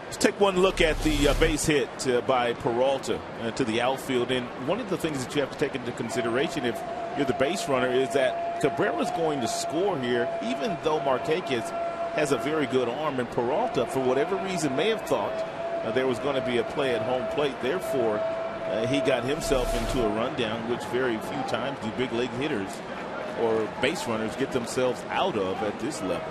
Let's take one look at the base hit by Peralta to the outfield. And one of the things that you have to take into consideration if you're the base runner is that Cabrera's going to score here, even though Marquez has a very good arm, and Peralta, for whatever reason, may have thought there was going to be a play at home plate. Therefore, he got himself into a rundown, which very few times do big league hitters or base runners get themselves out of at this level.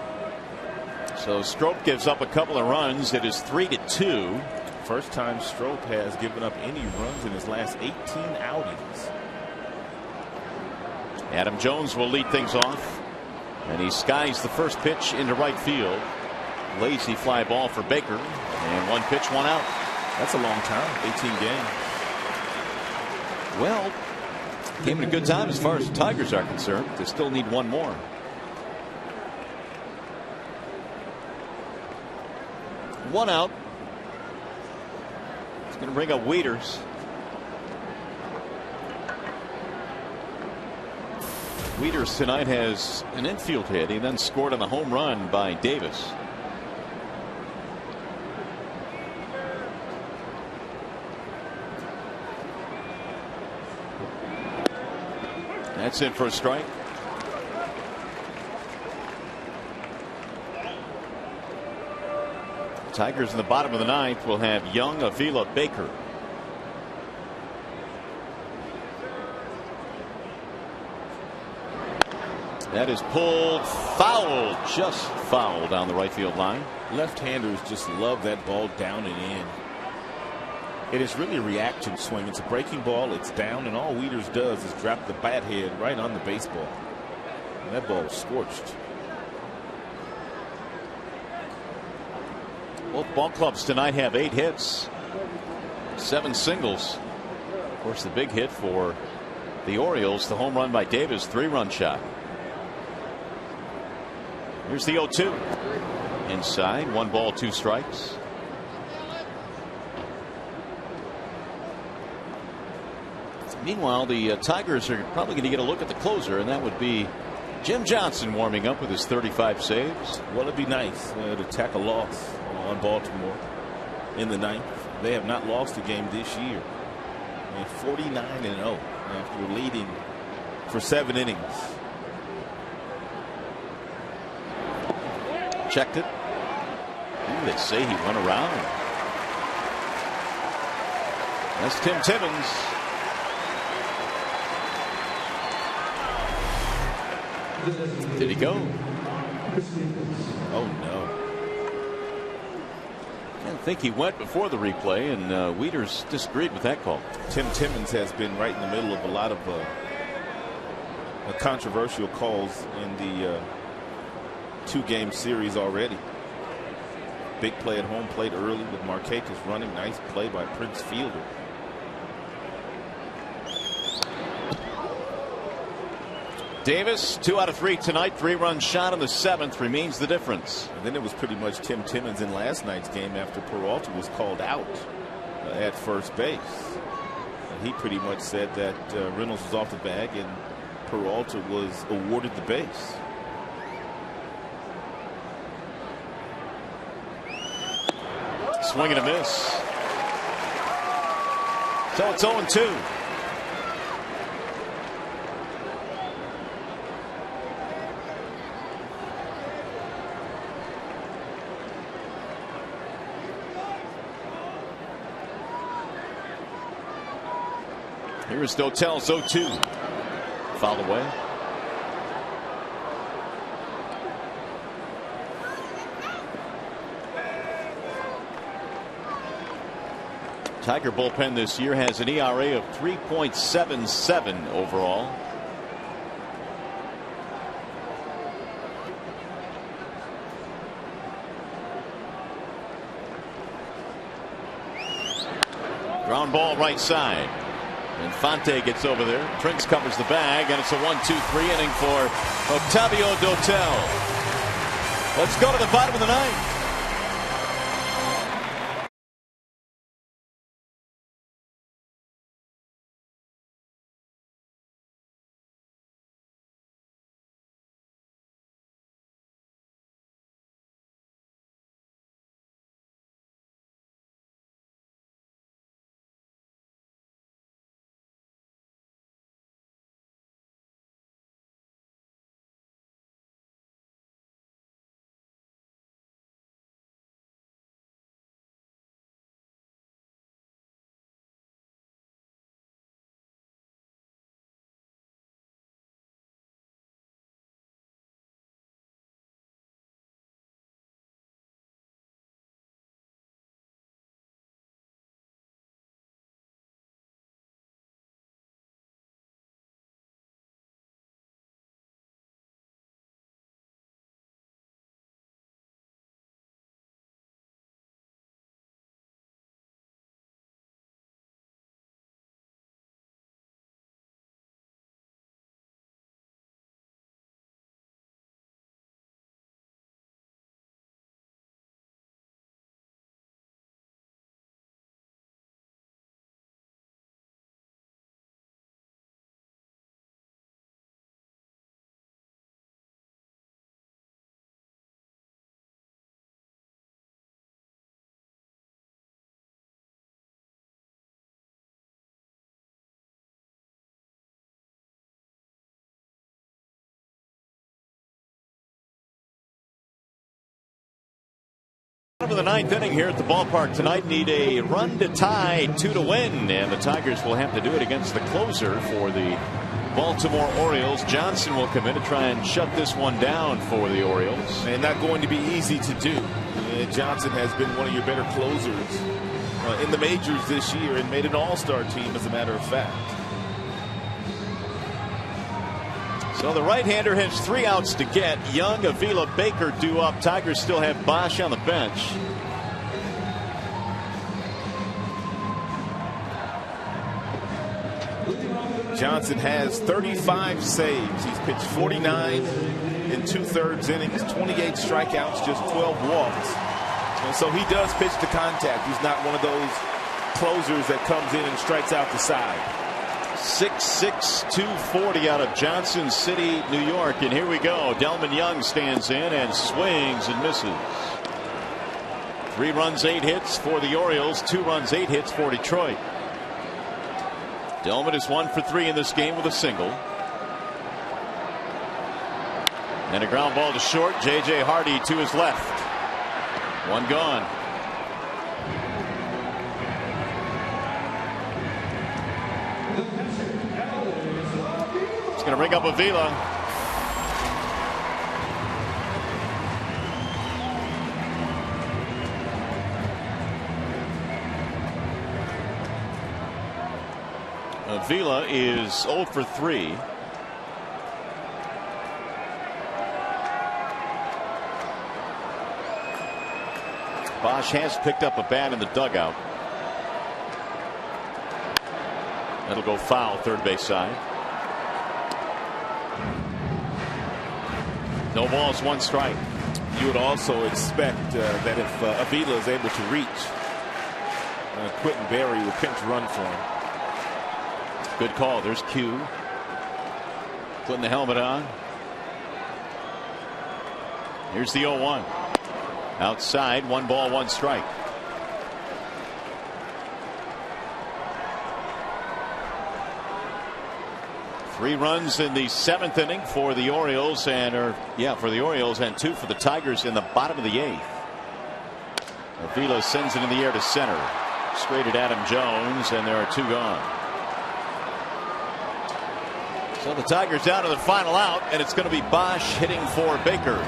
So Strop gives up a couple of runs. It is 3-2. First time Strop has given up any runs in his last 18 outings. Adam Jones will lead things off, and he skies the first pitch into right field. Lazy fly ball for Baker, and 1 pitch, 1 out. That's a long time, 18 games. Well, came at a good time as far as the Tigers are concerned. They still need 1 more. One out. It's going to bring up Wieters. Wieters tonight has an infield hit. He then scored on the home run by Davis. That's it for a strike. Tigers in the bottom of the 9th will have Young, Avila, Baker. That is pulled foul, just foul down the right field line. Left-handers just love that ball down and in. It is really a reaction swing. It's a breaking ball. It's down, and all Wieters does is drop the bat head right on the baseball. And that ball was scorched. Both ball clubs tonight have 8 hits, 7 singles. Of course, the big hit for the Orioles, the home run by Davis, 3-run shot. Here's the 0-2. Inside, 1 ball, 2 strikes. Meanwhile, the Tigers are probably going to get a look at the closer, and that would be Jim Johnson warming up with his 35 saves. Well, it'd be nice to tack a loss on Baltimore in the 9th. They have not lost a game this year. 49-0 after leading for 7 innings. Checked it. Ooh, they say he went around. That's Tim Timmons. Did he go? Oh no. I didn't think he went before the replay, and Wieters disagreed with that call. Tim Timmons has been right in the middle of a lot of controversial calls in the 2-game series already. Big play at home plate early with Marquez running. Nice play by Prince Fielder. Davis, 2 out of 3 tonight. 3-run shot in the 7th remains the difference. And then it was pretty much Tim Timmons in last night's game after Peralta was called out at first base. And he pretty much said that Reynolds was off the bag and Peralta was awarded the base. Swing and a miss. So it's 0-2. Here's Dotel's 0-2. Fouled away. Tiger bullpen this year has an ERA of 3.77 overall. Ground ball right side. Infante gets over there. Prince covers the bag, and it's a 1-2-3 inning for Octavio Dotel. Let's go to the bottom of the ninth. Of the ninth inning here at the ballpark tonight. Need a run to tie, 2 to win, and the Tigers will have to do it against the closer for the Baltimore Orioles. Johnson will come in to try and shut this one down for the Orioles. And not going to be easy to do. Johnson has been one of your better closers in the majors this year and made an all-star team, as a matter of fact. So the right-hander has 3 outs to get. Young, Avila, Baker due up. Tigers still have Bosch on the bench. Johnson has 35 saves. He's pitched 49 in 2/3 innings, 28 strikeouts, just 12 walks. And so he does pitch to contact. He's not one of those closers that comes in and strikes out the side. 6'6", 240 out of Johnson City, New York. And here we go. Delman Young stands in and swings and misses. 3 runs, 8 hits for the Orioles. 2 runs, 8 hits for Detroit. Delman is 1 for 3 in this game with a single. And a ground ball to short. J.J. Hardy to his left. 1 gone. Going to bring up Avila. Avila is 0 for 3. Bosch has picked up a bat in the dugout. That'll go foul, third base side. No balls, 1 strike. You would also expect that if Avila is able to reach, Quentin Berry will pinch run for him. Good call. There's Q. Putting the helmet on. Here's the 0-1. Outside, 1 ball, 1 strike. Three runs in the 7th inning for the Orioles, and 2 for the Tigers in the bottom of the 8th. Avila sends it in the air to center. Straight at Adam Jones, and there are 2 gone. So the Tigers down to the final out, and it's going to be Bosch hitting for Baker.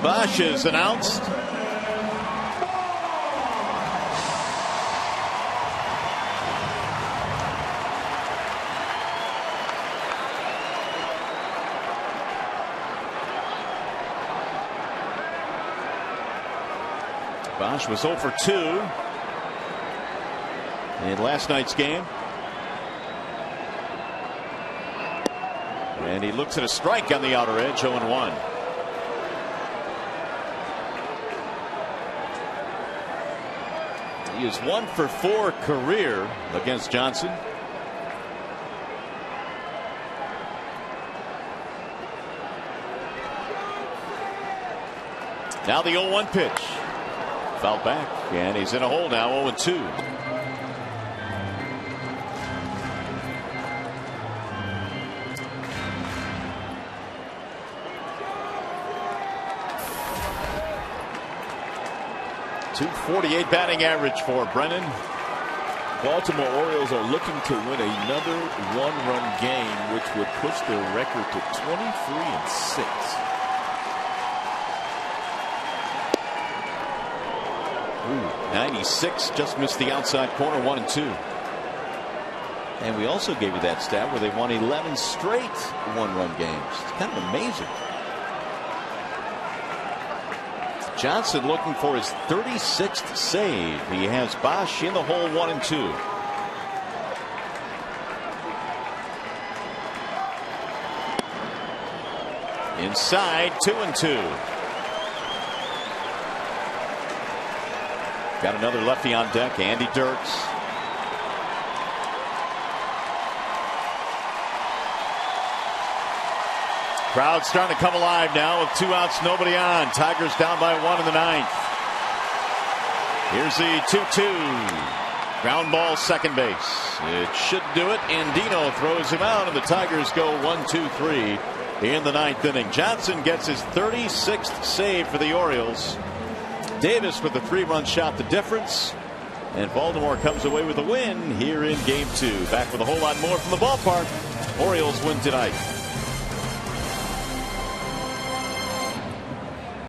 Bosh is announced. Bosh was 0 for 2 in last night's game. And he looks at a strike on the outer edge, 0-1. He is 1 for 4 career against Johnson. Now the 0-1 pitch. Fouled back, and he's in a hole now, 0-2. .248 batting average for Brennan. Baltimore Orioles are looking to win another one-run game, which would push their record to 23-6. 96, just missed the outside corner, 1-2. And we also gave you that stat where they won 11 straight one-run games. It's kind of amazing. Johnson looking for his 36th save. He has Bosh in the hole, 1-2. Inside, 2-2. Got another lefty on deck, Andy Dirks. Crowd starting to come alive now with 2 outs, nobody on. Tigers down by 1 in the 9th. Here's the 2-2. Ground ball, second base. It should do it. Andino throws him out, and the Tigers go 1-2-3 in the 9th inning. Johnson gets his 36th save for the Orioles. Davis with a 3-run shot, the difference. And Baltimore comes away with a win here in Game 2. Back with a whole lot more from the ballpark. Orioles win tonight.